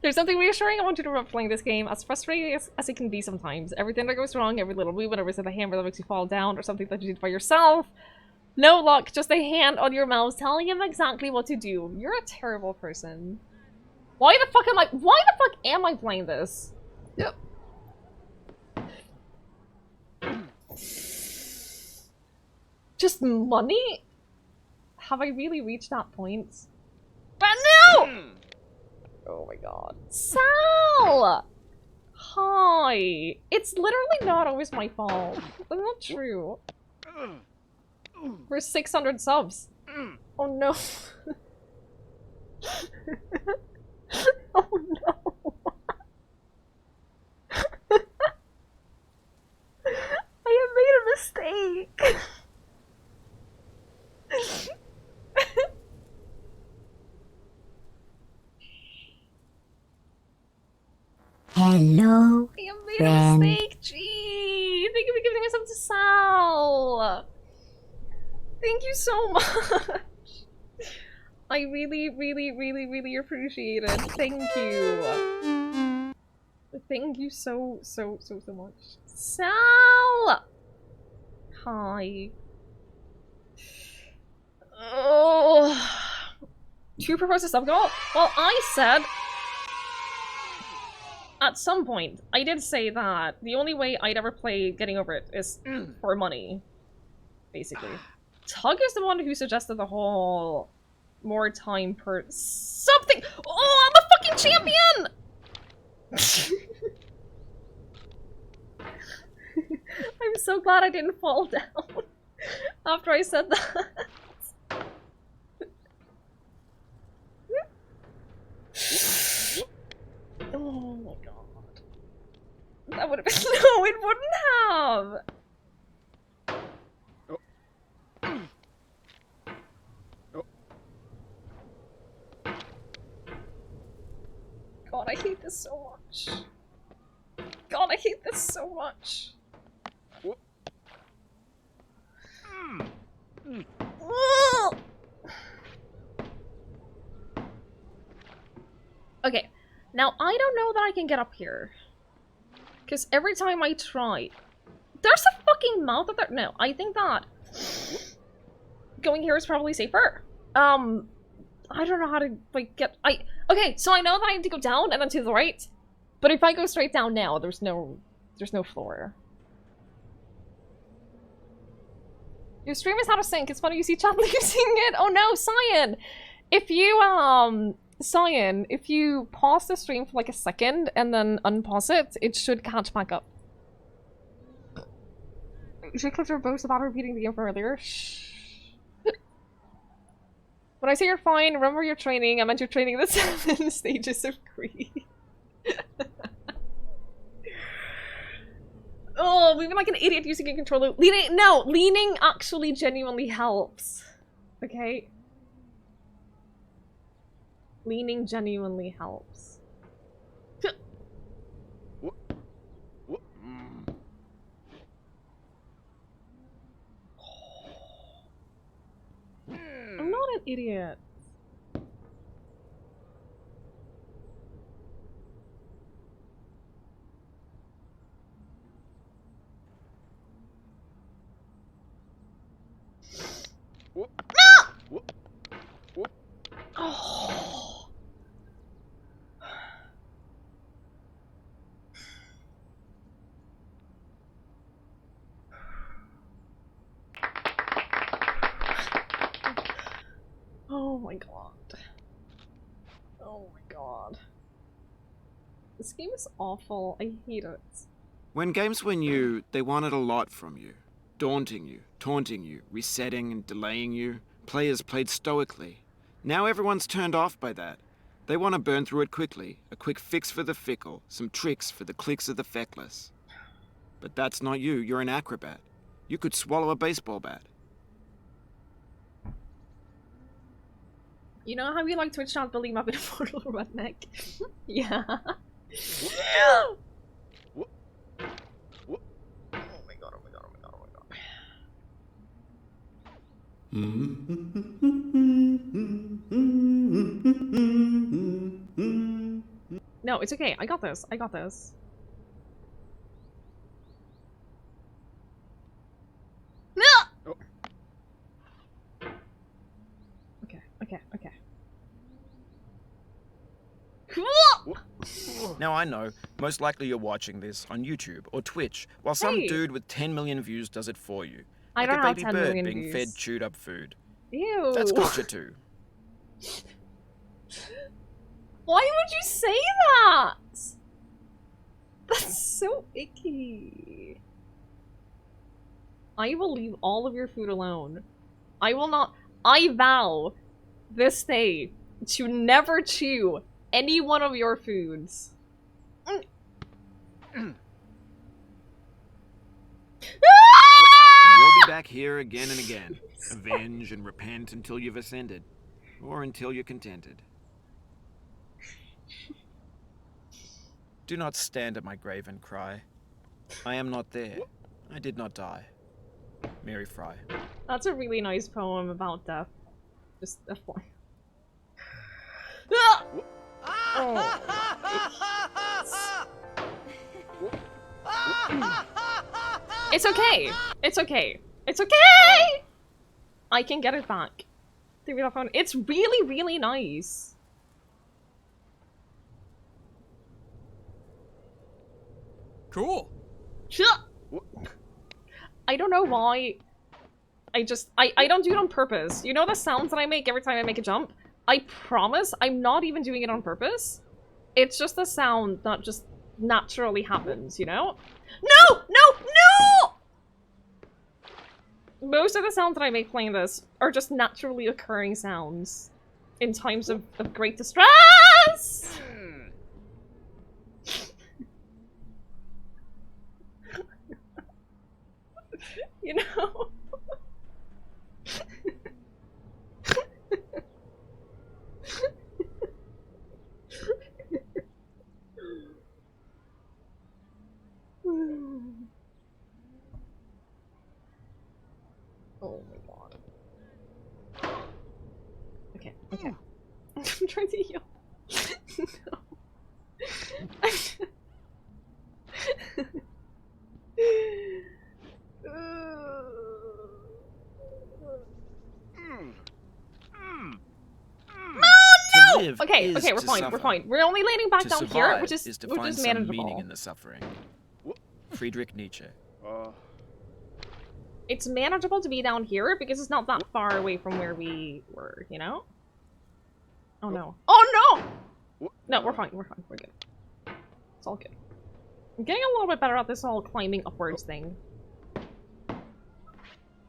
There's something reassuring I want you to remember playing this game, as frustrating as it can be sometimes. Everything that goes wrong, every little movement, every the hammer that makes you fall down, or something that you did by yourself. No luck, just a hand on your mouse telling him exactly what to do. You're a terrible person. Why the fuck am I playing this? Yep. Just money? Have I really reached that point? But no! Oh my god. Sal! Hi! It's literally not always my fault. That's not true. We're 600 subs. Oh no. Oh no. I have made a mistake. Hello, I have made friend. a mistake. Gee, thank you for giving us up to Sal. Thank you so much. I really, really, really, really appreciate it. Thank you. Thank you so much. Sal! Hi. Oh. Do you propose a sub-goal? Well, I said... At some point, I did say that the only way I'd ever play Getting Over It is for money. Basically. Tug is the one who suggested the whole... more time per... something! Oh, I'm a fucking champion! I'm so glad I didn't fall down after I said that. Oh my god. That would have been... No, it wouldn't have! God, I hate this so much. God, I hate this so much. Okay, now I don't know that I can get up here. Because every time I try... There's a fucking mouth up there! No, I think that... going here is probably safer. I don't know how to, like, get... Okay, so I know that I need to go down and then to the right. But if I go straight down now, there's no floor. Your stream is out of sync. It's funny you see chat losing it. Oh no, Cyan! If you, Cyan, if you pause the stream for like a second and then unpause it, it should catch back up. You should click your boast about repeating the game from earlier. Shh. When I say you're fine, remember your training. I meant your training the 7 stages of greed. Oh, moving like an idiot using a controller. Leaning actually genuinely helps. Okay? Leaning genuinely helps. I'm not an idiot. Oh. Oh my god. Oh my god. This game is awful. I hate it. When games were new, they wanted a lot from you. Daunting you, taunting you, resetting and delaying you. Players played stoically. Now everyone's turned off by that. They want to burn through it quickly. A quick fix for the fickle. Some tricks for the clicks of the feckless. But that's not you. You're an acrobat. You could swallow a baseball bat. You know how you like Twitch not building up in a portal redneck? Yeah. No, it's okay. I got this. I got this. No! Oh. Okay, okay, okay. Now I know, most likely you're watching this on YouTube or Twitch, while some Hey. dude with 10 million views does it for you. I Like don't a have baby 10 bird million being views. fed chewed up food. Ew. That's culture too. Why would you say that? That's so icky. I will leave all of your food alone. I will not- I vow this day to never chew any one of your foods. You'll be back here again and again. Avenge and repent until you've ascended. Or until you're contented. Do not stand at my grave and cry. I am not there. I did not die. Mary Fry. That's a really nice poem about death. Just FYI. It's okay. It's okay. It's okay! I can get it back. It's really, really nice. Cool. I don't know why. I don't do it on purpose. You know the sounds that I make every time I make a jump? I promise I'm not even doing it on purpose. It's just a sound that just naturally happens, you know? No! No! No! Most of the sounds that I make playing this are just naturally occurring sounds in times of great distress! You know? Oh my god. Okay, okay. I'm trying to heal. No. Okay, okay, we're fine, we're fine. We're only landing back down here, which is manageable. Meaning in the suffering. Friedrich Nietzsche. It's manageable to be down here because it's not that far away from where we were, you know? Oh no. Oh no! No, we're fine, we're fine, we're good. It's all good. I'm getting a little bit better at this whole climbing upwards thing.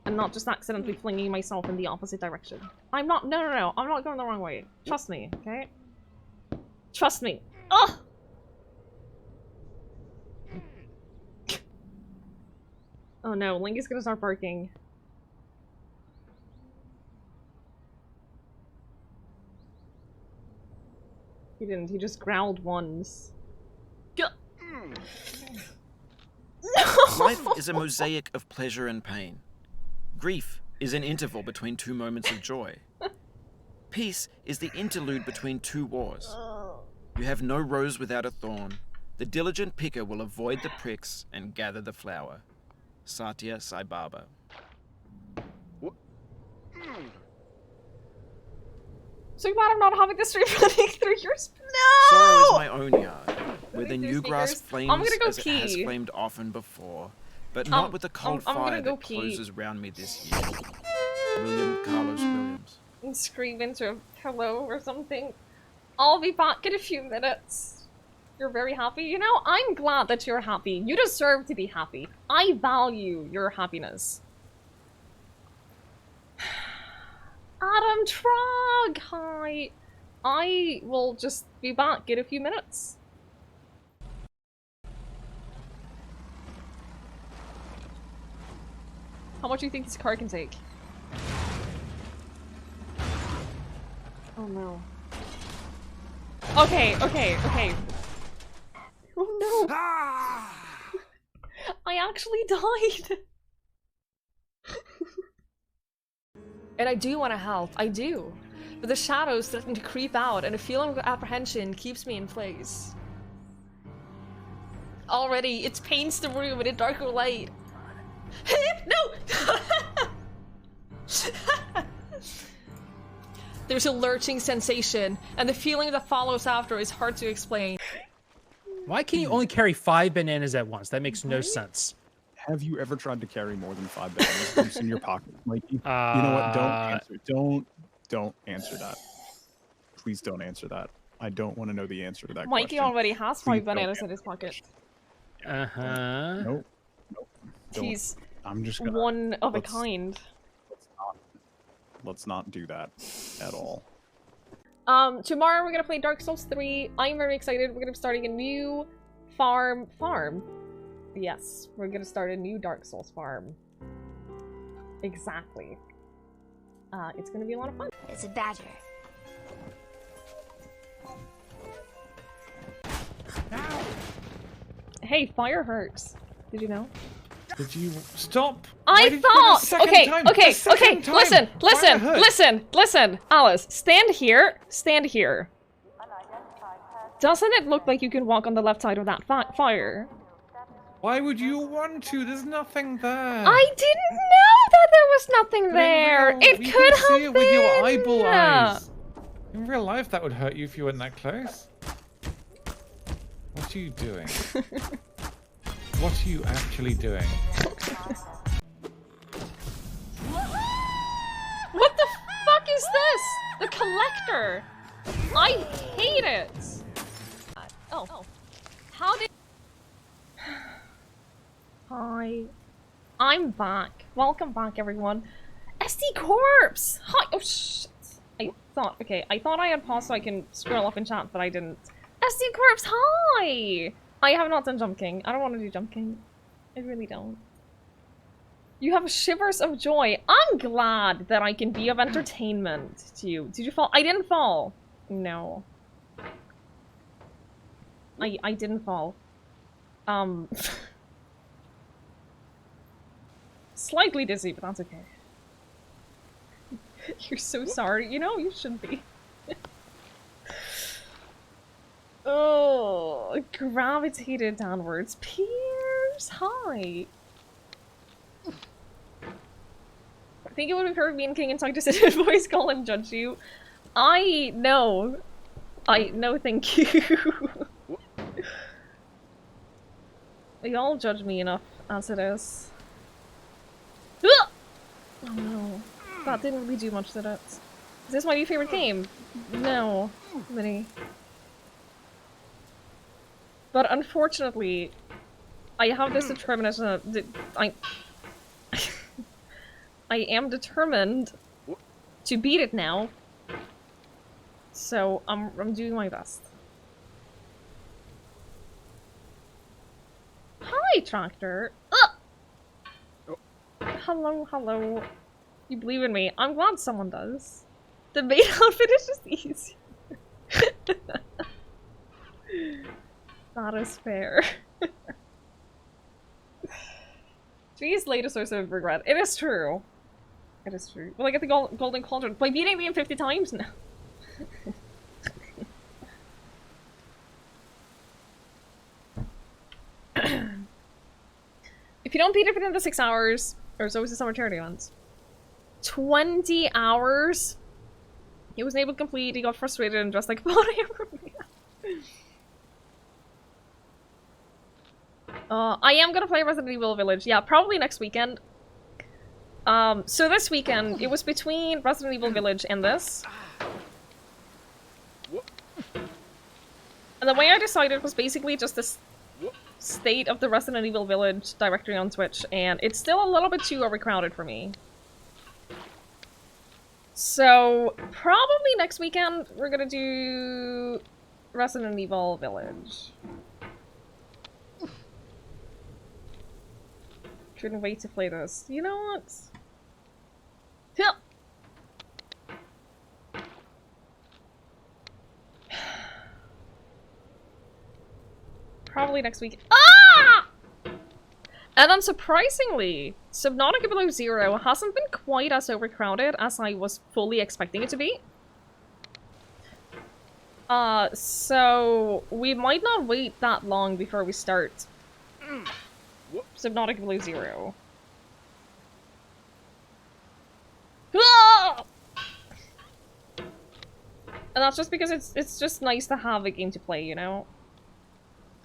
And not just accidentally flinging myself in the opposite direction. I'm not- no, no, no, I'm not going the wrong way. Trust me, okay? Trust me. Ugh! Oh no, Link is gonna start barking. He didn't, he just growled once. No! Life is a mosaic of pleasure and pain. Grief is an interval between two moments of joy. Peace is the interlude between two wars. You have no rose without a thorn. The diligent picker will avoid the pricks and gather the flower. Satya Sai Baba. So glad I'm not having this stream running through yours. No! Sorrow is my own yard, where the new grass flames I'm gonna go as pee. it has flamed often before, but not with the cold I'm fire gonna go that pee. closes round me this year. William Carlos Williams. And scream into a pillow or something. I'll be back in a few minutes. You're very happy? You know, I'm glad that you're happy. You deserve to be happy. I value your happiness. Adam Trog, hi. I will just be back in a few minutes. How much do you think this car can take? Oh no. Okay, okay, okay. Oh no! I actually died! And I do want to help, I do. But the shadows threaten to creep out and a feeling of apprehension keeps me in place. Already, it paints the room in a darker light. No! There's a lurching sensation, and the feeling that follows after is hard to explain. Why can you only carry 5 bananas at once? That makes no sense. Have you ever tried to carry more than 5 bananas loose in your pocket, Mikey? You know what? Don't answer. Don't answer that. Please don't answer that. I don't want to know the answer to that Mikey question. already has 5 Please don't bananas in answer his pocket. Uh-huh. Nope. Nope. Don't. He's I'm just gonna. one of a let's- kind. Let's not do that at all. Tomorrow we're gonna play Dark Souls 3. I'm very excited. We're gonna be starting a new farm. Yes, we're gonna start a new Dark Souls farm. Exactly. It's gonna be a lot of fun. It's a badger. Hey, fire hurts. Did you know? Did you stop? I thought. Okay, okay, okay. Fire Listen. Alice, stand here. Stand here. Doesn't it look like you can walk on the left side of that fire? Why would you want to? There's nothing there. I didn't know that there was nothing there. It you could can see have it been. with your eyeball eyes. In real life, that would hurt you if you weren't that close. What are you doing? What are you actually doing? What the fuck is this? The collector. I hate it. Oh. How did... Hi. I'm back. Welcome back, everyone. SD Corpse! Hi! Oh, shit. I thought I had paused so I can scroll up in chat, but I didn't. SD Corpse, hi! I have not done Jump King. I don't want to do Jump King. I really don't. You have shivers of joy. I'm glad that I can be of entertainment to you. Did you fall? I didn't fall. No. I didn't fall. Slightly dizzy, but that's okay. You're so sorry. You know, you shouldn't be. Oh, gravitated downwards. Piers, hi. I think it would have heard me and King and talk to sit in voice call and judge you. I know. No, thank you. Y'all judge me enough as it is. Oh no. That didn't really do much to that. Is this my new favorite game? No. Many. But unfortunately, I have this determination that I am determined to beat it now. So I'm doing my best. Hi, Tractor. Hello. You believe in me. I'm glad someone does. The main outfit is just easy. That is fair. Twiggie's latest source of regret. It is true. It is true. Will I get the golden cauldron by beating the game 50 times now? If you don't beat it within the 6 hours, or so is the summer charity ones. 20 hours? He wasn't able to complete, he got frustrated and just like, I am gonna play Resident Evil Village. Yeah, probably next weekend. So this weekend, it was between Resident Evil Village and this. And the way I decided was basically just this state of the Resident Evil Village directory on Twitch, and it's still a little bit too overcrowded for me. So, probably next weekend, we're gonna do Resident Evil Village. Couldn't wait to play this. You know what? Yeah. Probably next week. Ah! And unsurprisingly, Subnautica Below Zero hasn't been quite as overcrowded as I was fully expecting it to be. So we might not wait that long before we start Subnautica Below Zero. Ah! And that's just because it's just nice to have a game to play, you know?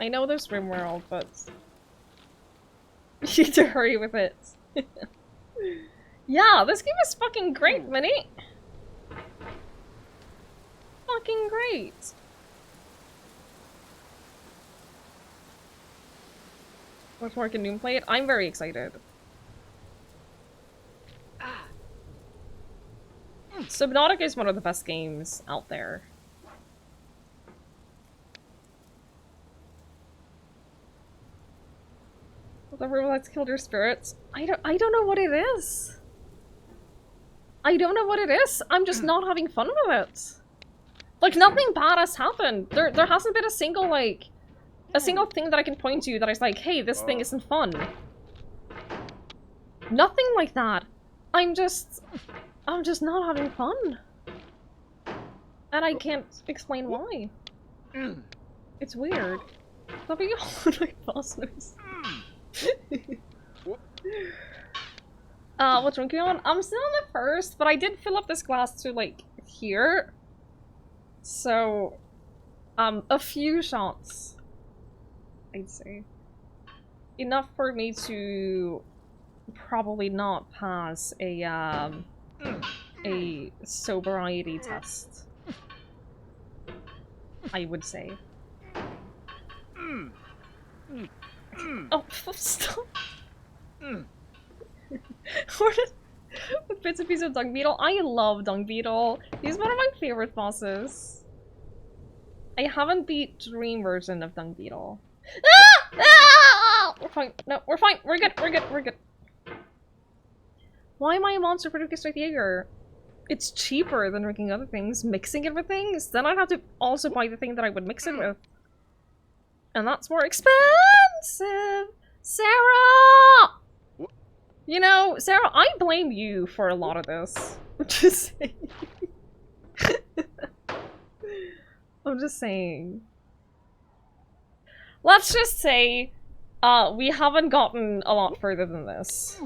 I know there's RimWorld, but you need to hurry with it. Yeah, this game is fucking great, Minnie! Fucking great! much more can Noom play it? I'm very excited. Subnautica is one of the best games out there. The robots killed your spirits. I don't know what it is. I don't know what it is. I'm just not having fun with it. Like, nothing bad has happened. There hasn't been a single, like, a single thing that I can point to that is like, hey, this thing isn't fun. Nothing like that. I'm just not having fun. And I can't explain why. It's weird. Stop being all like bosses. What drink are you on? I'm still on the first, but I did fill up this glass to like here. So, a few shots, I'd say. Enough for me to probably not pass a sobriety test, I would say. Oh, stop. With bits and pieces of Dung Beetle. I love Dung Beetle. He's one of my favorite bosses. I haven't beat Dream version of Dung Beetle. Ah! Ah! We're fine. No, we're fine. We're good. We're good. We're good. Why am I a monster for drinking straight Jaeger? It's cheaper than drinking other things. Mixing it with things. Then I'd have to also buy the thing that I would mix it with. And that's more expensive! Sarah! You know, Sarah, I blame you for a lot of this. I'm just saying. I'm just saying. Let's just say, we haven't gotten a lot further than this.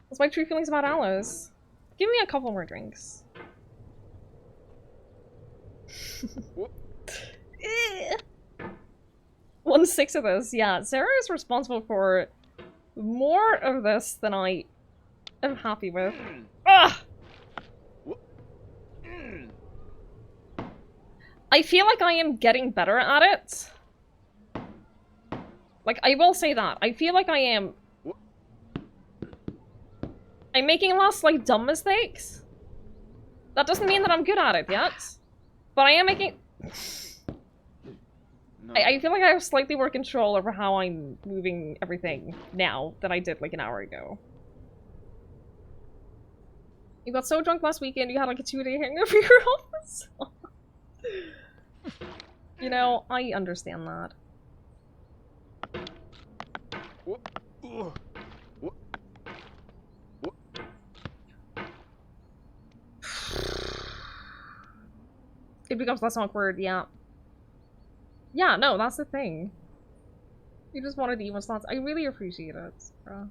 What's my true feelings about Alice? Give me a couple more drinks. 1/6 of this, yeah. Sarah is responsible for more of this than I am happy with. Ugh! I feel like I am getting better at it. Like, I will say that. I feel like I am... I'm making less, like, dumb mistakes. That doesn't mean that I'm good at it yet. But I am making... No. I feel like I have slightly more control over how I'm moving everything now than I did, like, an hour ago. You got so drunk last weekend, you had, like, a 2-day hangover your office. You know, I understand that. It becomes less awkward, yeah. Yeah, no, that's the thing. You just wanted the emo slots. I really appreciate it, bro.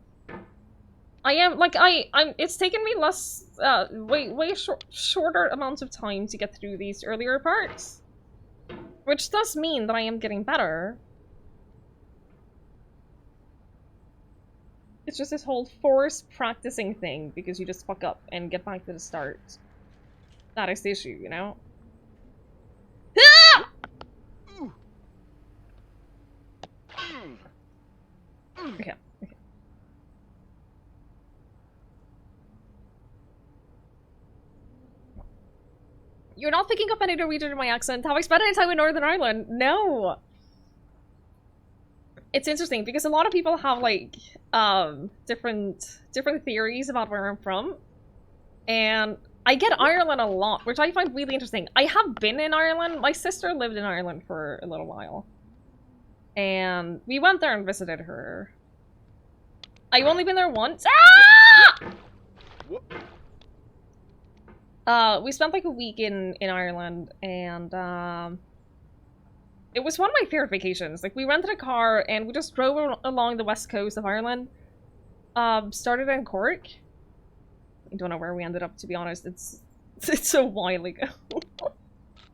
I am, like, it's taken me less, way shorter amounts of time to get through these earlier parts. Which does mean that I am getting better. It's just this whole forced practicing thing, because you just fuck up and get back to the start. That is the issue, you know? Ah! Okay, okay. You're not picking up any Norwegian in my accent. Have I spent any time in Northern Ireland? No! It's interesting, because a lot of people have, like, different theories about where I'm from. And I get Ireland a lot, which I find really interesting. I have been in Ireland. My sister lived in Ireland for a little while. And we went there and visited her. I've only been there once. Ah! We spent like a week in Ireland, and it was one of my favorite vacations. Like, we rented a car and we just drove along the west coast of Ireland. Started in Cork. I don't know where we ended up, to be honest. It's a while ago.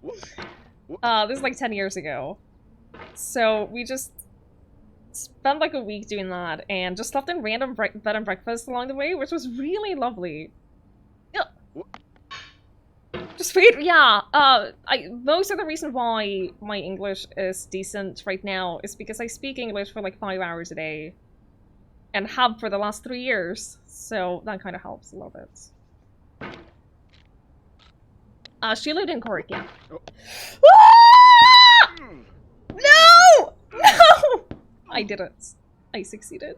This is like 10 years ago. So we just spent like a week doing that and just slept in random bed and breakfast along the way, which was really lovely. Sweet, yeah. Most of the reason why my English is decent right now is because I speak English for like 5 hours a day. And have for the last 3 years. So that kind of helps a little bit. She lived in Cork, yeah. Oh. Ah! No! No! I did it. I succeeded.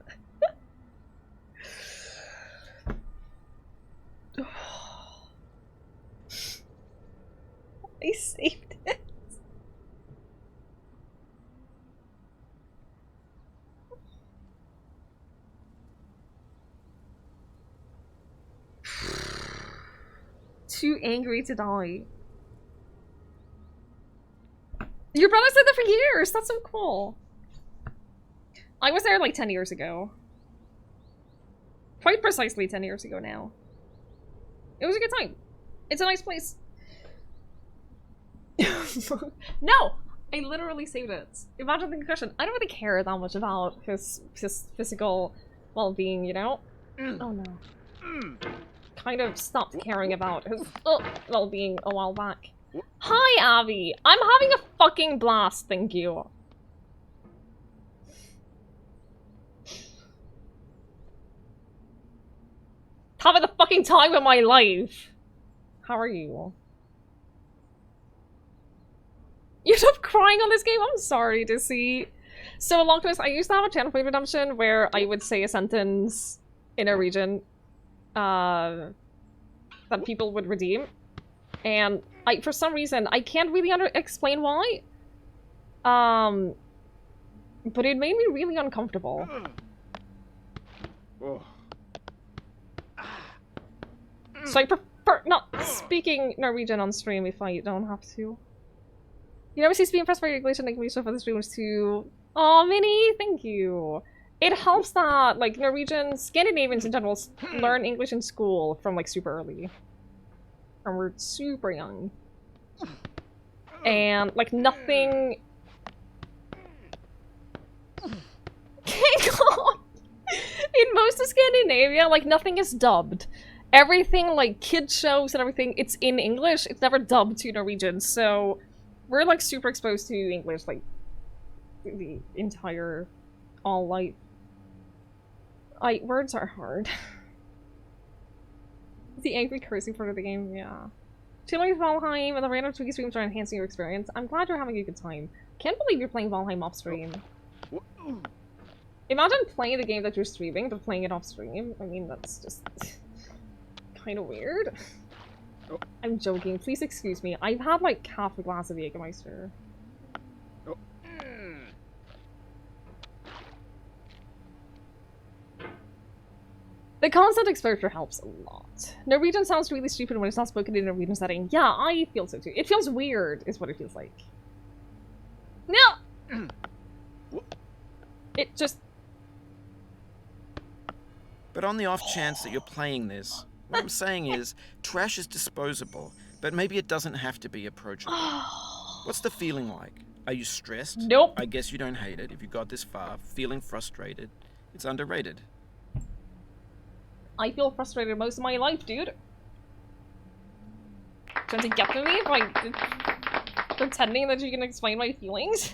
I saved it. Too angry to die. Your brother's lived there for years! That's so cool. I was there like 10 years ago. Quite precisely 10 years ago now. It was a good time. It's a nice place. No! I literally saved it. Imagine the concussion. I don't really care that much about his physical well-being, you know? Oh no. Kind of stopped caring about his well-being a while back. Hi, Abby! I'm having a fucking blast, thank you. Having the fucking time of my life. How are you? You stopped crying on this game? I'm sorry to see. So, along this, I used to have a channel play redemption where I would say a sentence in a region that people would redeem. And for some reason, I can't really explain why. But it made me really uncomfortable. So I prefer not speaking Norwegian on stream if I don't have to. You never cease to be impressed by your English and English for the streamers too. Aw, Minnie, thank you. It helps that, like, Norwegians, Scandinavians in general, learn English in school from, like, super early. And we're super young. And, like, nothing... God! In most of Scandinavia, like, nothing is dubbed. Everything, like, kids shows and everything, it's in English. It's never dubbed to Norwegian, so... We're, like, super exposed to English, like, the entire... all life. Words are hard. The angry cursing part of the game, yeah. Chilling with Valheim and the random Twiggie streams are enhancing your experience. I'm glad you're having a good time. Can't believe you're playing Valheim off stream. Imagine playing the game that you're streaming, but playing it off stream. I mean, that's just kind of weird. I'm joking. Please excuse me. I've had like half a glass of Jägermeister. The constant exposure helps a lot. Norwegian sounds really stupid when it's not spoken in a Norwegian setting. Yeah, I feel so too. It feels weird, is what it feels like. No! It just... But on the off chance that you're playing this, what I'm saying is, trash is disposable, but maybe it doesn't have to be approachable. What's the feeling like? Are you stressed? Nope. I guess you don't hate it if you got this far. Feeling frustrated. It's underrated. I feel frustrated most of my life, dude. Trying to get to me by pretending that you can explain my feelings.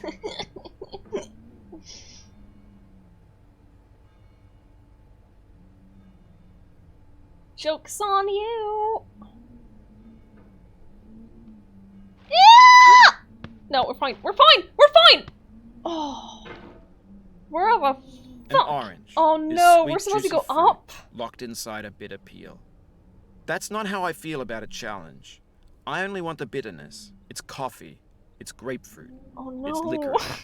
Joke's on you! Yeah! No, we're fine. We're fine! We're fine! Oh. Where are the An orange. Oh no, we're supposed to go up! Locked inside a bitter peel. That's not how I feel about a challenge. I only want the bitterness. It's coffee. It's grapefruit. Oh no. It's licorice.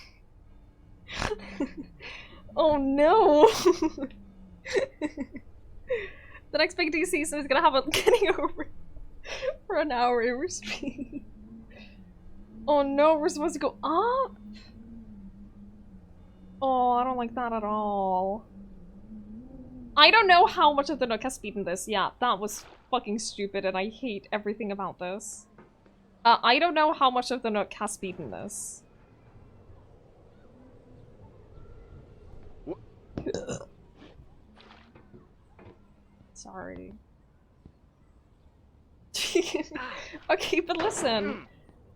Oh no. The next big D season is gonna have a getting over for an hour every stream. Oh no, we're supposed to go up? Oh, I don't like that at all. I don't know how much of the Nook has beaten this. Yeah, that was fucking stupid and I hate everything about this. I don't know how much of the Nook has beaten this. Sorry. Okay, but listen.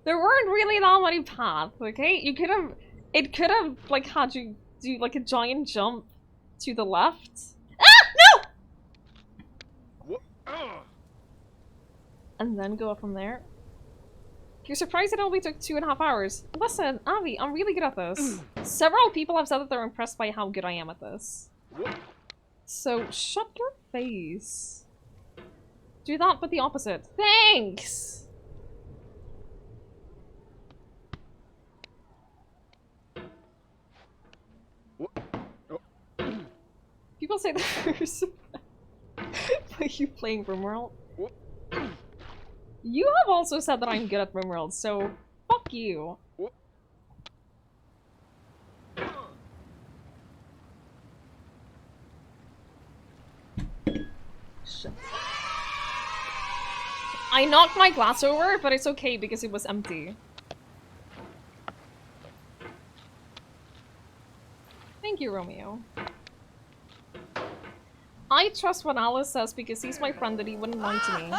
There weren't really that many paths, okay? You could have... It could have, like, had you do, like, a giant jump to the left. Ah! No! And then go up from there. You're surprised it only took 2.5 hours. Listen, Abby, I'm really good at this. Several people have said that they're impressed by how good I am at this. So, shut your face. Do that, but the opposite. Thanks! People say that they're surprised by you playing RimWorld. You have also said that I'm good at RimWorld, so fuck you. Shit. I knocked my glass over, but it's okay because it was empty. Thank you, Romeo. I trust what Alice says because he's my friend and he wouldn't lie to me.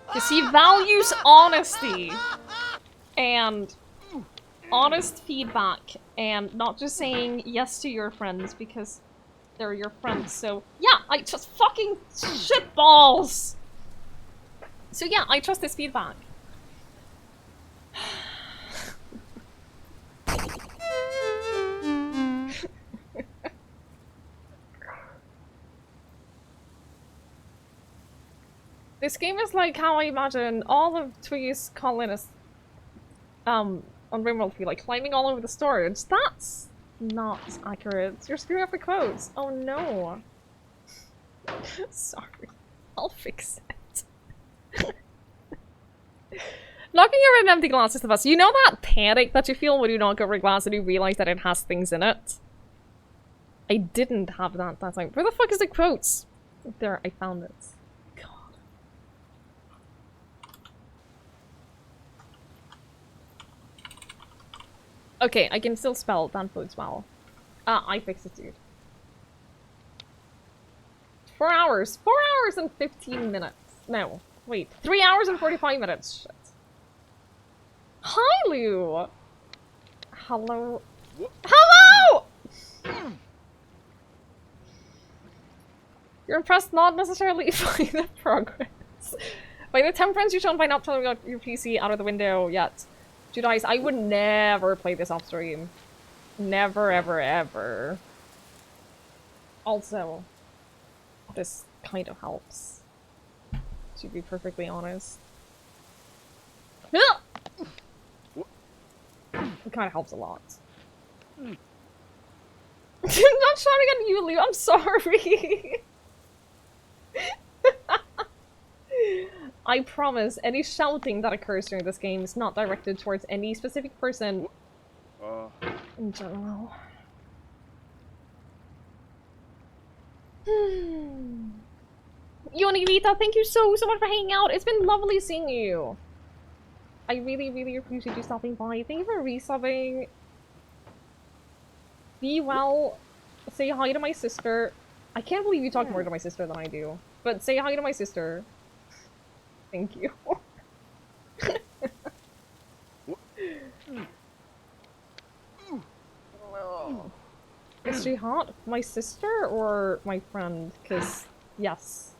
Because he values honesty and honest feedback and not just saying yes to your friends because they're your friends. So yeah, I just fucking shitballs. So yeah, I trust his feedback. This game is like how I imagine all of Twiggie's colonists on RimWorld feel, like climbing all over the storage. That's not accurate. You're screwing up the quotes. Oh no. Sorry. I'll fix it. Knocking over an empty glass is the best. You know that panic that you feel when you knock over a glass and you realize that it has things in it? I didn't have that time. Where the fuck is the quotes? There, I found it. Okay, I can still spell that bodes well. I fixed it, dude. 4 hours. 4 hours and 15 minutes. No, wait. 3 hours and 45 minutes. Shit. Hi, Lou! Hello? Hello! You're impressed not necessarily by the progress. By the temperance you shown by not throwing out your PC out of the window yet. Judice, I would never play this off stream. Never, ever, ever. Also, this kind of helps. To be perfectly honest. It kind of helps a lot. I'm not shouting at you, Lou. I'm sorry. I promise, any shouting that occurs during this game is not directed towards any specific person in general. Yoni Vita, thank you so much for hanging out. It's been lovely seeing you. I really, really appreciate you stopping by. Thank you for resubbing. Be well. Say hi to my sister. I can't believe you talk more to my sister than I do. But say hi to my sister. Thank you. Is she hot? My sister or my friend? Because, yes.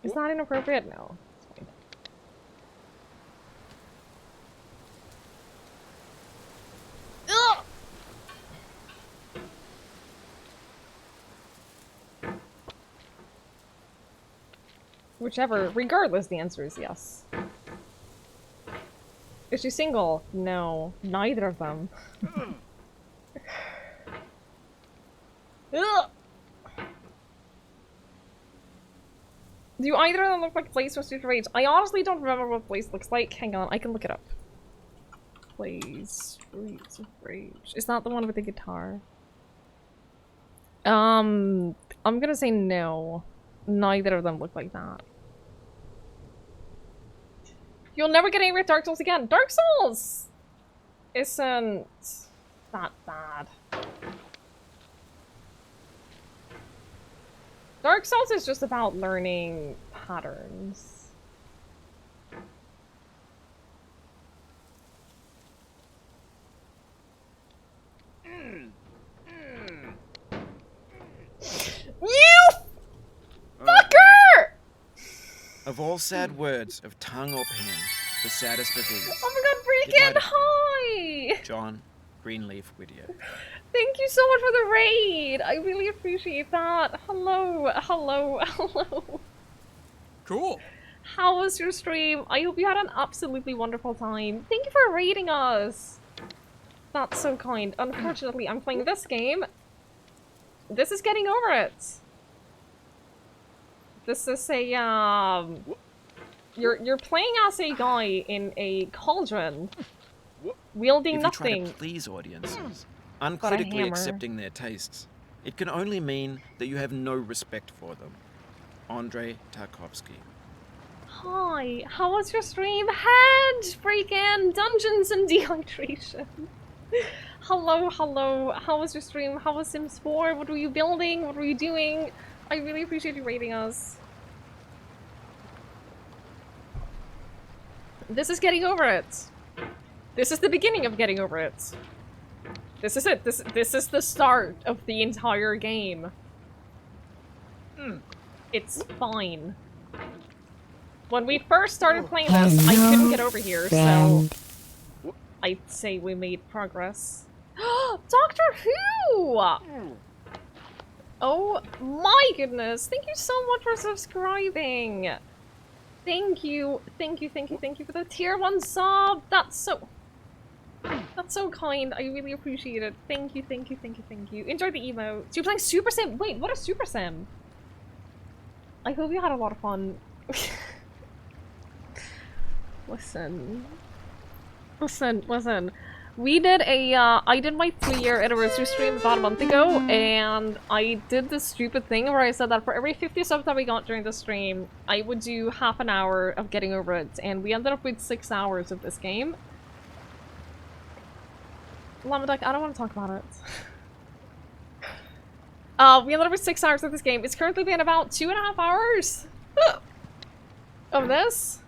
Is that inappropriate? No. It's fine. Ugh! Whichever. Regardless, the answer is yes. Is she single? No. Neither of them. Ugh! Do either of them look like Blaze from Streets of Rage? I honestly don't remember what Blaze looks like. Hang on, I can look it up. Blaze Streets of Rage. Is that the one with the guitar? I'm gonna say no. Neither of them look like that. You'll never get angry at Dark Souls again. Dark Souls isn't that bad. Dark Souls is just about learning patterns. You fucker! Of all sad words of tongue or pen, the saddest of these. Oh my god, Freakin', hi! John Greenleaf Whittier. Thank you so much for the raid! I really appreciate that. Hello, hello, hello. Cool. How was your stream? I hope you had an absolutely wonderful time. Thank you for raiding us. That's so kind. Unfortunately, I'm playing this game. This is getting over it. This is a, You're playing as a guy in a cauldron, wielding If nothing. you try to please audiences, uncritically accepting their tastes, it can only mean that you have no respect for them. Andrei Tarkovsky. Hi, how was your stream? Head, freaking Dungeons and Dehydration. Hello, hello. How was your stream? How was Sims 4? What were you building? What were you doing? I really appreciate you rating us. This is getting over it. This is the beginning of getting over it. This is it. This is the start of the entire game. It's fine. When we first started playing this, I couldn't get over here, so I'd say we made progress. Doctor Who! Oh my goodness! Thank you so much for subscribing! Thank you, thank you, thank you, thank you for the tier 1 sub! That's so kind. I really appreciate it. Thank you, thank you, thank you, thank you. Enjoy the emote. So you're playing Super Sim? Wait, what is Super Sim? I hope you had a lot of fun. Listen. We did a, I did my 3-year anniversary stream about a month ago, and I did this stupid thing where I said that for every 50 subs that we got during the stream, I would do half an hour of getting over it, and we ended up with 6 hours of this game. Lamadek, I don't want to talk about it. We ended up with 6 hours of this game. It's currently been about 2.5 hours of this.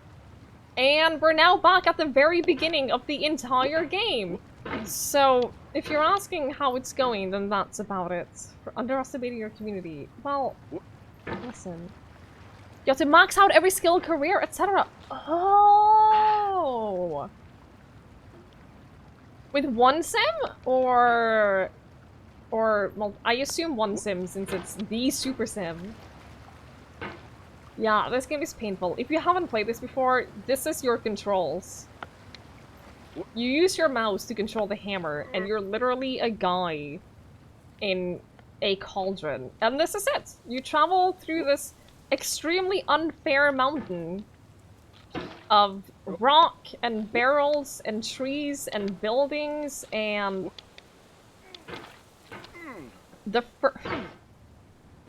And we're now back at the very beginning of the entire game. So, if you're asking how it's going, then that's about it. For underestimating your community. Well, listen. You have to max out every skill, career, etc. Oh! With one sim? Or, well, I assume one sim since it's the Super Sim. Yeah, this game is painful. If you haven't played this before, this is your controls. You use your mouse to control the hammer, and you're literally a guy in a cauldron. And this is it! You travel through this extremely unfair mountain of rock and barrels and trees and buildings and... The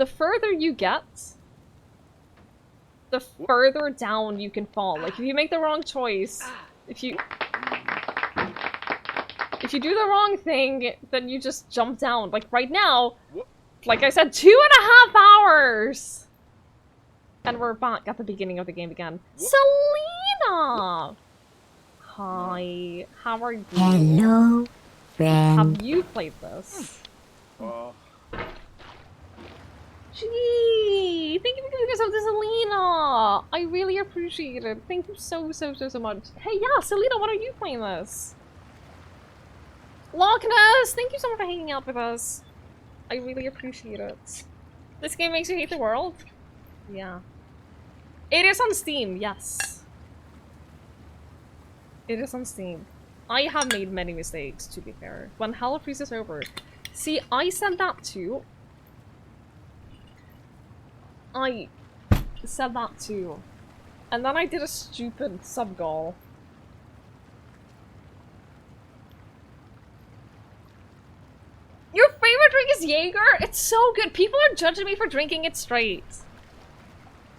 further you get, the further down you can fall. Like, if you make the wrong choice, if you do the wrong thing, then you just jump down. Like, right now, like I said, 2.5 hours! And we're back at the beginning of the game again. Selena! Hi, how are you? Hello, friend. Have you played this? Gee, thank you for giving yourself to Selena! I really appreciate it. Thank you so much. Hey, yeah, Selena, what are you playing this? Loch Ness, thank you so much for hanging out with us. I really appreciate it. This game makes you hate the world? Yeah. It is on Steam, yes. It is on Steam. I have made many mistakes, to be fair. When Hell freezes over. See, I said that too. I said that too. And then I did a stupid sub-goal. Your favorite drink is Jaeger? It's so good. People are judging me for drinking it straight.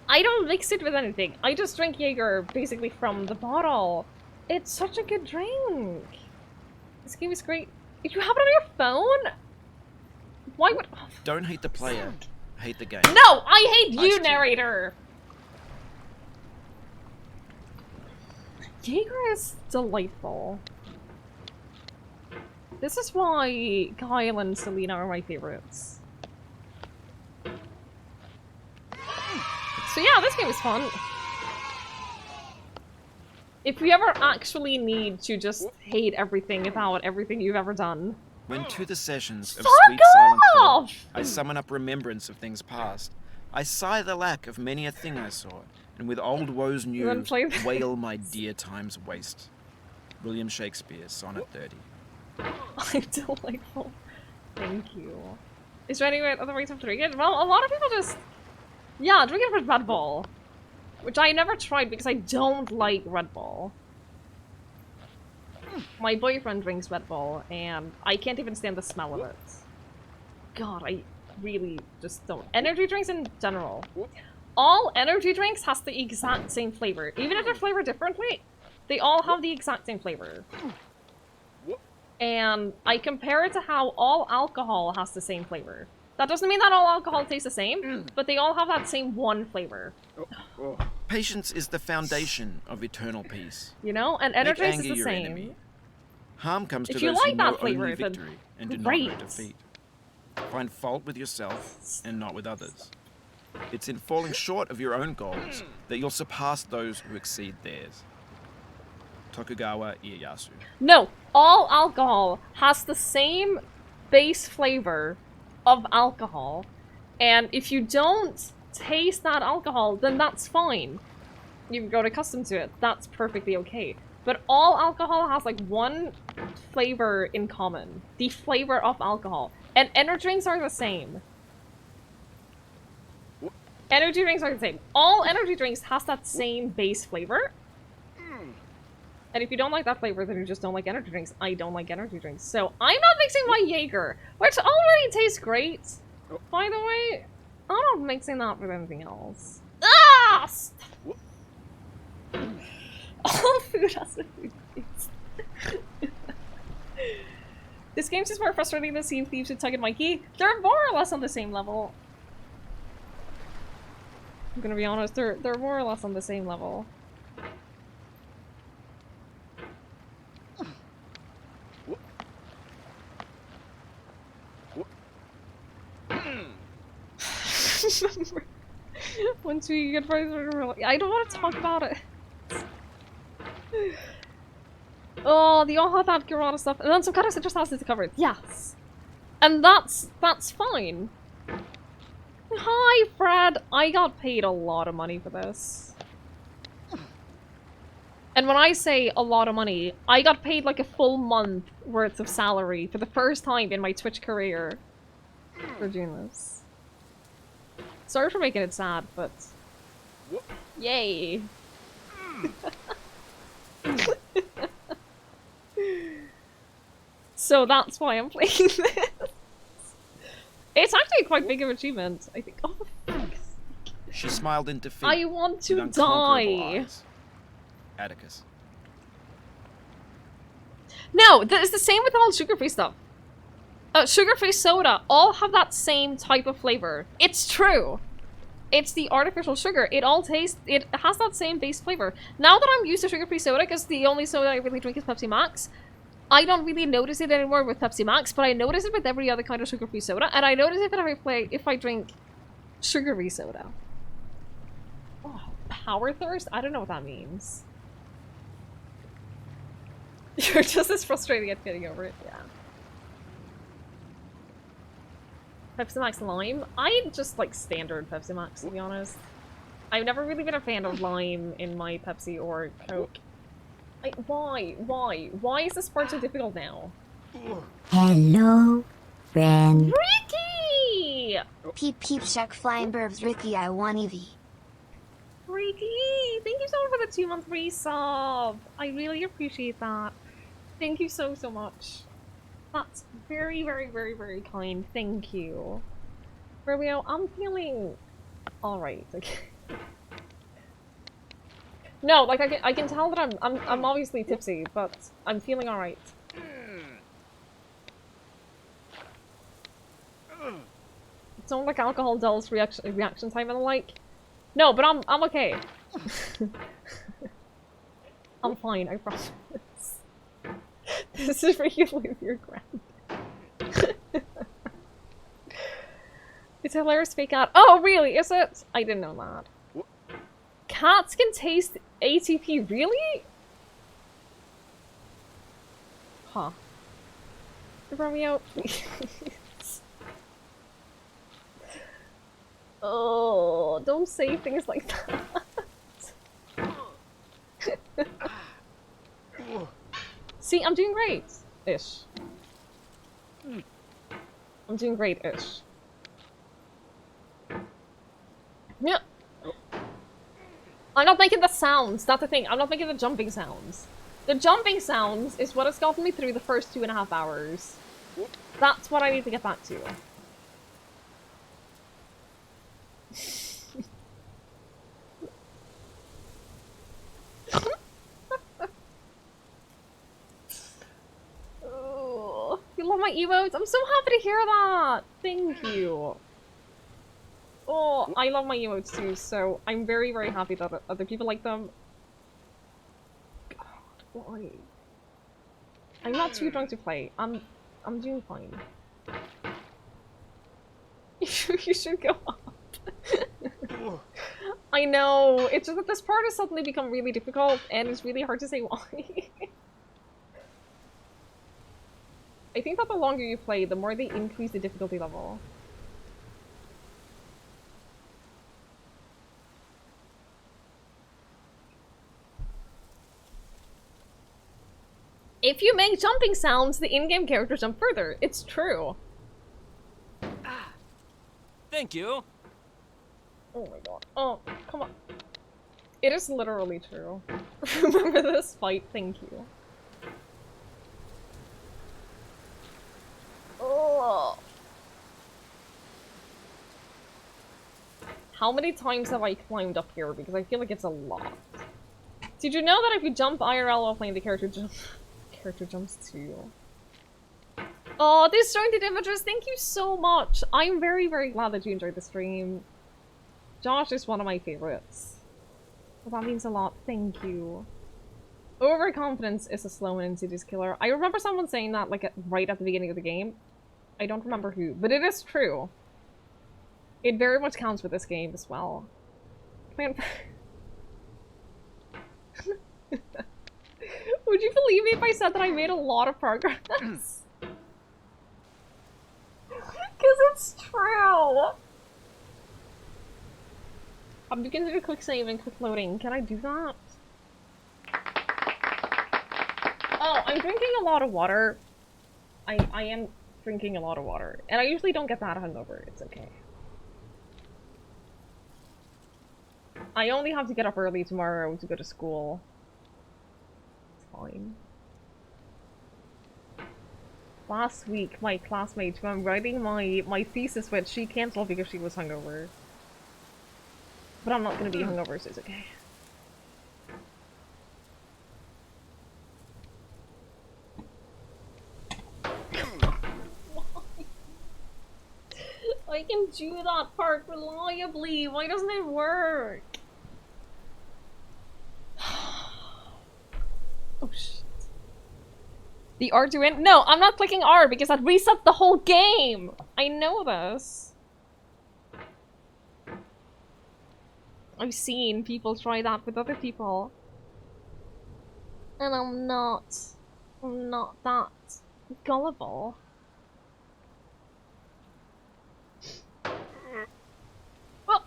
I don't mix it with anything. I just drink Jaeger basically from the bottle. It's such a good drink. This game is great. If you have it on your phone, why would... Don't hate the player. hate the game. No, I hate you, Iced tea. narrator. Jaeger is delightful. This is why Kyle and Selena are my favorites. So yeah, this game is fun. If you ever actually need to just hate everything about everything you've ever done. When to the sessions of Fuck sweet silent thought, off! I summon up remembrance of things past. I sigh the lack of many a thing I saw, and with old woes new, then play this. wail my dear time's waste. William Shakespeare, Sonnet 30. I'm delightful. Thank you. Is there any other ways of drinking it? Well, a lot of people just... Yeah, drink it with Red Bull. Which I never tried because I don't like Red Bull. My boyfriend drinks Red Bull, and I can't even stand the smell of it. God, I really just don't. Energy drinks in general. All energy drinks has the exact same flavor. Even if they're flavored differently, they all have the exact same flavor. And I compare it to how all alcohol has the same flavor. That doesn't mean that all alcohol tastes the same, but they all have that same one flavor. Patience is the foundation of eternal peace. You know? And energy Make is anger the your same. enemy. Harm comes to If you those like who that know flavor, only then victory and do great. not know defeat. Find fault with yourself and not with others. It's in falling short of your own goals that you'll surpass those who exceed theirs. Tokugawa Ieyasu. No, all alcohol has the same base flavor of alcohol, and if you don't taste that alcohol, then that's fine. You've got accustomed to it. That's perfectly okay. But all alcohol has like one flavor in common. The flavor of alcohol. And energy drinks are the same. Energy drinks are the same. All energy drinks has that same base flavor. And if you don't like that flavor, then you just don't like energy drinks. I don't like energy drinks. So I'm not mixing my Jaeger, which already tastes great. By the way, I'm not mixing that with anything else. Ah! All food has a food taste. This game's just more frustrating than Sea of Thieves and Tug and Mikey. They're more or less on the same level. I'm gonna be honest, they're more or less on the same level. Once we get further, I don't want to talk about it. Oh, they all have that Garada stuff, and then some kind of citrus houses to cover it. Yes, and that's fine. Hi, Fred. I got paid a lot of money for this. And when I say a lot of money, I got paid like a full month worth of salary for the first time in my Twitch career for doing this. Sorry for making it sad, but... Yay! So that's why I'm playing this. It's actually quite big of an achievement, I think. Oh, for fuck's sake. She smiled in defeat. I want to with unconquerable die. eyes. Atticus. No, it's the same with all sugar-free stuff. Sugar-free soda all have that same type of flavor. It's true. It's the artificial sugar. It all tastes... It has that same base flavor. Now that I'm used to sugar-free soda, because the only soda I really drink is Pepsi Max, I don't really notice it anymore with Pepsi Max, but I notice it with every other kind of sugar-free soda, and I notice it if I drink sugar-free soda. Oh, power thirst? I don't know what that means. You're just as frustrated at getting over it, yeah. Pepsi Max lime? I just like standard Pepsi Max, to be honest. I've never really been a fan of lime in my Pepsi or Coke. Why? Why is this part so difficult now? Hello, friend. Ricky! Peep peep shark flying burbs Ricky I want Evie. Ricky! Thank you so much for the 2-month resub! I really appreciate that. Thank you so much. That's very, very, very, very kind. Thank you. Romeo, I'm feeling alright. Okay. No, like I can tell that I'm obviously tipsy, but I'm feeling alright. Don't like alcohol dulls reaction time and the like. No, but I'm okay. I'm fine, I promise. This is where you leave your ground. It's a hilarious fake out. Oh, really? Is it? I didn't know that. Cats can taste ATP, really? Huh. Romeo, please. Oh, don't say things like that. See, I'm doing great-ish. I'm doing great-ish. Yeah. I'm not making the sounds, that's the thing. I'm not making the jumping sounds. The jumping sounds is what has gotten me through the first 2.5 hours. That's what I need to get back to. Oh, you love my emotes? I'm so happy to hear that! Thank you. Oh, I love my emotes too, so I'm very, very happy that other people like them. God, why? I'm not too drunk to play. I'm doing fine. You should go up. I know, it's just that this part has suddenly become really difficult, and it's really hard to say why. I think that the longer you play, the more they increase the difficulty level. If you make jumping sounds, the in-game characters jump further. It's true. Ah, thank you. Oh my god. Oh, come on. It is literally true. Remember this fight, thank you. Oh. How many times have I climbed up here? Because I feel like it's a lot. Did you know that if you jump IRL while playing, the character jumps too? Oh, disjointed images, thank you so much! I'm very, very glad that you enjoyed the stream. Josh is one of my favorites. Well, that means a lot, thank you. Overconfidence is a slow and insidious killer. I remember someone saying that, like, right at the beginning of the game. I don't remember who, but it is true. It very much counts for this game as well. Man. Would you believe me if I said that I made a lot of progress? Because it's true! I'm beginning to do quick save and quick loading. Can I do that? Oh, I'm drinking a lot of water. I am drinking a lot of water. And I usually don't get that hungover. It's okay. I only have to get up early tomorrow to go to school. It's fine. Last week, my classmate who I'm writing my thesis with, she canceled because she was hungover. But I'm not gonna be hungover, so it's okay. I can do that part reliably. Why doesn't it work? Oh shit. The R to win? No, I'm not clicking R because that resets the whole game! I know this. I've seen people try that with other people. And I'm not that gullible. Well,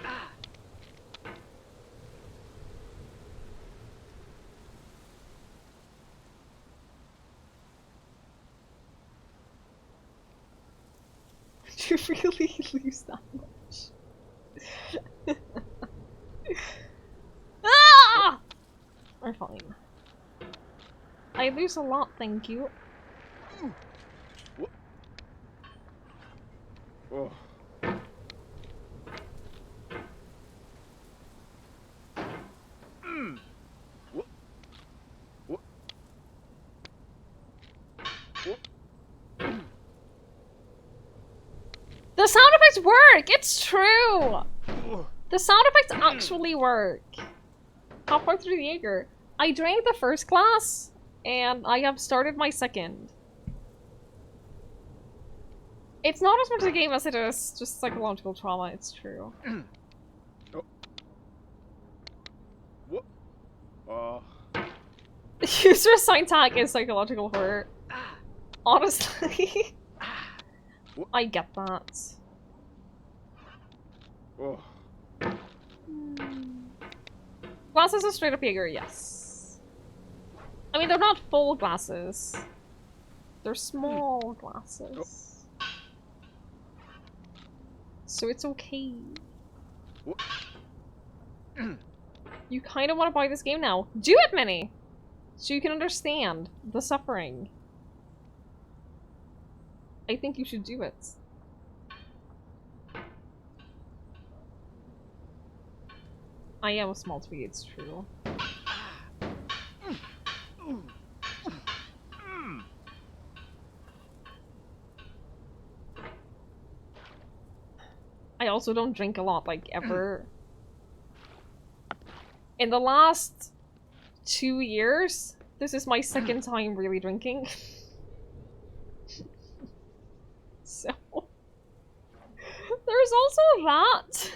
did you really lose that much? Ah! I'm fine. I lose a lot, thank you. Oh. The sound effects work! It's true! The sound effects actually work. Halfway through the Jaeger. I drank the first glass, and I have started my second. It's not as much a game as it is just psychological trauma, it's true. The user assigned tag is psychological horror. Honestly. I get that. Glasses are straight up Jaeger, yes. I mean, they're not full glasses. They're small glasses. So it's okay. You kind of want to buy this game now. Do it, Minnie! So you can understand the suffering. I think you should do it. I am a small Twiggie, it's true. I also don't drink a lot, like, ever. In the last 2 years, this is my second time really drinking. So... There's also that!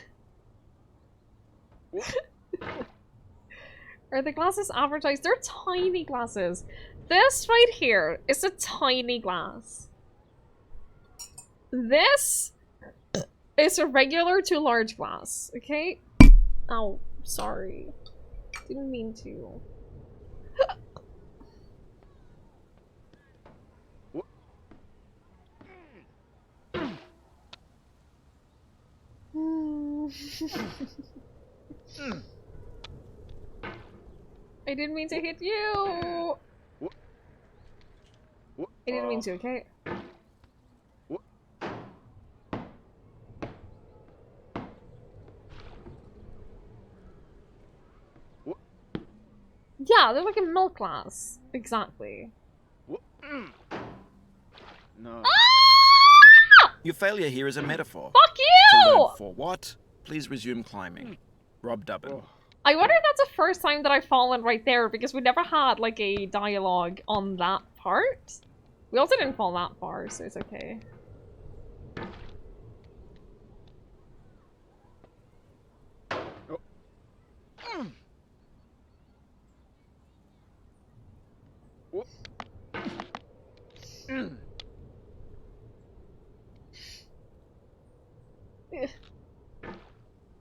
Are the glasses advertised? They're tiny glasses. This right here is a tiny glass. This is a regular to large glass, okay? Oh, sorry. Didn't mean to. I didn't mean to hit you! I didn't mean to, okay? Yeah, they're like a milk glass. Exactly. No. Ah! Your failure here is a metaphor. Fuck you! To learn for what? Please resume climbing. Rob Dubbin. I wonder if that's the first time that I've fallen right there, because we never had, like, a dialogue on that part. We also didn't fall that far, so it's okay.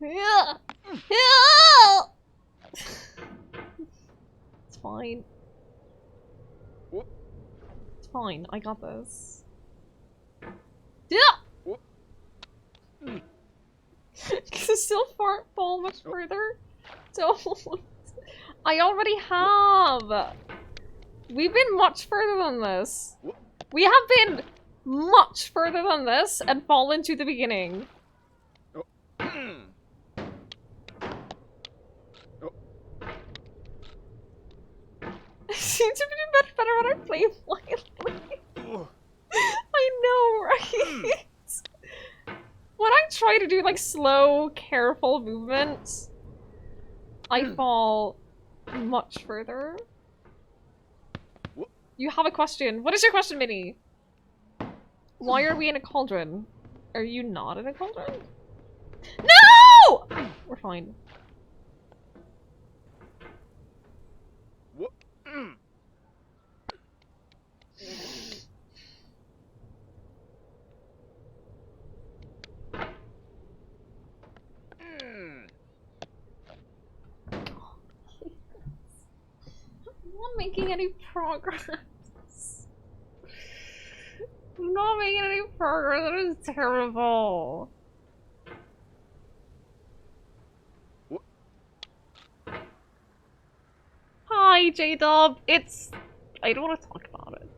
Yeah. It's fine. It's fine. I got this. Yeah. Because it's still fall much further. Don't. I already have. We've been much further than this. We have been much further than this and fallen to the beginning. I seem to be doing much better when I play wildly. I know, right? When I try to do like slow, careful movements, I fall much further. You have a question. What is your question, Minnie? Why are we in a cauldron? Are you not in a cauldron? No! We're fine. I'm not making any progress. I'm not making any progress. That is terrible. Hi, J-Dub. It's... I don't want to talk about it.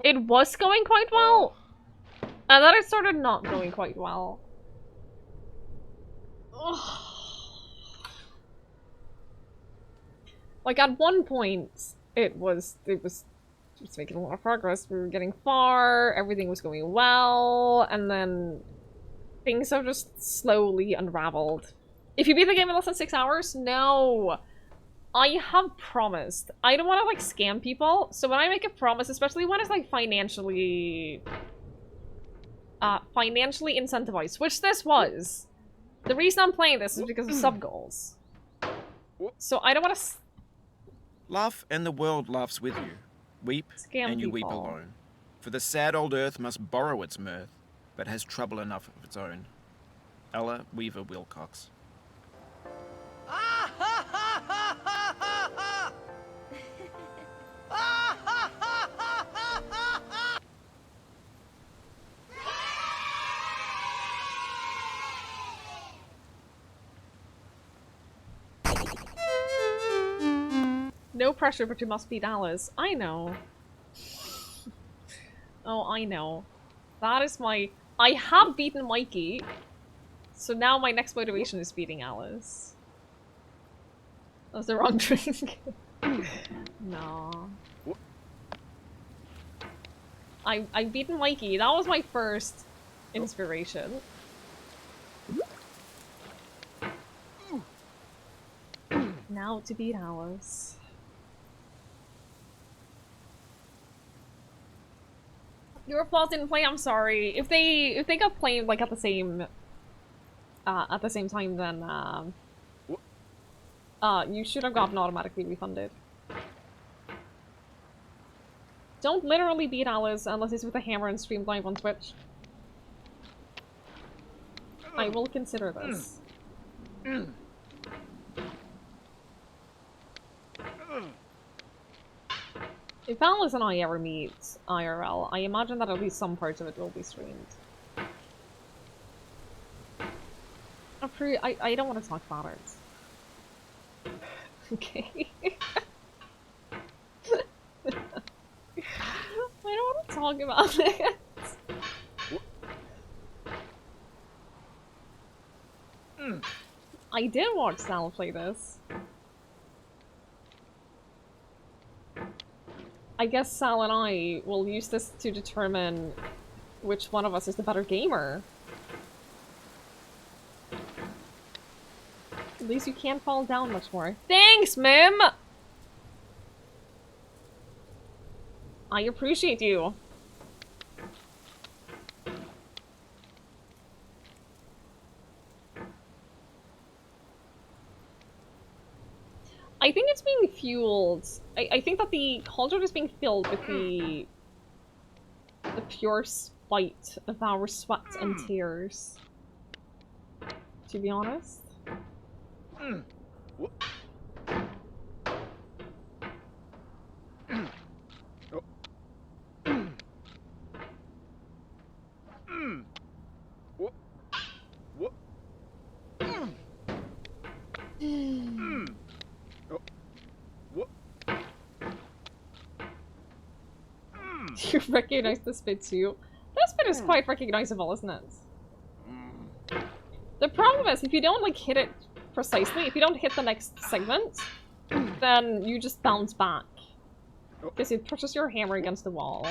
It was going quite well. And then it started not going quite well. Like, at one point, it was making a lot of progress. We were getting far, everything was going well, and then things have just slowly unraveled. If you beat the game in less than 6 hours, no! I have promised. I don't want to, like, scam people, so when I make a promise, especially when it's, like, financially incentivized, which this was. The reason I'm playing this is because of sub-goals. So I don't want to... Laugh and the world laughs with you. Weep Scam and you weep people. alone. For the sad old earth must borrow its mirth, but has trouble enough of its own. Ella Weaver Wilcox. No pressure, but you must beat Alice. I know. Oh, I know. That is my... I have beaten Mikey, so now my next motivation is beating Alice. That was the wrong drink. No. I've beaten Mikey. That was my first inspiration. Now to beat Alice. Your flaws didn't play, I'm sorry. If they got played like at the same time, then you should have gotten automatically refunded. Don't literally beat Alice unless it's with a hammer and stream live on Twitch. I will consider this. If Alice and I ever meet IRL, I imagine that at least some parts of it will be streamed. I don't want to talk about it. Okay. I don't want to talk about it. I did watch Sal play this. I guess Sal and I will use this to determine which one of us is the better gamer. At least you can't fall down much more. Thanks, Mim! I appreciate you. I think it's being fueled. I think that the cauldron is being filled with the pure spite of our sweat and tears. To be honest. You recognize the spit too? That spit is quite recognizable, isn't it? The problem is, if you don't like hit it precisely, if you don't hit the next segment, then you just bounce back. Because it pushes your hammer against the wall.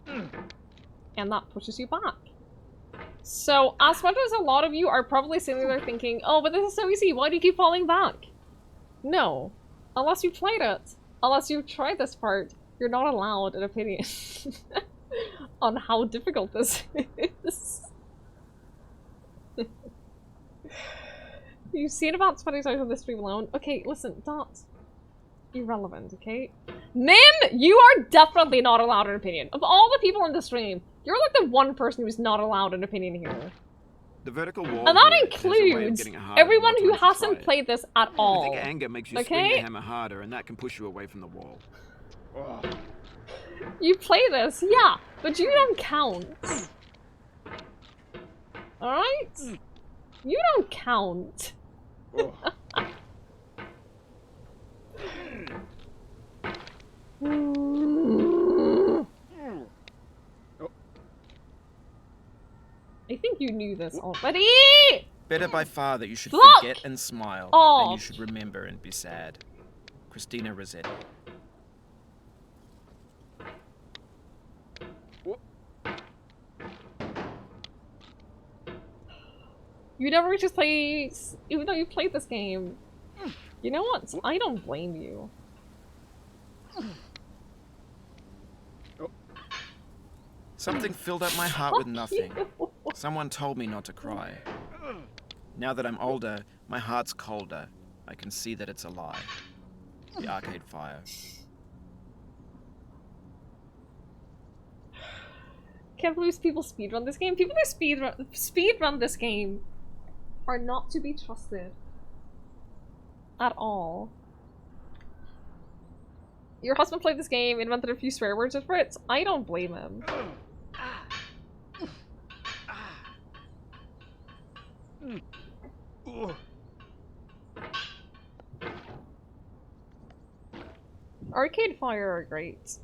And that pushes you back. So, as much as a lot of you are probably sitting there thinking, oh, but this is so easy, why do you keep falling back? No. Unless you've played it. Unless you've tried this part, you're not allowed an opinion on how difficult this is. You've seen about 20 times on this stream alone. Okay, listen, not irrelevant, okay? Mim, you are definitely not allowed an opinion. Of all the people in the stream, you're like the one person who's not allowed an opinion here. The vertical wall. And that here has a way of includes getting it harder everyone more who times you hasn't try it. played this at all. I think anger makes you swing the hammer harder, and that can push you away from the wall. You play this, yeah, but you don't count. Alright? You don't count. I think you knew this already! Better by far that you should Look! forget and smile Oh. than you should remember and be sad. Christina Rossetti. You never just play, even though you played this game. You know what? I don't blame you. Something filled up my heart with nothing. Someone told me not to cry. Now that I'm older, my heart's colder. I can see that it's a lie. The Arcade Fire. Can't believe people speedrun this game. People who speedrun this game are not to be trusted. At all. Your husband played this game, invented a few swear words for it. I don't blame him. Arcade Fire are great.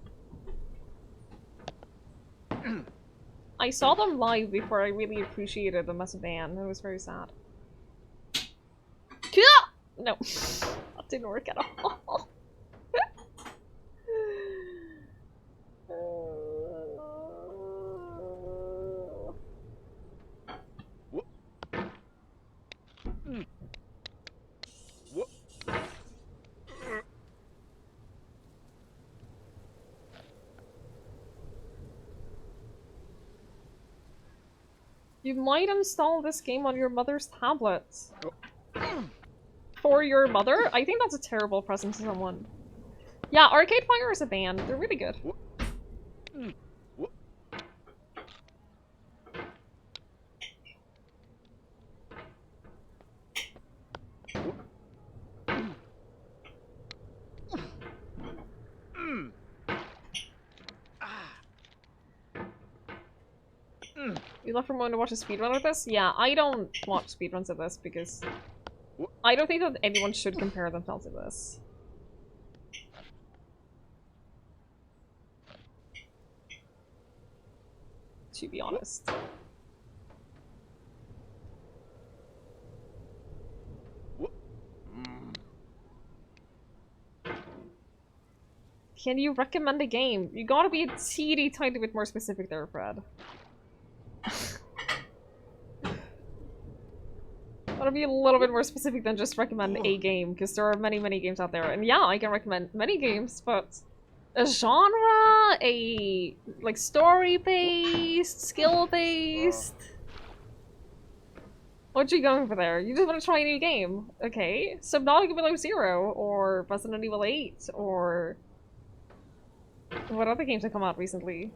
I saw them live before I really appreciated them as a band. It was very sad. No, that didn't work at all. You might install this game on your mother's tablet. For your mother? I think that's a terrible present to someone. Yeah, Arcade Fire is a band. They're really good. You left from one to watch a speedrun of this? Yeah, I don't watch speedruns of this because I don't think that anyone should compare themselves to this. To be honest. Can you recommend a game? You gotta be a teeny tiny bit more specific there, Fred. Gotta be a little bit more specific than just recommend a game, because there are many, many games out there. And yeah, I can recommend many games, but a genre, a like story-based, skill-based. What you going for there? You just want to try a new game, okay? Subnautica Below Zero, or Resident Evil 8, or what other games have come out recently?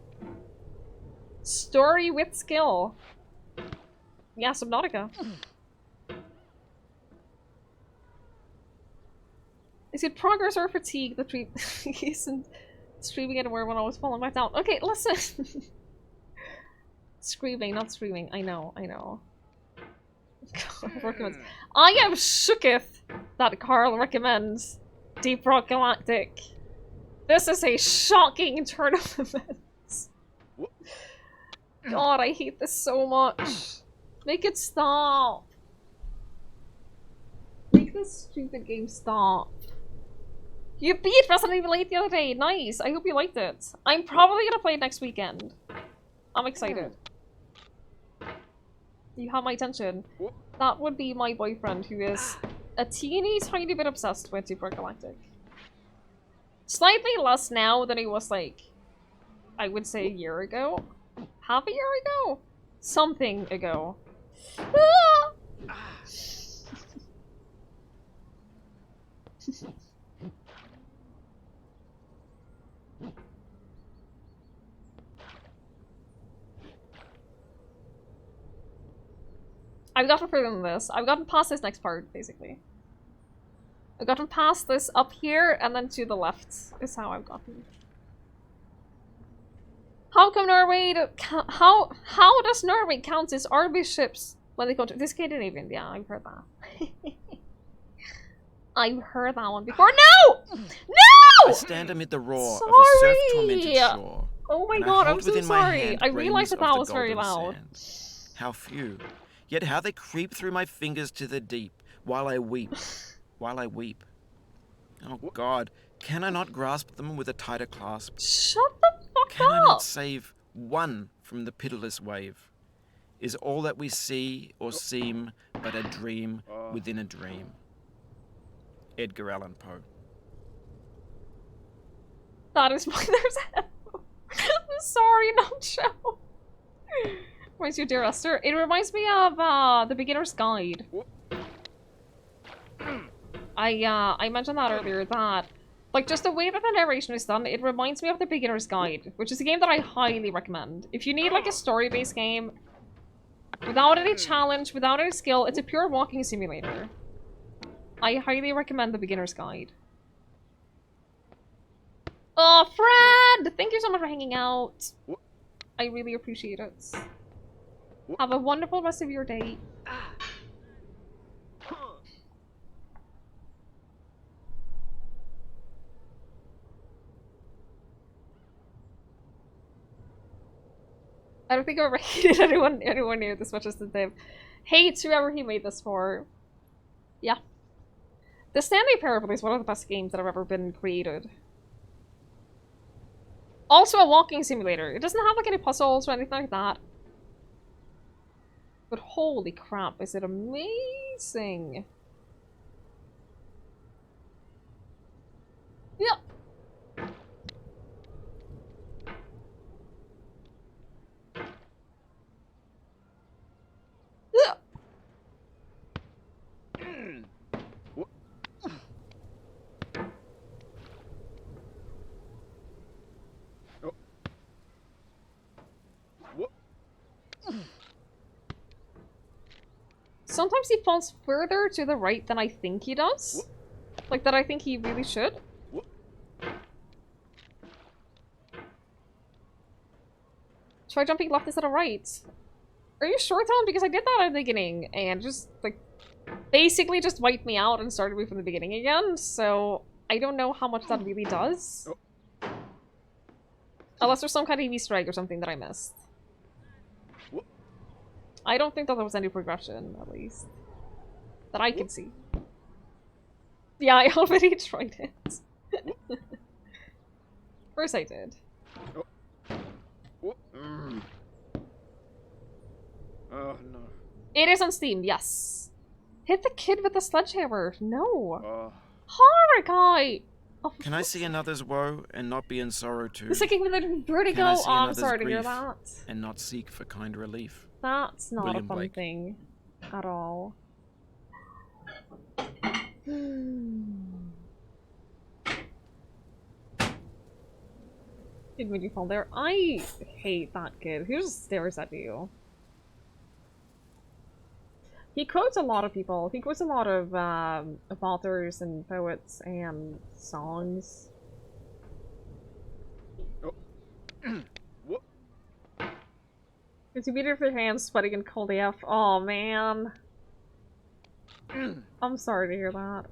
Story with skill. Yeah, Subnautica. Is it progress or fatigue that we isn't streaming anywhere when I was falling back down? Okay, listen. Screaming, not screaming. I know, I know. Recommends. I am shooketh that Carl recommends Deep Rock Galactic. This is a shocking turn of events. God, I hate this so much. Make it stop. Make this stupid game stop. You beat Resident Evil 8 the other day. Nice. I hope you liked it. I'm probably gonna play it next weekend. I'm excited. You have my attention. That would be my boyfriend, who is a teeny tiny bit obsessed with Super Galactic. Slightly less now than he was, like, I would say a year ago. Half a year ago? Something ago. Ah! I've gotten further than this. I've gotten past this next part, basically. I've gotten past this up here, and then to the left is how I've gotten. How come Norway... How does Norway count its army ships when they go to... This Scandinavian, yeah, I've heard that. I've heard that one before. No! No! I stand amid the roar of a surf-tormented shore. Oh my god, I'm so sorry. I realized that that was very loud. Sands. How few. Yet how they creep through my fingers to the deep, while I weep, while I weep. Oh God, can I not grasp them with a tighter clasp? Shut the fuck Can I up! not save one from the pitiless wave? Is all that we see or seem but a dream within a dream? Edgar Allan Poe. That is why there's a... I'm sorry, Nacho. Reminds you, dear Esther. It reminds me of The Beginner's Guide. I mentioned that earlier, that like just the way that the narration is done, it reminds me of The Beginner's Guide, which is a game that I highly recommend. If you need like a story-based game, without any challenge, without any skill, it's a pure walking simulator. I highly recommend The Beginner's Guide. Oh, Fred! Thank you so much for hanging out. I really appreciate it. Have a wonderful rest of your day. I don't think I ever hated anyone near this much as the Div. Hates whoever he made this for. Yeah. The Stanley Parable is one of the best games that have ever been created. Also a walking simulator. It doesn't have like any puzzles or anything like that. But holy crap, is it amazing. Yep. Sometimes he falls further to the right than I think he does. Like, that I think he really should. Try jumping left instead of right. Are you sure, Tom? Because I did that at the beginning, and just, like, basically just wiped me out and started me from the beginning again, so I don't know how much that really does. Unless there's some kind of Easter egg or something that I missed. I don't think that there was any progression, at least. That I can see. Yeah, I already tried it. First I did. Oh no. It is on Steam, yes. Hit the kid with the sledgehammer. No. Horror guy! Oh, Can I see another's woe and not be in sorrow too? the second with the vertigo. Can I see Oh, I'm another's sorry to hear grief that. and not seek for kind relief? That's not William a fun Blake. thing at all. Did when you fall there? I hate that kid. He just stares at you. He quotes a lot of people. He quotes a lot of authors and poets and songs. Did you beat it with your hands, sweating and cold AF? Oh man. I'm sorry to hear that.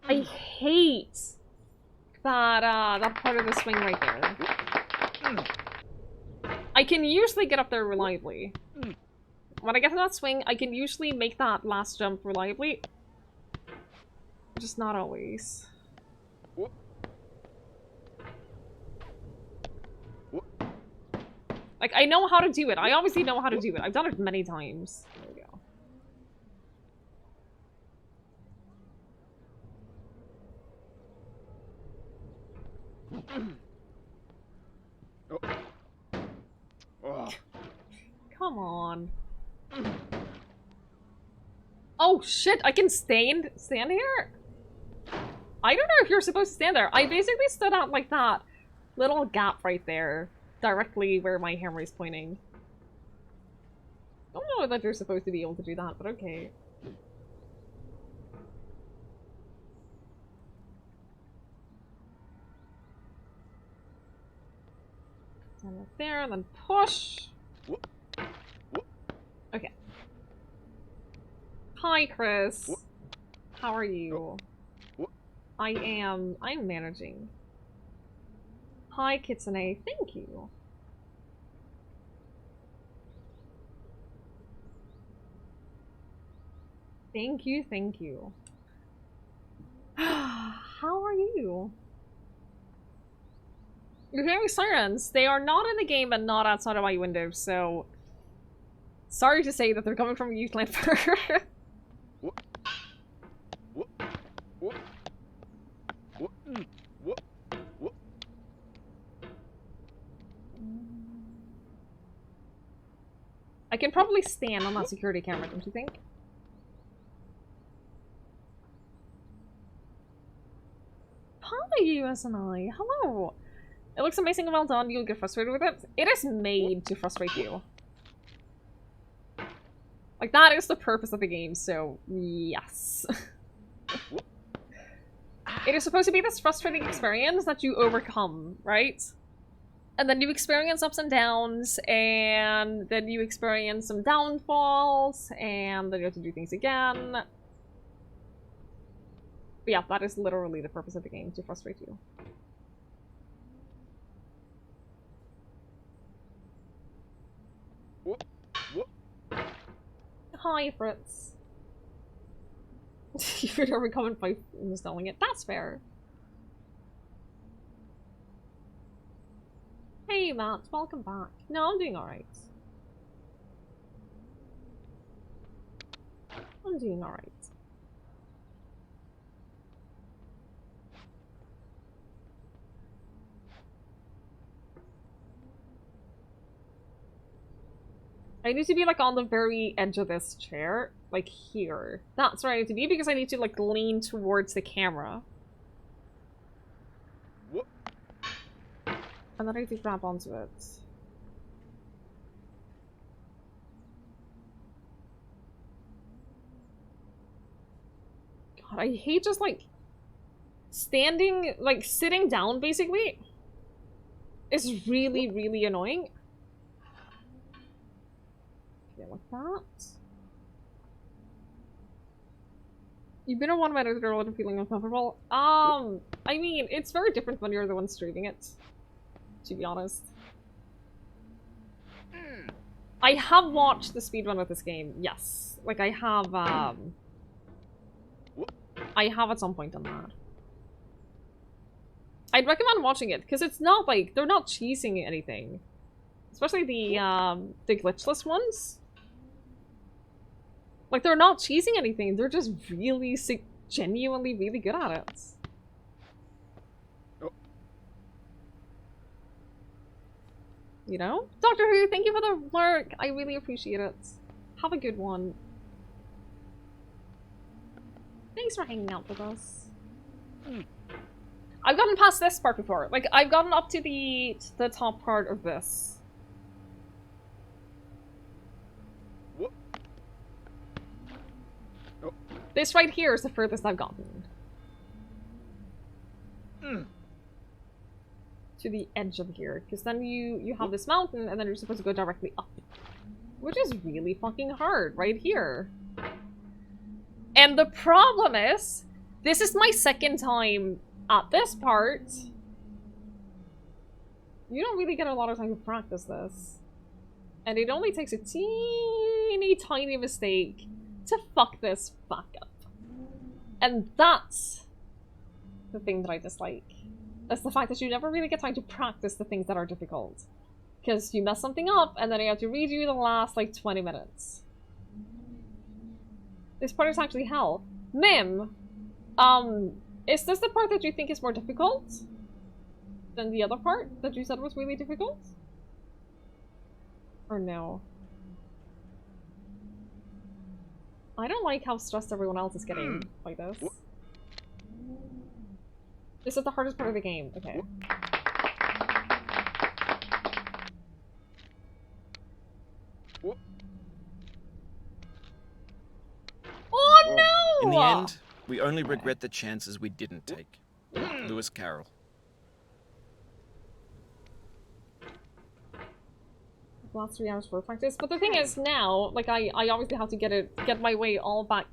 I hate that that part of the swing right there. I can usually get up there reliably. When I get to that swing, I can usually make that last jump reliably. Just not always. Like, I know how to do it. I obviously know how to do it. I've done it many times. There we go. Come on. Oh shit, I can stand here? I don't know if you're supposed to stand there. I basically stood out like that little gap right there, directly where my hammer is pointing. I don't know that you're supposed to be able to do that, but okay. Stand right there, and then push. Okay. Hi, Chris. How are you? I'm managing. Hi, Kitsune. Thank you. Thank you, thank you. How are you? You're hearing sirens. They are not in the game and not outside of my window, so... Sorry to say that they're coming from Youth Lamper. I can probably stand on that security camera, don't you think? Hi, USNI. Hello. It looks amazing and well done. You'll get frustrated with it. It is made to frustrate you. Like, that is the purpose of the game, so yes. It is supposed to be this frustrating experience that you overcome, right? And then you experience ups and downs, and then you experience some downfalls, and then you have to do things again. But yeah, that is literally the purpose of the game, to frustrate you. Hi, Fritz. You're never coming by installing it. That's fair. Hey, Matt. Welcome back. No, I'm doing alright. I'm doing alright. I need to be like on the very edge of this chair, like here. That's where I need to be because I need to like lean towards the camera. What? And then I need to grab onto it. God, I hate just like standing, like sitting down basically is really, really annoying. Okay, like that. You've been on one minute or what, feeling uncomfortable. I mean, it's very different when you're the one streaming it, to be honest. I have watched the speedrun of this game, yes. Like, I have at some point done that. I'd recommend watching it, because it's not like, they're not cheesing anything. Especially the glitchless ones. Like, they're not cheesing anything, they're just really, genuinely really good at it. Oh. You know? Doctor Who, thank you for the work! I really appreciate it. Have a good one. Thanks for hanging out with us. I've gotten past this part before. Like, I've gotten up to the top part of this. This right here is the furthest I've gotten. To the edge of here, because then you have this mountain, and then you're supposed to go directly up. Which is really fucking hard, right here. And the problem is, this is my second time at this part. You don't really get a lot of time to practice this. And it only takes a teeny tiny mistake to fuck this back up. And that's the thing that I dislike. That's the fact that you never really get time to practice the things that are difficult. Because you mess something up, and then you have to redo the last, like, 20 minutes. This part is actually hell. Mim, is this the part that you think is more difficult than the other part that you said was really difficult? Or no? I don't like how stressed everyone else is getting by this. This is the hardest part of the game. Okay. Oh no! In the end, we only regret the chances we didn't take. Lewis Carroll. Last 3 hours for practice, but the thing is now, like I obviously have to get my way all back,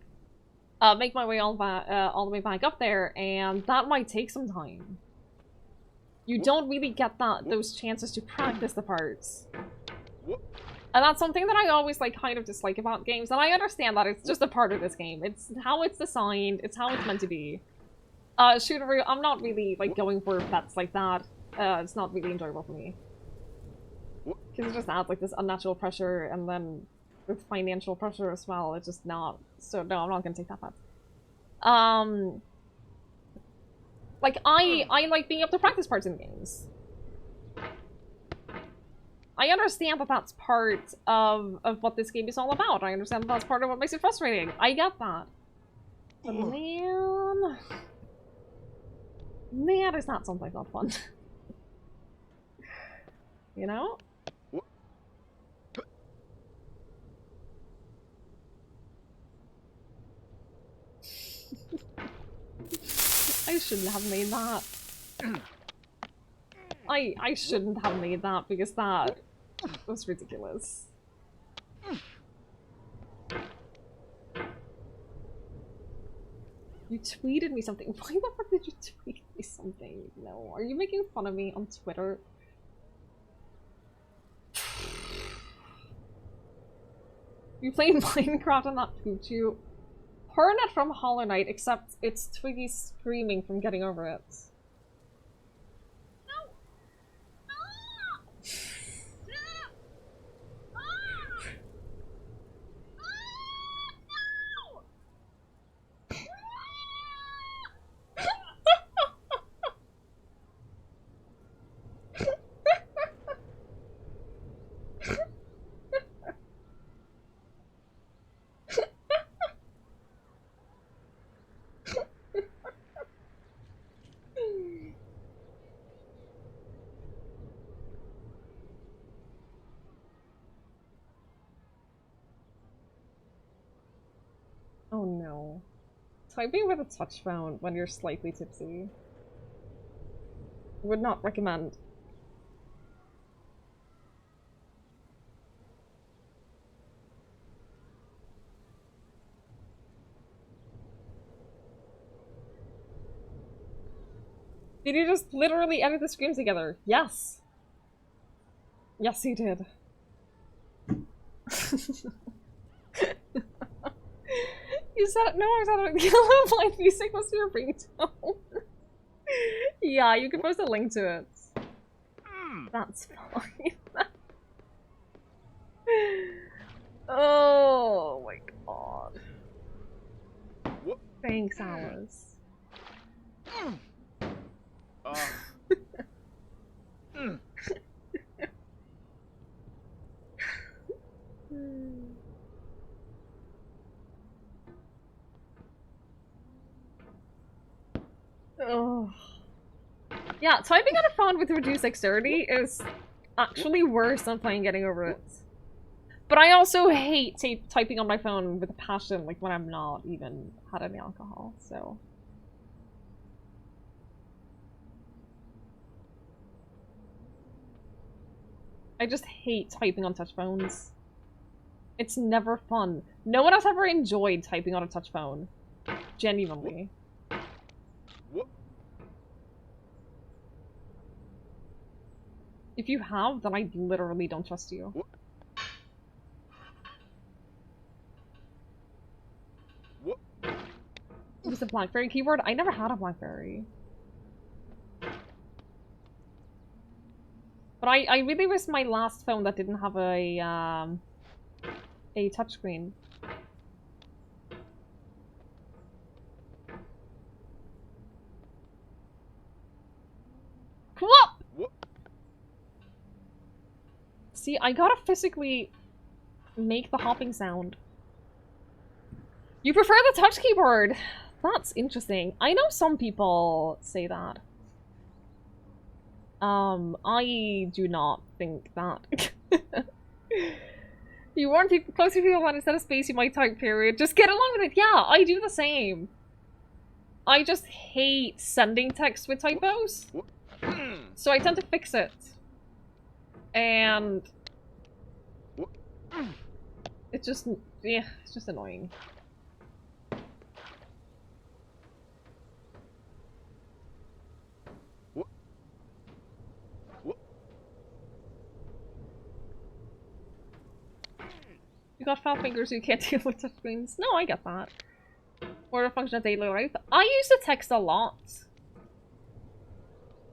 make my way all the way back up there, and that might take some time. You don't really get those chances to practice the parts And that's something that I always, like, kind of dislike about games, and I understand that it's just a part of this game. It's how it's designed, it's how it's meant to be. Shooter, I'm not really, like, going for pets like that. It's not really enjoyable for me. Because it just adds, like, this unnatural pressure, and then with financial pressure as well, it's just not... So, no, I'm not gonna take that pet. Like, I like being able to practice parts in games. I understand that that's part of what this game is all about. I understand that that's part of what makes it frustrating. I get that. But man... Man, it's not something that's fun. You know? I shouldn't have made that. I shouldn't have made that because that was ridiculous. You tweeted me something. Why the fuck did you tweet me something? No, are you making fun of me on Twitter? You played Minecraft and that pooped you. Hornet from Hollow Knight, except it's Twiggy screaming from getting over it. Oh no. Typing with a touch phone when you're slightly tipsy. Would not recommend. Did you just literally edit the screen together? Yes. Yes, he did. You said no, I said yellow blind music was your ringtone. Yeah, you can post a link to it. That's fine. Oh my god. Thanks, Alice. Oh. Yeah, typing on a phone with reduced dexterity is actually worse than playing Getting Over It. But I also hate typing on my phone with a passion, like when I'm not even had any alcohol, so... I just hate typing on touch phones. It's never fun. No one has ever enjoyed typing on a touch phone. Genuinely. If you have, then I literally don't trust you. It was a BlackBerry keyboard? I never had a BlackBerry. But I really wish my last phone that didn't have a touchscreen. What? See, I gotta physically make the hopping sound. You prefer the touch keyboard? That's interesting. I know some people say that. I do not think that. You warn people, close to people that instead of space you might type period. Just get along with it. Yeah, I do the same. I just hate sending text with typos. So I tend to fix it. And... it's just... yeah, it's just annoying. You got fat fingers, so you can't deal with touchscreens. No, I get that. Or a function of daily life. I used to text a lot.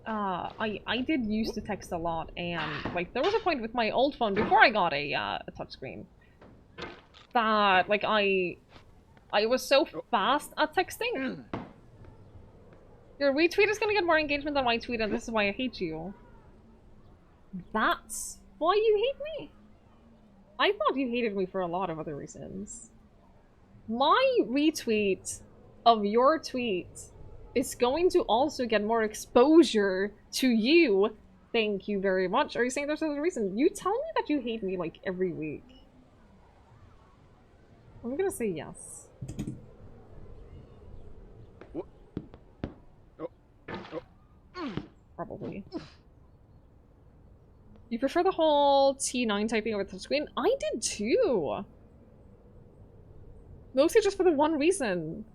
I did used to text a lot, and like there was a point with my old phone before I got a touchscreen that like I was so fast at texting. Your retweet is gonna get more engagement than my tweet, and this is why I hate you. That's why you hate me? I thought you hated me for a lot of other reasons. My retweet of your tweet is going to also get more exposure to you. Thank you very much. Are you saying there's another reason? You tell me that you hate me like every week. I'm gonna say yes. Probably. You prefer the whole T9 typing over the touchscreen? I did too! Mostly just for the one reason.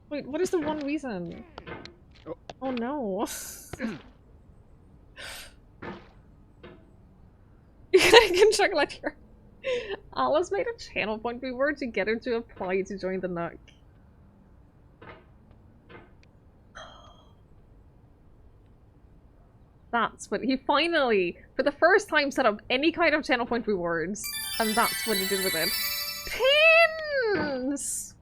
Wait, what is the one reason? Oh no. You can check like here. Alice made a channel point before to get her to apply to join the Nook. That's what he finally, for the first time, set up any kind of channel point rewards. And that's what he did with it. Pins!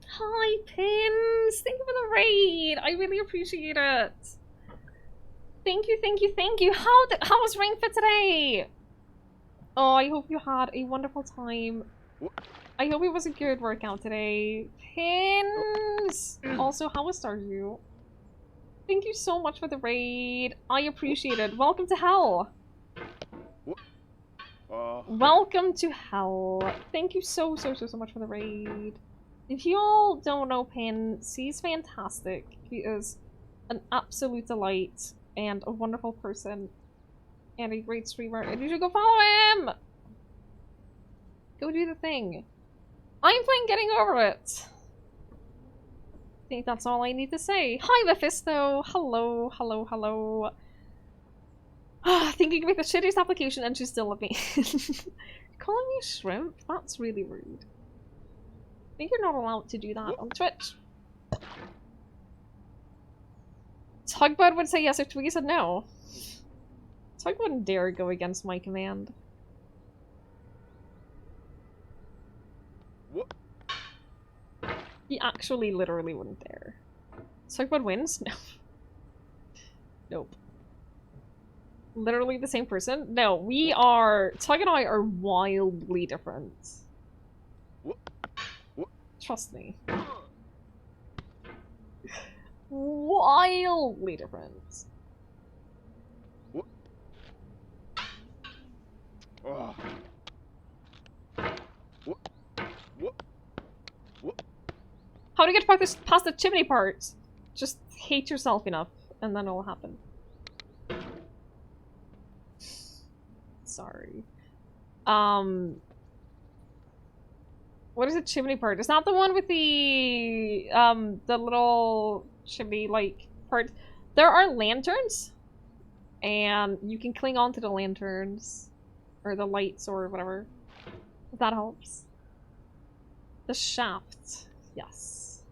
Hi, Pins! Thank you for the raid! I really appreciate it! Thank you, thank you, thank you! How was Ring Fit today? Oh, I hope you had a wonderful time. I hope it was a good workout today. Pins! Also, how was Stardew? Thank you so much for the raid. I appreciate it. Welcome to hell. Welcome to hell. Thank you so much for the raid. If you all don't know Pin, he's fantastic. He is an absolute delight and a wonderful person and a great streamer. And you should go follow him! Go do the thing. I'm playing Getting Over It. I think that's all I need to say. Hi, Mephisto! Hello, hello, hello. I think you can make the shittiest application and she's still love me. Calling me shrimp? That's really rude. I think you're not allowed to do that on Twitch. Tugbud would say yes if Twiggy said no. Tug wouldn't dare go against my command. He actually literally wouldn't dare. Tugbud wins? No. Nope. Literally the same person? No, we are... Tug and I are wildly different. Trust me. Wildly different. How to get past the chimney part? Just hate yourself enough, and then it'll happen. Sorry. What is the chimney part? It's not the one with the little chimney-like part. There are lanterns, and you can cling on to the lanterns, or the lights, or whatever. If that helps. The shaft, yes.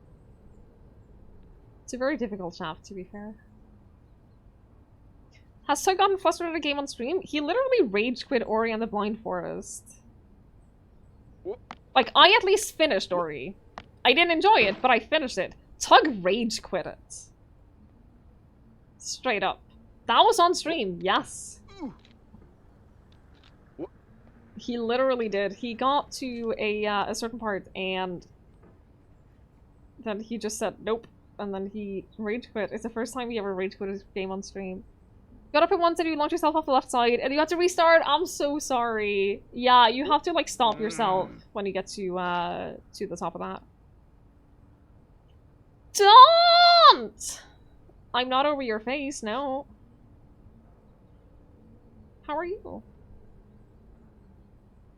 It's a very difficult shaft, to be fair. Has Tug gotten flustered at a game on stream? He literally rage quit Ori and the Blind Forest. Like, I at least finished Ori. I didn't enjoy it, but I finished it. Tug rage quit it. Straight up. That was on stream, yes. He literally did. He got to a certain part and then he just said nope, and then he rage quit. It's the first time he ever rage quit his game on stream. Got up at once and you launched yourself off the left side and you had to restart. I'm so sorry. Yeah, you have to like stop yourself when you get to the top of that. Don't! I'm not over your face, no. How are you?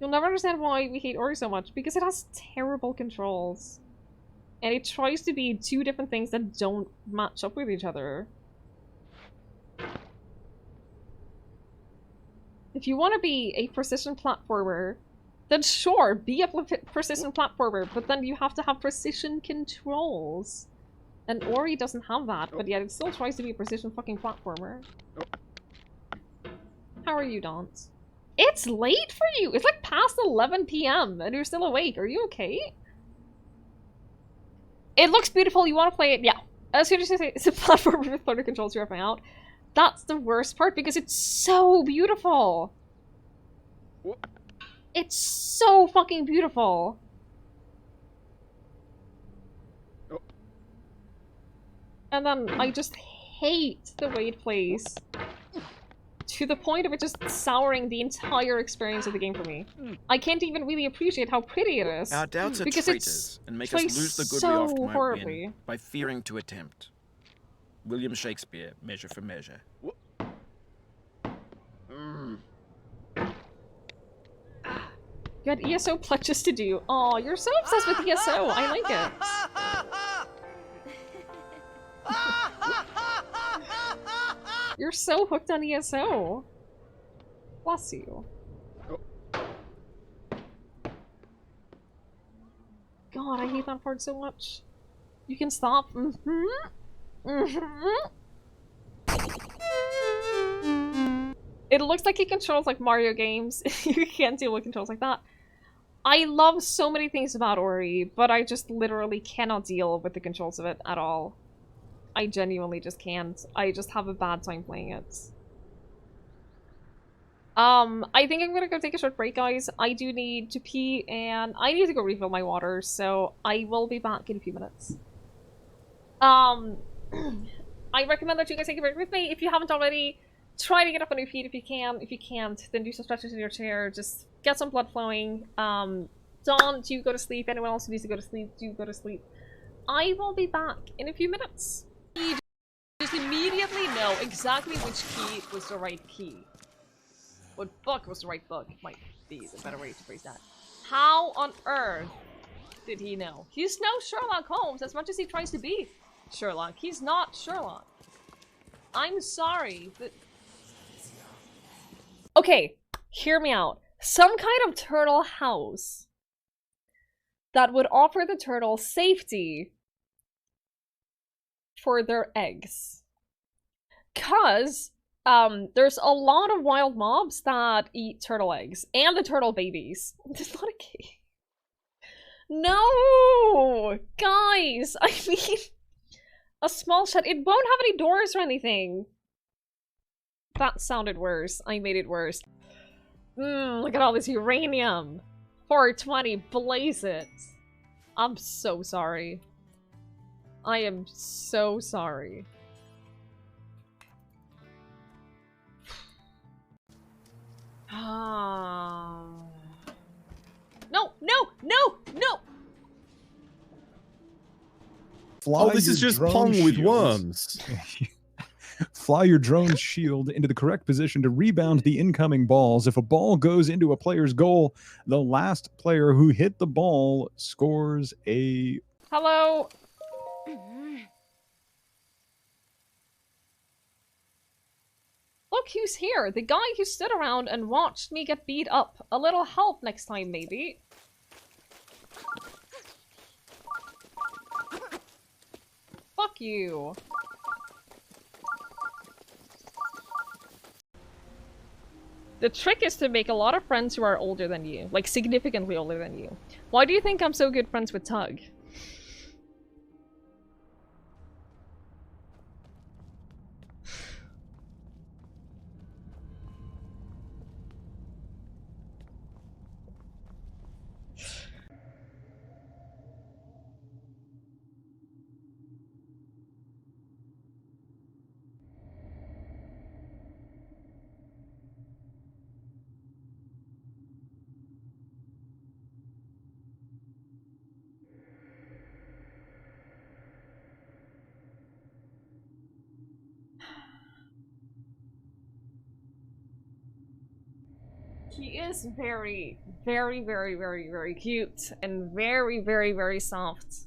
You'll never understand why we hate Ori so much, because it has terrible controls. And it tries to be two different things that don't match up with each other. If you want to be a precision platformer then sure, be a precision platformer, but then you have to have precision controls. And Ori doesn't have that, but yet it still tries to be a precision fucking platformer. How are you, Dance? It's late for you! It's like past 11 PM and you're still awake. Are you okay? It looks beautiful, you want to play it? Yeah. As soon as you say it's a platformer with floater controls, you're out. That's the worst part because it's so beautiful! It's so fucking beautiful! And then I just hate the way it plays. To the point of it just souring the entire experience of the game for me. I can't even really appreciate how pretty it is. Our doubts are because traitors and make us lose the good so we often might horribly. win by fearing to attempt. William Shakespeare, Measure for Measure. You had ESO pledges to do. Aw, you're so obsessed with ESO. I like it. You're so hooked on ESO. Bless you. God, I hate that part so much. You can stop. It looks like he controls like Mario games. You can't deal with controls like that. I love so many things about Ori, but I just literally cannot deal with the controls of it at all. I genuinely just can't. I just have a bad time playing it. I think I'm gonna go take a short break, guys. I do need to pee, and I need to go refill my water, so I will be back in a few minutes. I recommend that you guys take a break with me. If you haven't already, try to get up on your feet if you can. If you can't, then do some stretches in your chair. Just get some blood flowing. Dawn, do you go to sleep? Anyone else who needs to go to sleep, do go to sleep. I will be back in a few minutes. You just immediately know exactly which key was the right key. What book was the right book might be the better way to phrase that. How on earth did he know? He's no Sherlock Holmes as much as he tries to be Sherlock. He's not Sherlock. I'm sorry, but... Okay, hear me out. Some kind of turtle house that would offer the turtle safety for their eggs. 'Cause there's a lot of wild mobs that eat turtle eggs and the turtle babies. There's not a key. No! Guys, I mean, a small shed. It won't have any doors or anything. That sounded worse. I made it worse. Look at all this uranium. 420, blaze it. I'm so sorry. I am so sorry. No, no, no, no! Fly this your is just drone Pong with shield. worms. Fly your drone shield into the correct position to rebound the incoming balls. If a ball goes into a player's goal, the last player who hit the ball scores a... Hello? Look who's here! The guy who stood around and watched me get beat up. A little help next time, maybe. Fuck you. The trick is to make a lot of friends who are older than you. Like, significantly older than you. Why do you think I'm so good friends with Tug? He is very, very, very, very, very cute and very, very, very soft.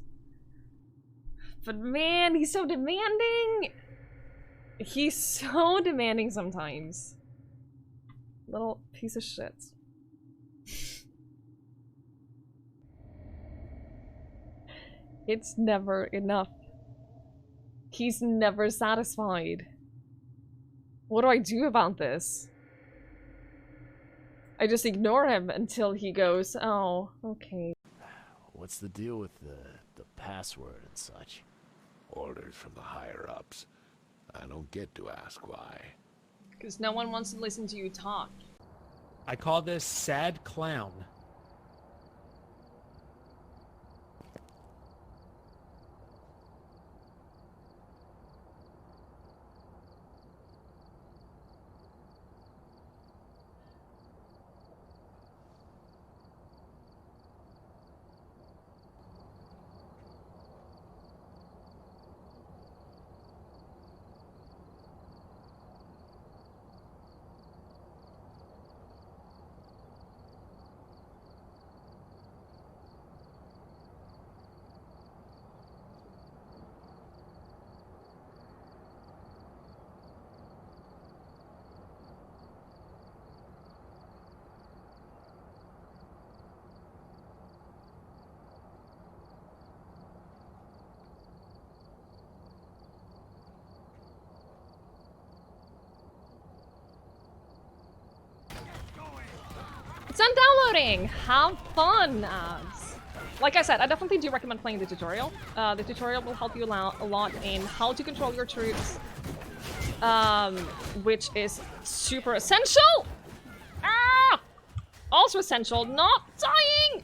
But man, he's so demanding! He's so demanding sometimes. Little piece of shit. It's never enough. He's never satisfied. What do I do about this? I just ignore him until he goes, oh, okay. What's the deal with the password and such? Orders from the higher-ups. I don't get to ask why. Because no one wants to listen to you talk. I call this sad clown. It's done downloading! Have fun, ads! Like I said, I definitely do recommend playing the tutorial. The tutorial will help you a lot in how to control your troops, which is super essential! Ah! Also essential, not dying!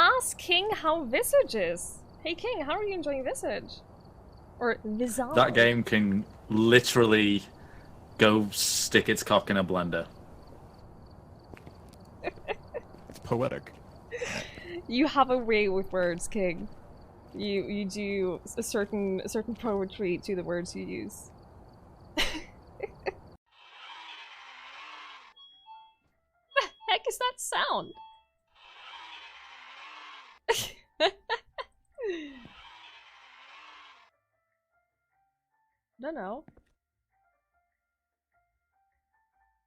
Ask King how Visage is. Hey King, how are you enjoying Visage? Or Visage? That game can literally go stick its cock in a blender. It's poetic. You have a way with words, King. You do a certain poetry to the words you use. The heck is that sound? Don't know.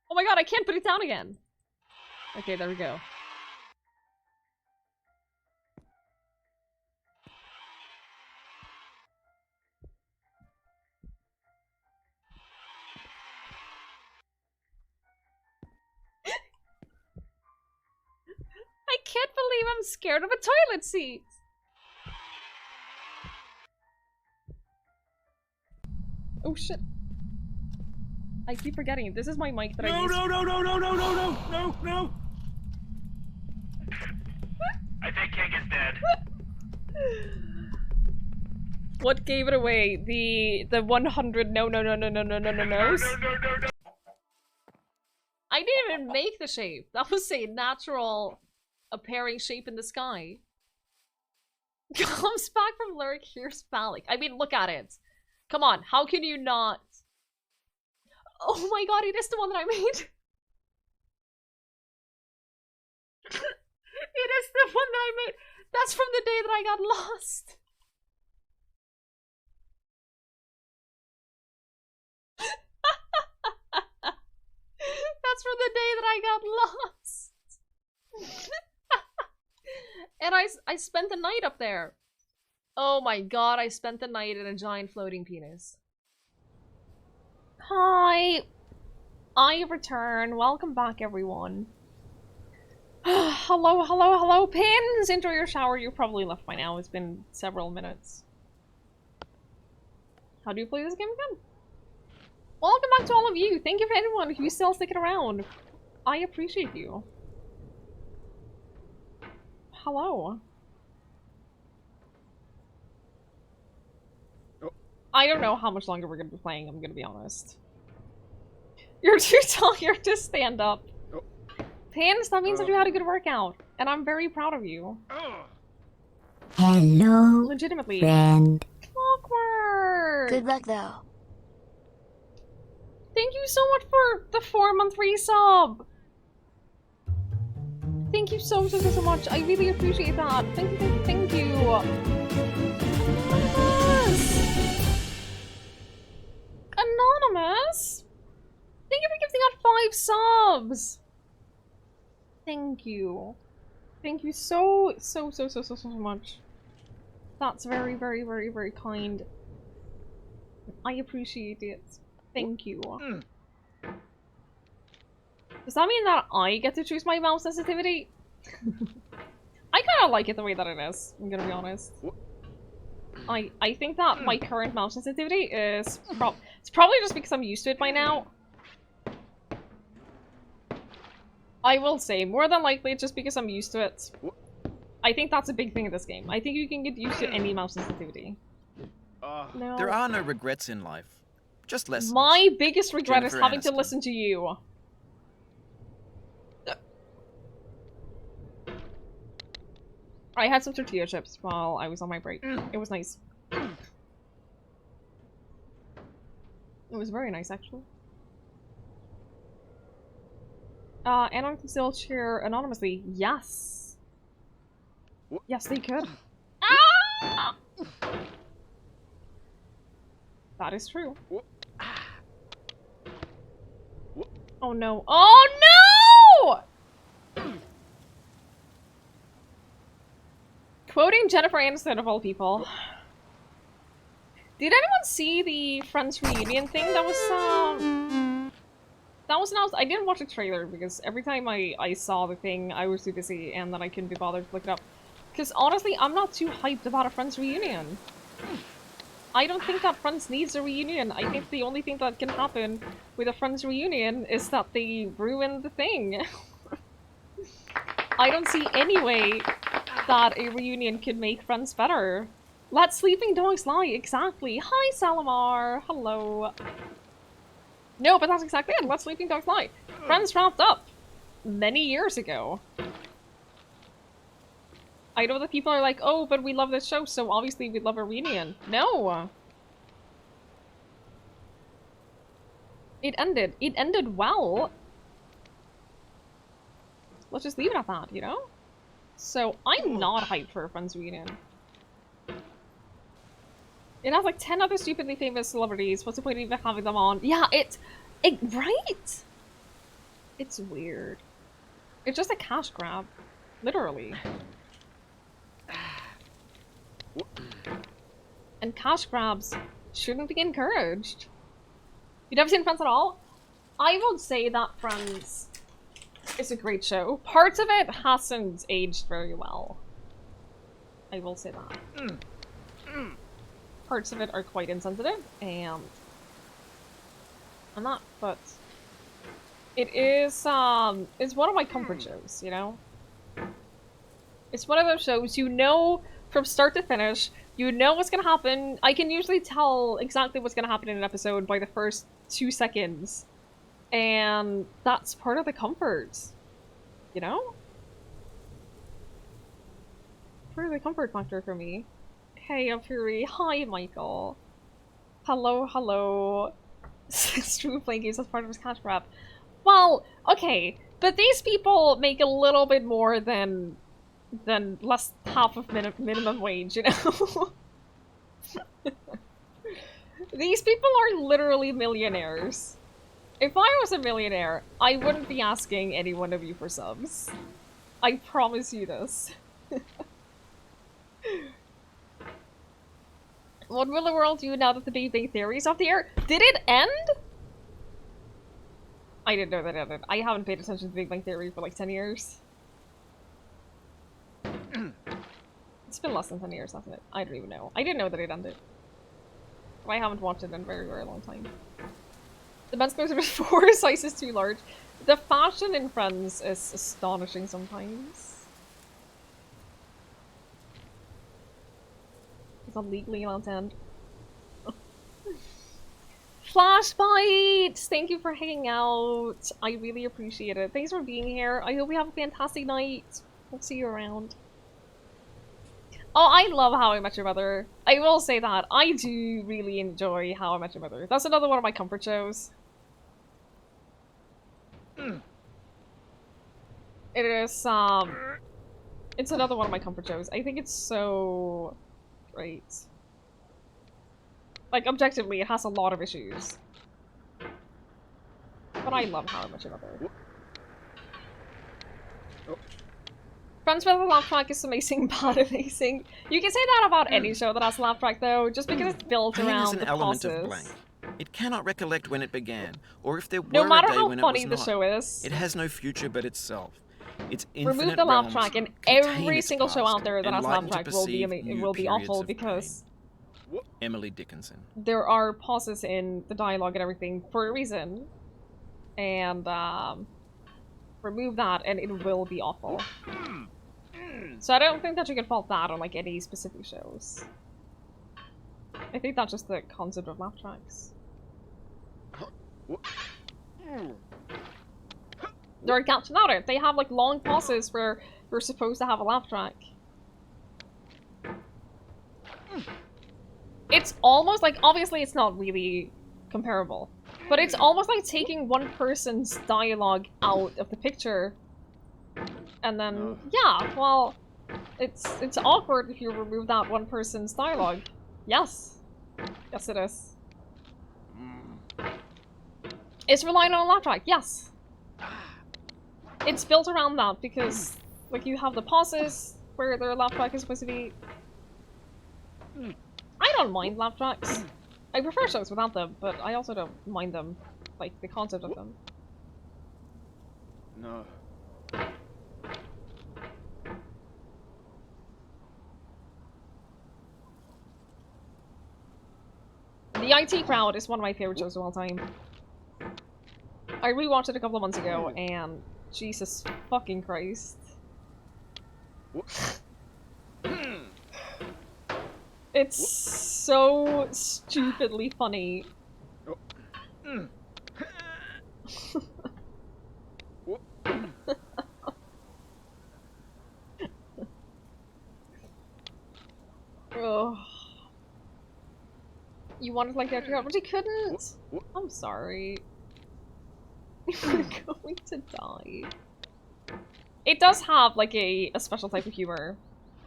Oh my god, I can't put it down again. Okay, there we go. I can't believe I'm scared of a toilet seat. Oh shit. I keep forgetting. This is my mic that I use. No! I think King is dead. What gave it away? The 100 no. No. I didn't even make the shape. That was a natural appearing shape in the sky. Comes back from lyric, here's phallic. I mean, look at it. Come on, how can you not? Oh my god, it is the one that I made. It is the one that I made. That's from the day that I got lost. That's from the day that I got lost. And I spent the night up there. Oh my god, I spent the night in a giant floating penis. Hi! I return. Welcome back, everyone. Hello, pins! Enjoy your shower. You probably left by now. It's been several minutes. How do you play this game again? Welcome back to all of you. Thank you for anyone who's still sticking around. I appreciate you. Hello. I don't know how much longer we're gonna be playing, I'm gonna be honest. You're too tired to stand up. Pins, that means that you had a good workout. And I'm very proud of you. Hello, legitimately. friend. Awkward. Good luck, though. Thank you so much for the 4-month resub. Thank you so much. I really appreciate that. Thank you. Yes. Anonymous! Thank you for gifting out 5 subs! Thank you. Thank you so much. That's very, very, very, very kind. I appreciate it. Thank you. Does that mean that I get to choose my mouse sensitivity? I kind of like it the way that it is, I'm gonna be honest. I think that my current mouse sensitivity is it's probably just because I'm used to it by now. I will say, more than likely, it's just because I'm used to it. I think that's a big thing in this game. I think you can get used to any mouse sensitivity. No. There are no regrets in life. Just lessons. My biggest regret is Jennifer having to Aniston. listen to you. I had some tortilla chips while I was on my break. It was nice. It was very nice, actually. Anyone can still cheer anonymously. Yes. Yes, they could. Ah! That is true. Oh no. Oh no! Quoting Jennifer Aniston of all people. Did anyone see the Friends reunion thing that was announced? I didn't watch the trailer because every time I saw the thing, I was too busy and then I couldn't be bothered to look it up. Because honestly, I'm not too hyped about a Friends reunion. I don't think that Friends needs a reunion. I think the only thing that can happen with a Friends reunion is that they ruin the thing. I don't see any way that a reunion could make Friends better. Let sleeping dogs lie, exactly. Hi, Salamar. Hello. No, but that's exactly it. Let sleeping dogs lie. Friends wrapped up many years ago. I know that people are like, oh, but we love this show, so obviously we'd love a reunion. No! It ended. It ended well. Let's just leave it at that, you know? So, I'm not hyped for a Friends reunion. It has like 10 other stupidly famous celebrities. What's the point of even having them on? Yeah, right? It's weird. It's just a cash grab. Literally. And cash grabs shouldn't be encouraged. You've never seen Friends at all? I would say that Friends is a great show. Parts of it hasn't aged very well. I will say that. Parts of it are quite insensitive, and I'm not, but it is, it's one of my comfort shows, you know? It's one of those shows you know from start to finish, you know what's gonna happen. I can usually tell exactly what's gonna happen in an episode by the first 2 seconds. And that's part of the comfort. You know? Part of the comfort factor for me. Hey, Fury. Hi, Michael. Hello, hello. It's true playing games as part of his cash grab. Well, okay, but these people make a little bit more than less half of minimum wage, you know? These people are literally millionaires. If I was a millionaire, I wouldn't be asking any one of you for subs. I promise you this. What will the world do now that the Big Bang Theory is off the air? Did it end? I didn't know that it ended. I haven't paid attention to the Big Bang Theory for like 10 years. It's been less than 10 years, hasn't it? I don't even know. I didn't know that it ended. I haven't watched it in a very, very long time. The men's clothes are 4 sizes too large. The fashion in Friends is astonishing sometimes. It's a legally on end. Flashbite! Thank you for hanging out. I really appreciate it. Thanks for being here. I hope you have a fantastic night. I'll see you around. Oh, I love How I Met Your Mother. I will say that. I do really enjoy How I Met Your Mother. That's another one of my comfort shows. It is, it's another one of my comfort shows. I think it's so great. Like, objectively, it has a lot of issues. But I love How I Met Your Mother. Friends with a laugh track is amazing, bad amazing. You can say that about any show that has a laugh track though, just because it's built Pain is around an the element pauses. of blank. It cannot recollect when it began, or if there No were matter a day how when funny it the was not. show is. It has no future but itself. Its Remove infinite the laugh realms track, and contain every its single show past, out there that has a laugh enlightened to track will be perceive new will be periods awful of because pain. Emily Dickinson. there are pauses in the dialogue and everything for a reason. And remove that and it will be awful. So I don't think that you can fault that on like any specific shows. I think that's just the concept of laugh tracks. There are gaps without it. They have like long pauses where you're supposed to have a laugh track. It's almost like, obviously it's not really comparable, but it's almost like taking one person's dialogue out of the picture. And then, yeah, well, it's awkward if you remove that one person's dialogue. Yes. Yes, it is. It's relying on a laugh track, yes. It's built around that because, like, you have the pauses where their laugh track is supposed to be. I don't mind laugh tracks. I prefer shows without them, but I also don't mind them, like, the concept of them. No. The IT Crowd is one of my favorite shows of all time. I rewatched it a couple of months ago, and Jesus fucking Christ. It's so stupidly funny. Ugh. You wanted like the after crowd, but you couldn't. I'm sorry. You're going to die. It does have like a special type of humor.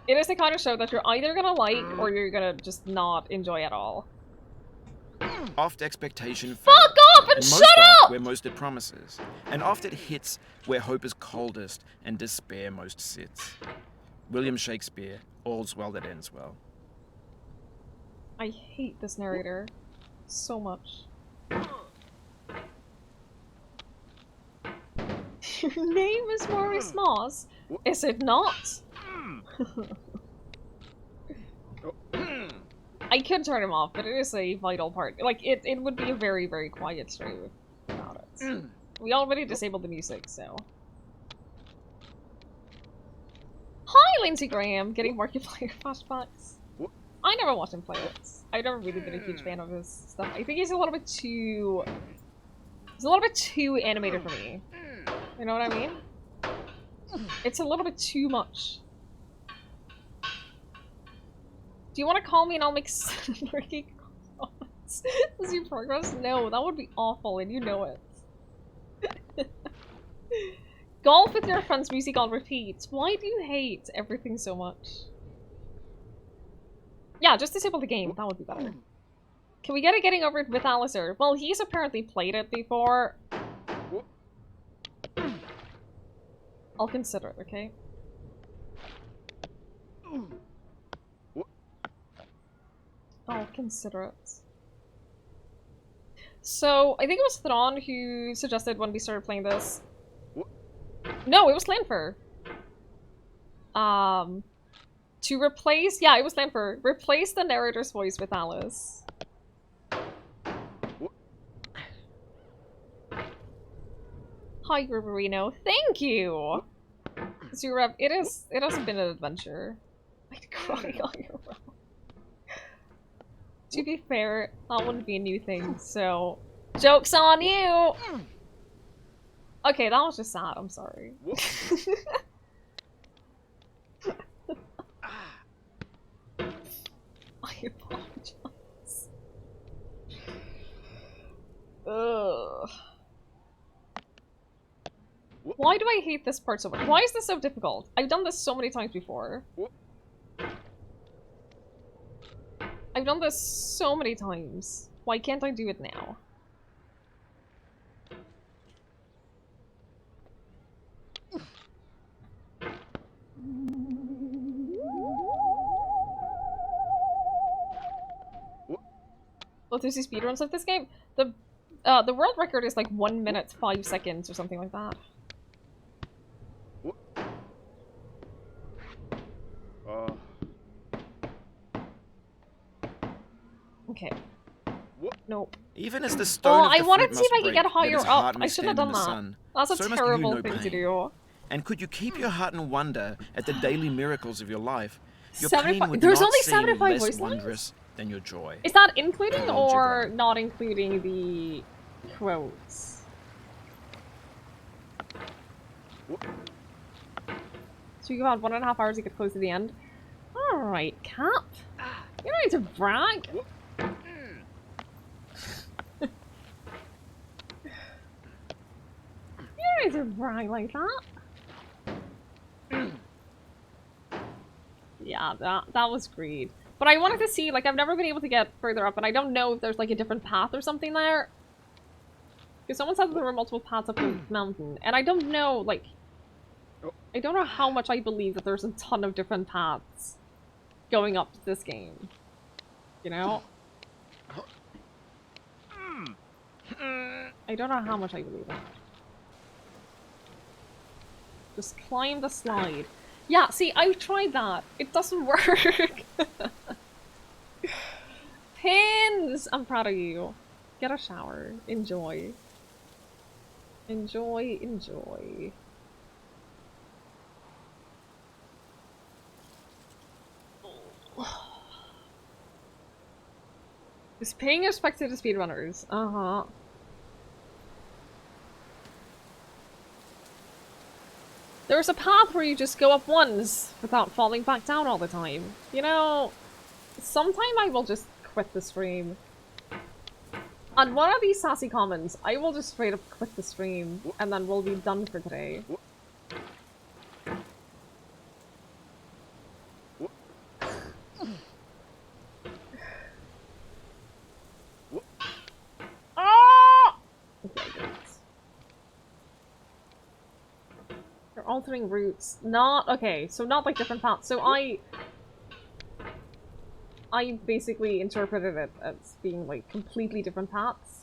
It is the kind of show that you're either gonna like or you're gonna just not enjoy at all. Oft expectation Fuck fails, off and most shut oft up! where most it promises, and oft it hits where hope is coldest and despair most sits. William Shakespeare, all's well that ends well. I hate this narrator so much. Your name is Maurice Moss, is it not? I could turn him off, but it is a vital part. Like, it would be a very, very quiet stream without it. We already disabled the music, so... Hi, Lindsey Graham! Getting Markiplier flashbacks. I never watched him play it. I've never really been a huge fan of his stuff. I think he's a little bit too... He's a little bit too animated for me. You know what I mean? It's a little bit too much. Do you want to call me and I'll make snarky comments as you progress? No, that would be awful and you know it. Golf with your friends, music on repeat. Why do you hate everything so much? Yeah, just disable the game. That would be better. Can we get a getting over it with Alistair? Well, he's apparently played it before. I'll consider it, okay? I'll consider it. So, I think it was Thrawn who suggested when we started playing this. No, it was Lanfer. To replace... Yeah, it was Lanfer. Replace the narrator's voice with Alice. Hi, Gruberino. Thank you! Zurab, it has been an adventure. I'd cry on your own. To be fair, that wouldn't be a new thing, so... Joke's on you! Okay, that was just sad, I'm sorry. I apologize. Ugh. Why do I hate this part so much? Why is this so difficult? I've done this so many times before. I've done this so many times. Why can't I do it now? bloodthirsty speedruns of this game. The world record is like 1 minute 5 seconds or something like that. Okay. Nope. Even as the stone of the I wanted fruit to see if must I could get break, higher that his up. heart I may should have stand in done the that. sun, That's a so must you terrible know thing to pain. do. And could you keep your heart in wonder at the daily miracles of your life, your 75 pain would There's not only seem 75 less voice lines? wondrous than your joy. Is that including Hold your or not including the quotes? So you got 1.5 hours to get close to the end. Alright, Cap. You don't need to brag. You don't need to brag like that. Yeah, that was greed. But I wanted to see, like, I've never been able to get further up, and I don't know if there's, like, a different path or something there. Because someone said that there were multiple paths up the mountain, and I don't know, like... I don't know how much I believe that there's a ton of different paths going up to this game. You know? I don't know how much I believe it. Just climb the slide. Yeah, see, I've tried that. It doesn't work. Pins! I'm proud of you. Get a shower. Enjoy. Enjoy, enjoy. Is paying respect to the speedrunners. Uh-huh. There's a path where you just go up once without falling back down all the time. You know, sometime I will just quit the stream. On one of these sassy comments, I will just straight up quit the stream and then we'll be done for today. Ah! Okay, good. You're altering routes. Not okay, so not like different paths. So I basically interpreted it as being like completely different paths.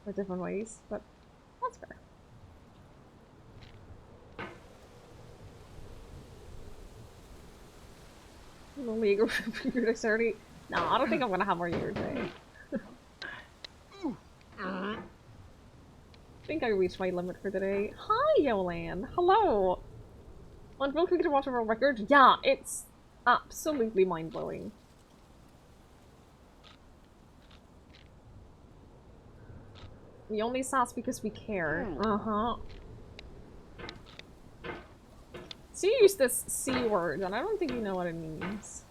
Or different ways, but that's fair. Only go for your dexterity. No, I don't think I'm gonna have more year today. I think I reached my limit for today. Hi, Yolan. Hello. On real quick to watch a world record. Yeah, it's absolutely mind-blowing. We only sass because we care. Uh-huh. So you use this C word, and I don't think you know what it means.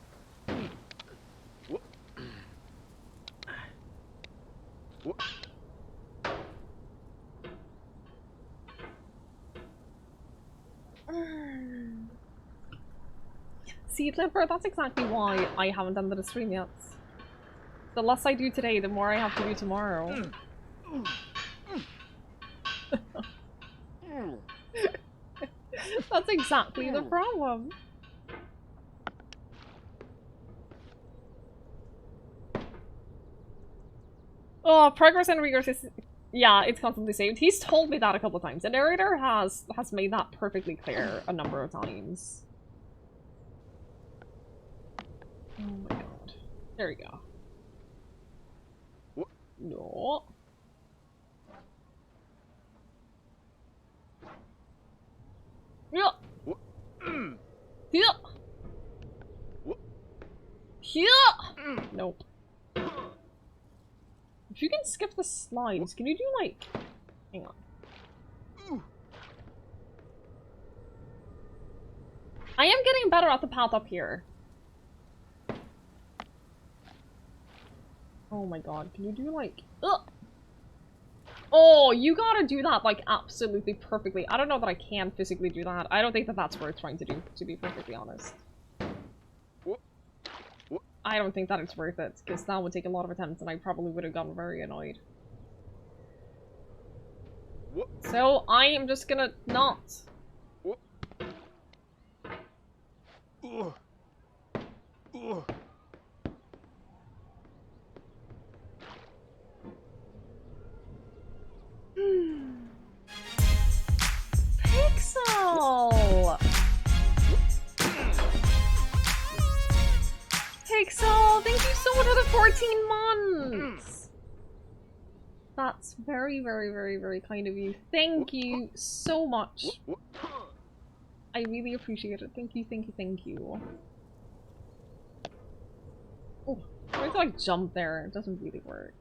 See, Flipper, that's exactly why I haven't done the stream yet. The less I do today, the more I have to do tomorrow. That's exactly the problem. Oh, progress and regress is... Yeah, it's constantly saved. He's told me that a couple of times. The narrator has made that perfectly clear a number of times. Oh my god. There we go. No. Yeah. Yeah. Yeah. Nope. If you can skip the slides, can you do like... Hang on. I am getting better at the path up here. Oh my god, can you do like... Ugh! Oh, you gotta do that like absolutely perfectly. I don't know that I can physically do that. I don't think that that's worth trying to do, to be perfectly honest. I don't think that it's worth it, because that would take a lot of attempts and I probably would have gotten very annoyed. So, I am just gonna not. Pixel! Pixel, thank you so much for the 14 months! That's very, very, very, very kind of you. Thank you so much. I really appreciate it. Thank you, thank you, thank you. Oh, I have to like jump there. It doesn't really work.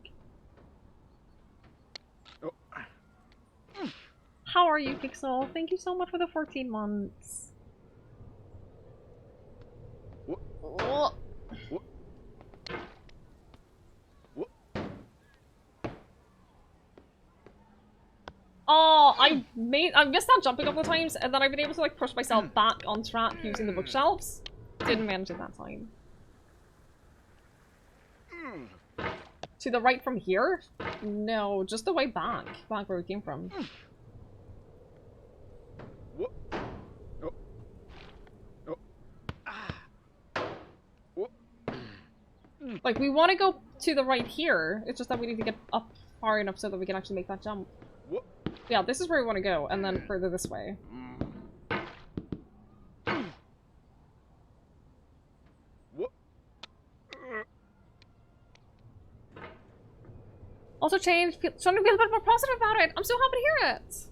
How are you, Pixel? Thank you so much for the 14 months. Oh. Oh, I missed out jumping a couple of times, and then I've been able to like push myself back on track using the bookshelves. Didn't manage it that time. To the right from here? No, just the way back. Back where we came from. Like, we want to go to the right here. It's just that we need to get up far enough so that we can actually make that jump. Yeah, this is where we want to go, and then further this way. Also change, trying to feel a bit more positive about it. I'm so happy to hear it.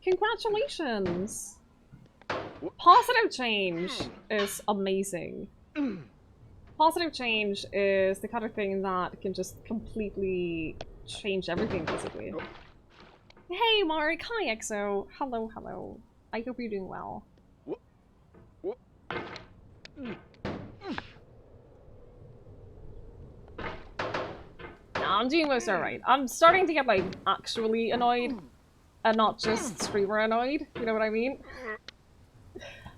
Congratulations. Positive change is amazing. Positive change is the kind of thing that can just completely change everything, basically. Hey, Mark. Hi, EXO. Hello, hello. I hope you're doing well. Nah, I'm doing most alright. I'm starting to get, like, actually annoyed. And not just streamer annoyed. You know what I mean?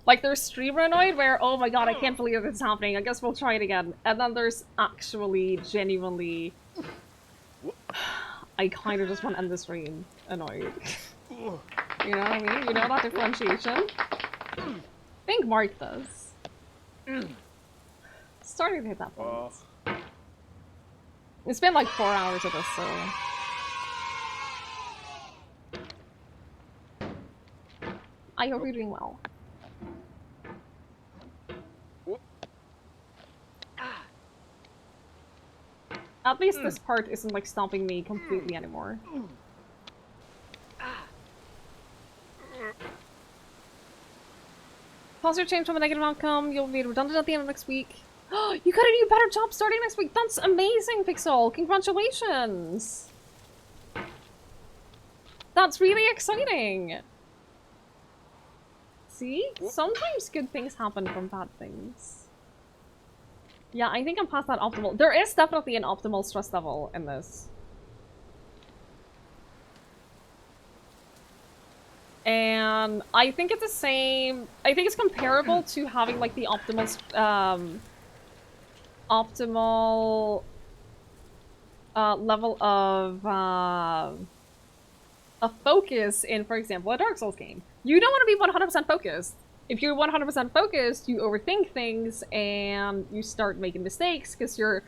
Like, there's streamer annoyed where, oh my god, I can't believe this is happening. I guess we'll try it again. And then there's actually, genuinely... I kind of just want to end the stream annoyed. You know what I mean? You know that differentiation? I think Mark does. Starting to hit that point. It's been like 4 hours of this, so... I hope you're doing well. At least this part isn't like stopping me completely anymore. Positive change from a negative outcome. You'll be redundant at the end of next week. You got a new better job starting next week. That's amazing, Pixel. Congratulations. That's really exciting. See? Sometimes good things happen from bad things. Yeah, I think I'm past that optimal. There is definitely an optimal stress level in this. And I think it's the same... I think it's comparable to having, like, the optimal... optimal... level of focus in, for example, a Dark Souls game. You don't want to be 100% focused. If you're 100% focused, you overthink things and you start making mistakes because you're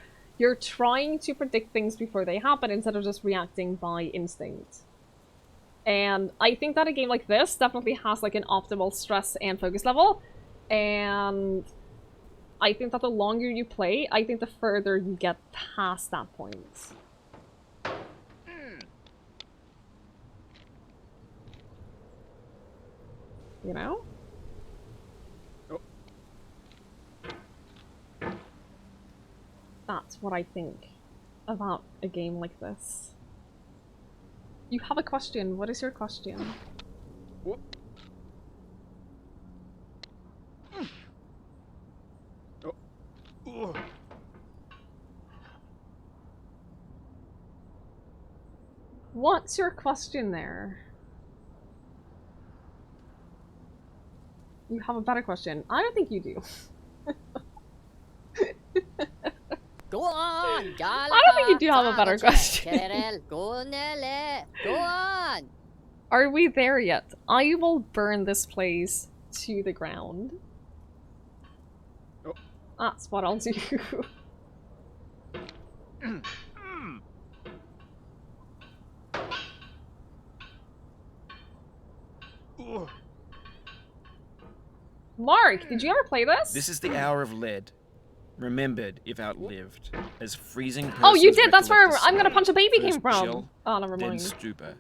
trying to predict things before they happen instead of just reacting by instinct. And I think that a game like this definitely has like an optimal stress and focus level. And I think that the longer you play, I think the further you get past that point. You know? That's what I think about a game like this. You have a question. What is your question? What's your question there? You have a better question. I don't think you do. Go on, I don't think you do have a better question. Go on. Are we there yet? I will burn this place to the ground. That's what I'll do. Mark, did you ever play this? This is the hour of lead, remembered if outlived, as freezing. Oh, you persons did. That's where recollect the I'm gonna punch a baby first came from. chill, Oh, never then mind. stupor.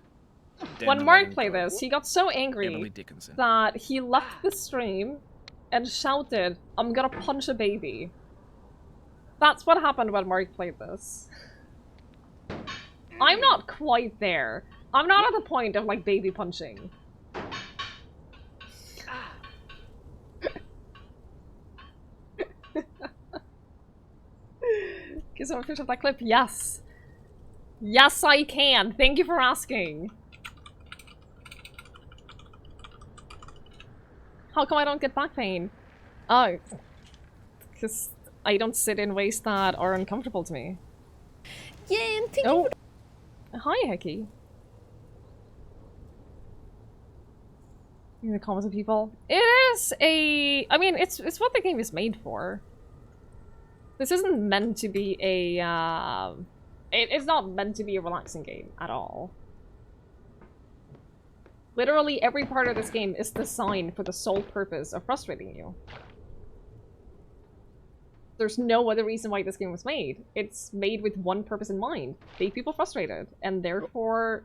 When then Mark letting played go. this, he got so angry Emily Dickinson. that he left the stream and shouted, "I'm gonna punch a baby." That's what happened when Mark played this. I'm not quite there. I'm not at the point of, like, baby punching. Can someone finish up that clip? Yes. Yes, I can. Thank you for asking. How come I don't get back pain? Oh. Because I don't sit in ways that are uncomfortable to me. Yeah, and thank you for... Hi, Hecky. In the comments of people. It is a... I mean, it's what the game is made for. This isn't meant to be a, it's not meant to be a relaxing game at all. Literally every part of this game is designed for the sole purpose of frustrating you. There's no other reason why this game was made. It's made with one purpose in mind. Make people frustrated, and therefore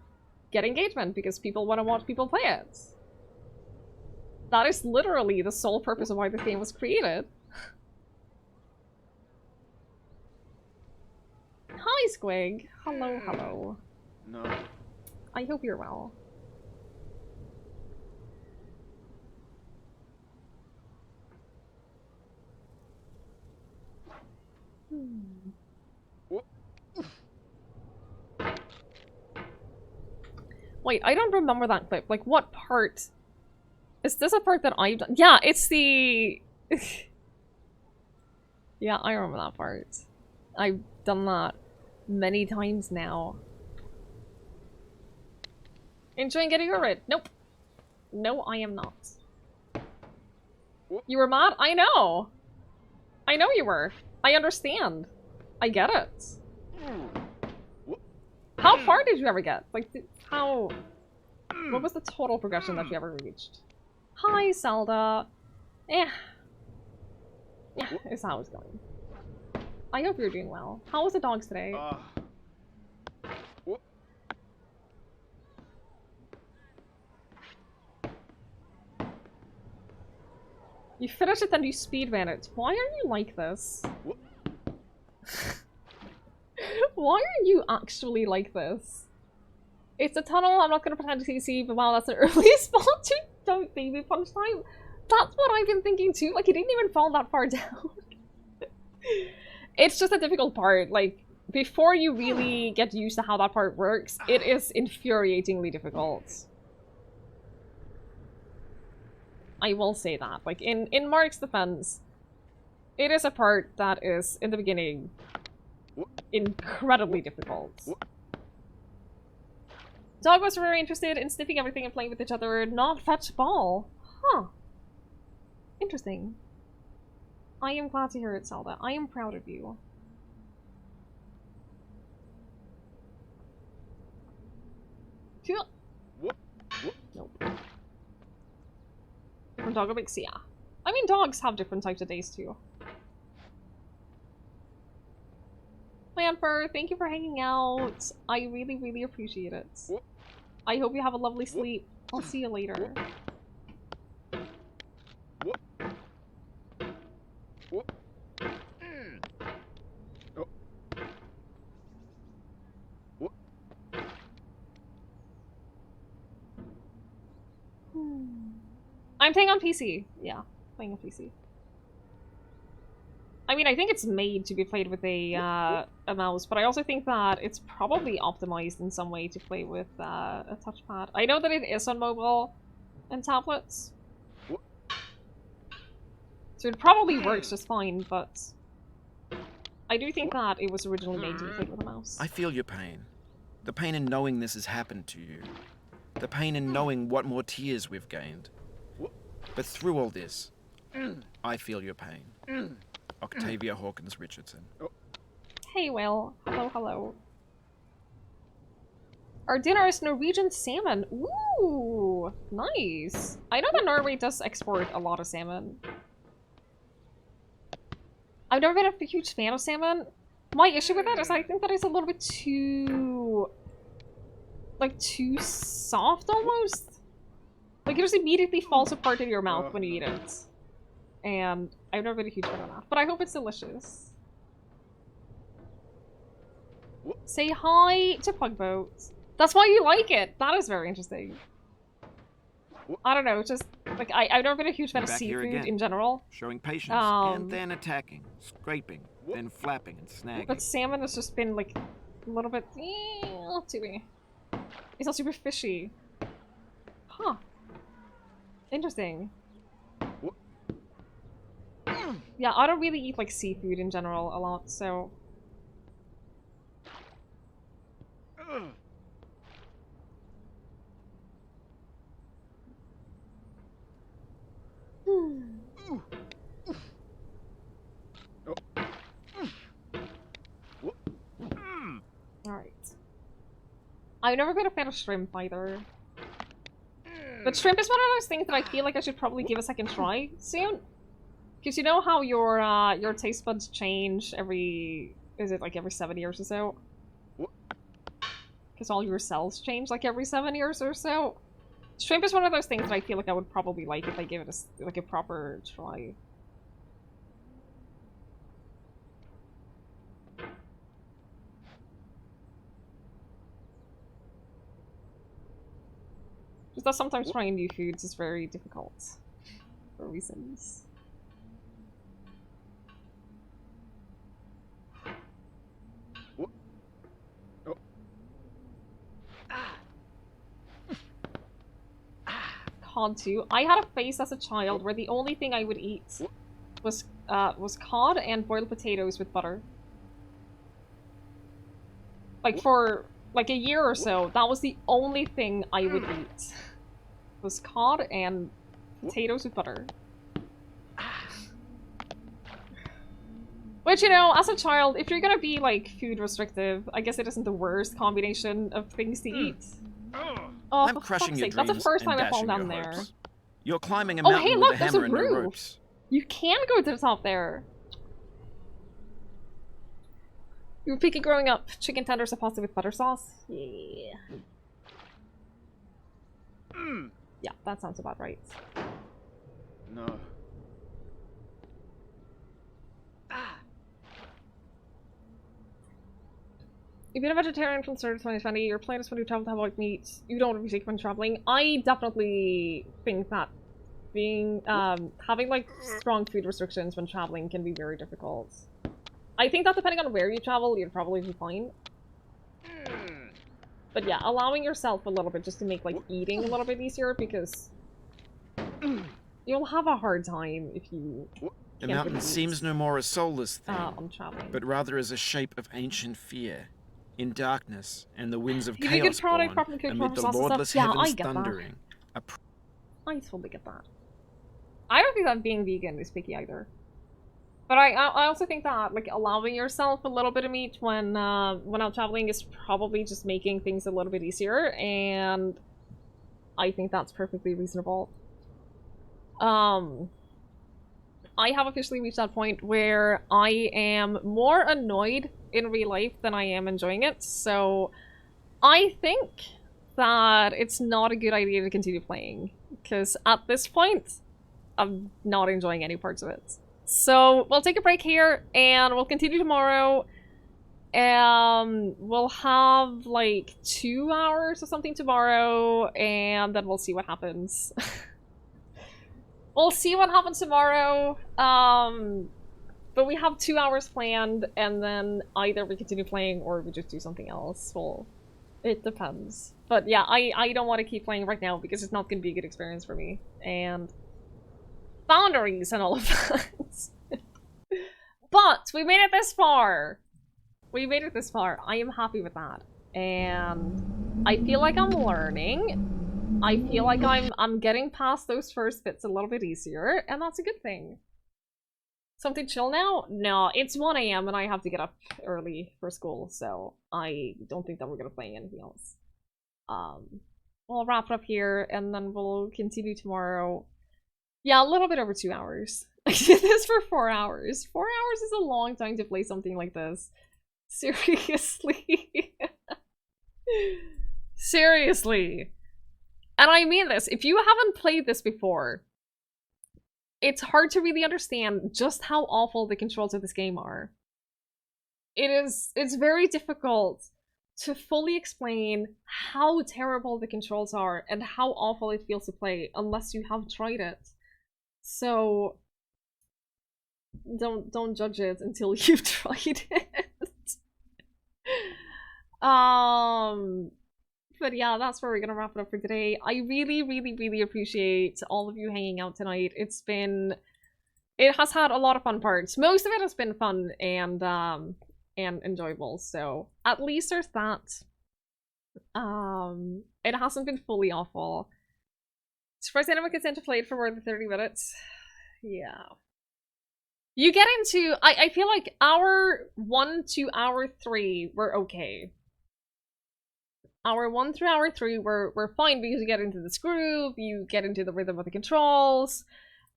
get engagement, because people want to watch people play it. That is literally the sole purpose of why this game was created. Hi, Squig. Hello, hello. No. I hope you're well. Wait, I don't remember that clip. Like, what part? Is this a part that I've done? Yeah, it's the... Yeah, I remember that part. I've done that many times now. Enjoying getting over it? Nope. No, I am not. You were mad? I know! I know you were. I understand. I get it. How far did you ever get? Like, how... What was the total progression that you ever reached? Hi, Zelda. Yeah, it's how it's going. I hope you're doing well. How was the dogs today? You finish it, then you speedrun it. Why are you like this? Why are you actually like this? It's a tunnel, I'm not gonna pretend to CC, but wow, that's an early spot to don't baby punch time. That's what I've been thinking too. Like, he didn't even fall that far down. It's just a difficult part. Like, before you really get used to how that part works, it is infuriatingly difficult. I will say that. Like, in Mark's defense, it is a part that is, in the beginning, incredibly difficult. Dog was very interested in sniffing everything and playing with each other, not fetch ball. Huh. Interesting. I am glad to hear it, Zelda. I am proud of you. Nope. Different dog mix, yeah. I mean, dogs have different types of days too. Lanfer, thank you for hanging out. I really, really appreciate it. I hope you have a lovely sleep. I'll see you later. I'm playing on PC. Yeah, playing on PC. I mean, I think it's made to be played with a mouse, but I also think that it's probably optimized in some way to play with a touchpad. I know that it is on mobile and tablets, so it probably works just fine, but I do think that it was originally made to be played with a mouse. I feel your pain. The pain in knowing this has happened to you. The pain in knowing what more tears we've gained. But through all this, I feel your pain. Octavia Hawkins Richardson. Hey, Will. Hello, hello. Our dinner is Norwegian salmon. Ooh! Nice. I know that Norway does export a lot of salmon. I've never been a huge fan of salmon. My issue with it is I think that it's a little bit too... like, too soft almost? Like, it just immediately falls apart in your mouth when you eat it. And I've never been a huge fan of that. But I hope it's delicious. Say hi to Pugboat. That's why you like it! That is very interesting. I don't know, just, like, I've never been a huge fan of seafood in general. Showing patience, and then attacking, scraping, then flapping and snagging. But salmon has just been, like, a little bit... not too me. It's not super fishy. Huh. Interesting. Yeah, I don't really eat, like, seafood in general a lot, so... Alright. I've never been a fan of shrimp either. But shrimp is one of those things that I feel like I should probably give a second try soon. Because you know how your taste buds change every... is it like every 7 years or so? Because all your cells change like every 7 years or so. Shrimp is one of those things that I feel like I would probably like if I gave it a proper try. Just that sometimes trying new foods is very difficult for reasons. Cod too. I had a phase as a child where the only thing I would eat was cod and boiled potatoes with butter. Like for like a year or so, that was the only thing I would eat. Was cod and potatoes with butter. Which, you know, as a child, if you're gonna be like food restrictive, I guess it isn't the worst combination of things to eat. Oh, I'm crushing your dreams. dreams. That's the first and time I fall dashing down your there. hopes. You're climbing a Oh, mountain hey, with look, a there's a hammer and no roof. ropes. You can go to the top there. You were picky growing up. Chicken tenders are pasta with butter sauce. Yeah. Yeah, that sounds about right. No. If you're a vegetarian from start of 2020, your plan is when you travel to have white meat. You don't really take when traveling. I definitely think that being having like strong food restrictions when traveling can be very difficult. I think that depending on where you travel, you'd probably be fine. But yeah, allowing yourself a little bit just to make like eating a little bit easier because you'll have a hard time if you The mountain seems no more a soulless thing, I'm traveling. but rather as a shape of ancient fear, in darkness and the winds of You do good chaos born product, properly cooked, amid proper the sauce and stuff. lordless Yeah, heavens I get that. thundering. I totally get that. I don't think that being vegan is picky either. But I also think that like allowing yourself a little bit of meat when out traveling is probably just making things a little bit easier, and I think that's perfectly reasonable. I have officially reached that point where I am more annoyed in real life than I am enjoying it, so I think that it's not a good idea to continue playing, because at this point, I'm not enjoying any parts of it. So we'll take a break here, and we'll continue tomorrow. We'll have like 2 hours or something tomorrow, and then we'll see what happens. We'll see what happens tomorrow. But we have 2 hours planned, and then either we continue playing or we just do something else. Well, it depends. But yeah, I don't want to keep playing right now because it's not going to be a good experience for me. And boundaries and all of that. But we made it this far. We made it this far. I am happy with that. And I feel like I'm learning. I feel like I'm getting past those first bits a little bit easier, and that's a good thing. Something chill now? No, it's 1 AM and I have to get up early for school, so I don't think that we're gonna play anything else. Well, we'll wrap it up here, and then we'll continue tomorrow. Yeah, a little bit over 2 hours. I did this for 4 hours. 4 hours is a long time to play something like this. Seriously. Seriously. And I mean this, if you haven't played this before, it's hard to really understand just how awful the controls of this game are. It's very difficult to fully explain how terrible the controls are and how awful it feels to play unless you have tried it. So don't judge it until you've tried it. But yeah, that's where we're gonna wrap it up for today. I really appreciate all of you hanging out tonight. It has had a lot of fun parts. Most of it has been fun and enjoyable, so at least there's that. It hasn't been fully awful. Surprised anyone consent to play it for more than 30 minutes. Yeah. You get into, I feel like hour 1 to hour 3 were okay. Hour 1 through hour 3 were fine because you get into this groove, you get into the rhythm of the controls,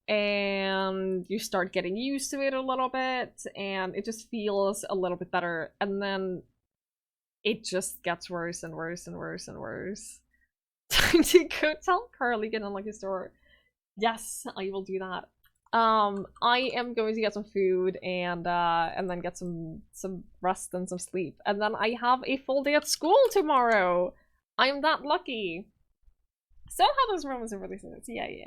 and you start getting used to it a little bit, and it just feels a little bit better, and then it just gets worse and worse and worse and worse. Time to go tell Carly get unlock his door. Yes, I will do that. I am going to get some food and then get some rest and some sleep, and then I have a full day at school tomorrow. I'm that lucky. So how those moments of releases? Yeah.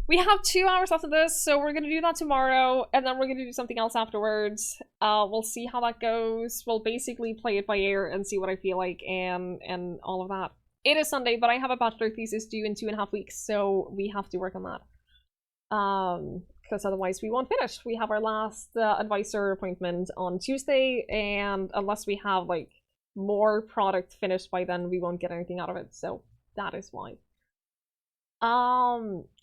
We have 2 hours after this, so we're gonna do that tomorrow, and then we're gonna do something else afterwards. We'll see how that goes. We'll basically play it by ear and see what I feel like and all of that. It is Sunday, but I have a bachelor thesis due in 2.5 weeks, so we have to work on that. Because otherwise we won't finish. We have our last advisor appointment on Tuesday, and unless we have like more product finished by then, we won't get anything out of it, so that is why.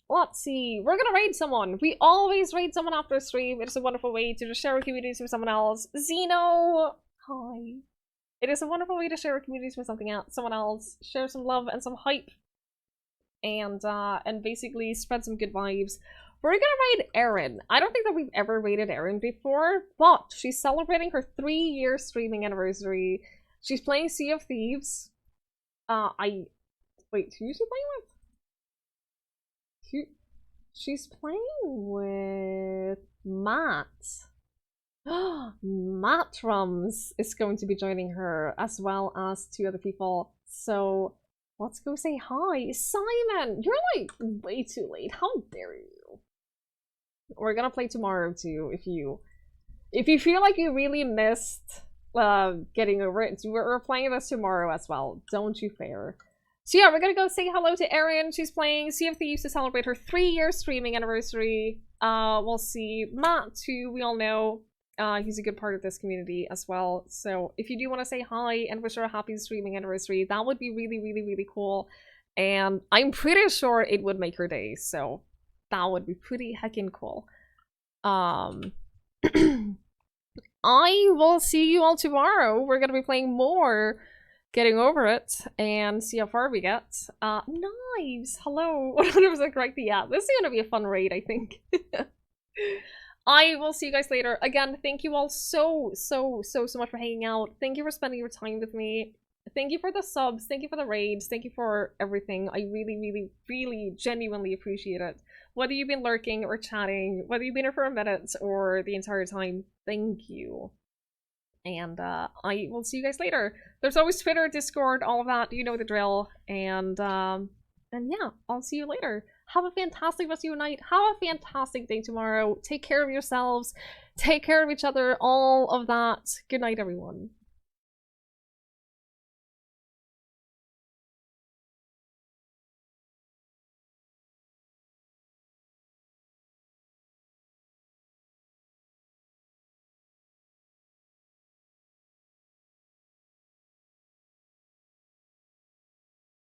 Let's see, we're gonna raid someone. We always raid someone after a stream. It is a wonderful way to just share our communities with someone else. Zeno, hi. It is a wonderful way to share our communities with someone else, share some love and some hype, and basically spread some good vibes. We're gonna raid Erin. I don't think that we've ever raided Erin before, but she's celebrating her 3-year streaming anniversary. She's playing Sea of Thieves. Wait, who's she playing with? She's playing with Matt. Matt Rums is going to be joining her, as well as 2 other people. So let's go say hi. Simon, you're like way too late. How dare you? We're gonna play tomorrow too. If you feel like you really missed getting over it, we're playing this tomorrow as well. Don't you fair? So yeah, we're gonna go say hello to Erin. She's playing Sea of Thieves to celebrate her 3-year streaming anniversary. We'll see Matt, who we all know. He's a good part of this community as well. So if you do want to say hi and wish her a happy streaming anniversary, that would be really cool. And I'm pretty sure it would make her day. So that would be pretty heckin' cool. I will see you all tomorrow. We're gonna be playing more Getting Over It and see how far we get. Knives, hello. 100% correct. Yeah, this is gonna be a fun raid, I think. I will see you guys later. Again, thank you all so much for hanging out. Thank you for spending your time with me. Thank you for the subs. Thank you for the raids. Thank you for everything. I really genuinely appreciate it. Whether you've been lurking or chatting, whether you've been here for a minute or the entire time, thank you. And I will see you guys later. There's always Twitter, Discord, all of that. You know the drill. And yeah, I'll see you later. Have a fantastic rest of your night. Have a fantastic day tomorrow. Take care of yourselves. Take care of each other. All of that. Good night, everyone.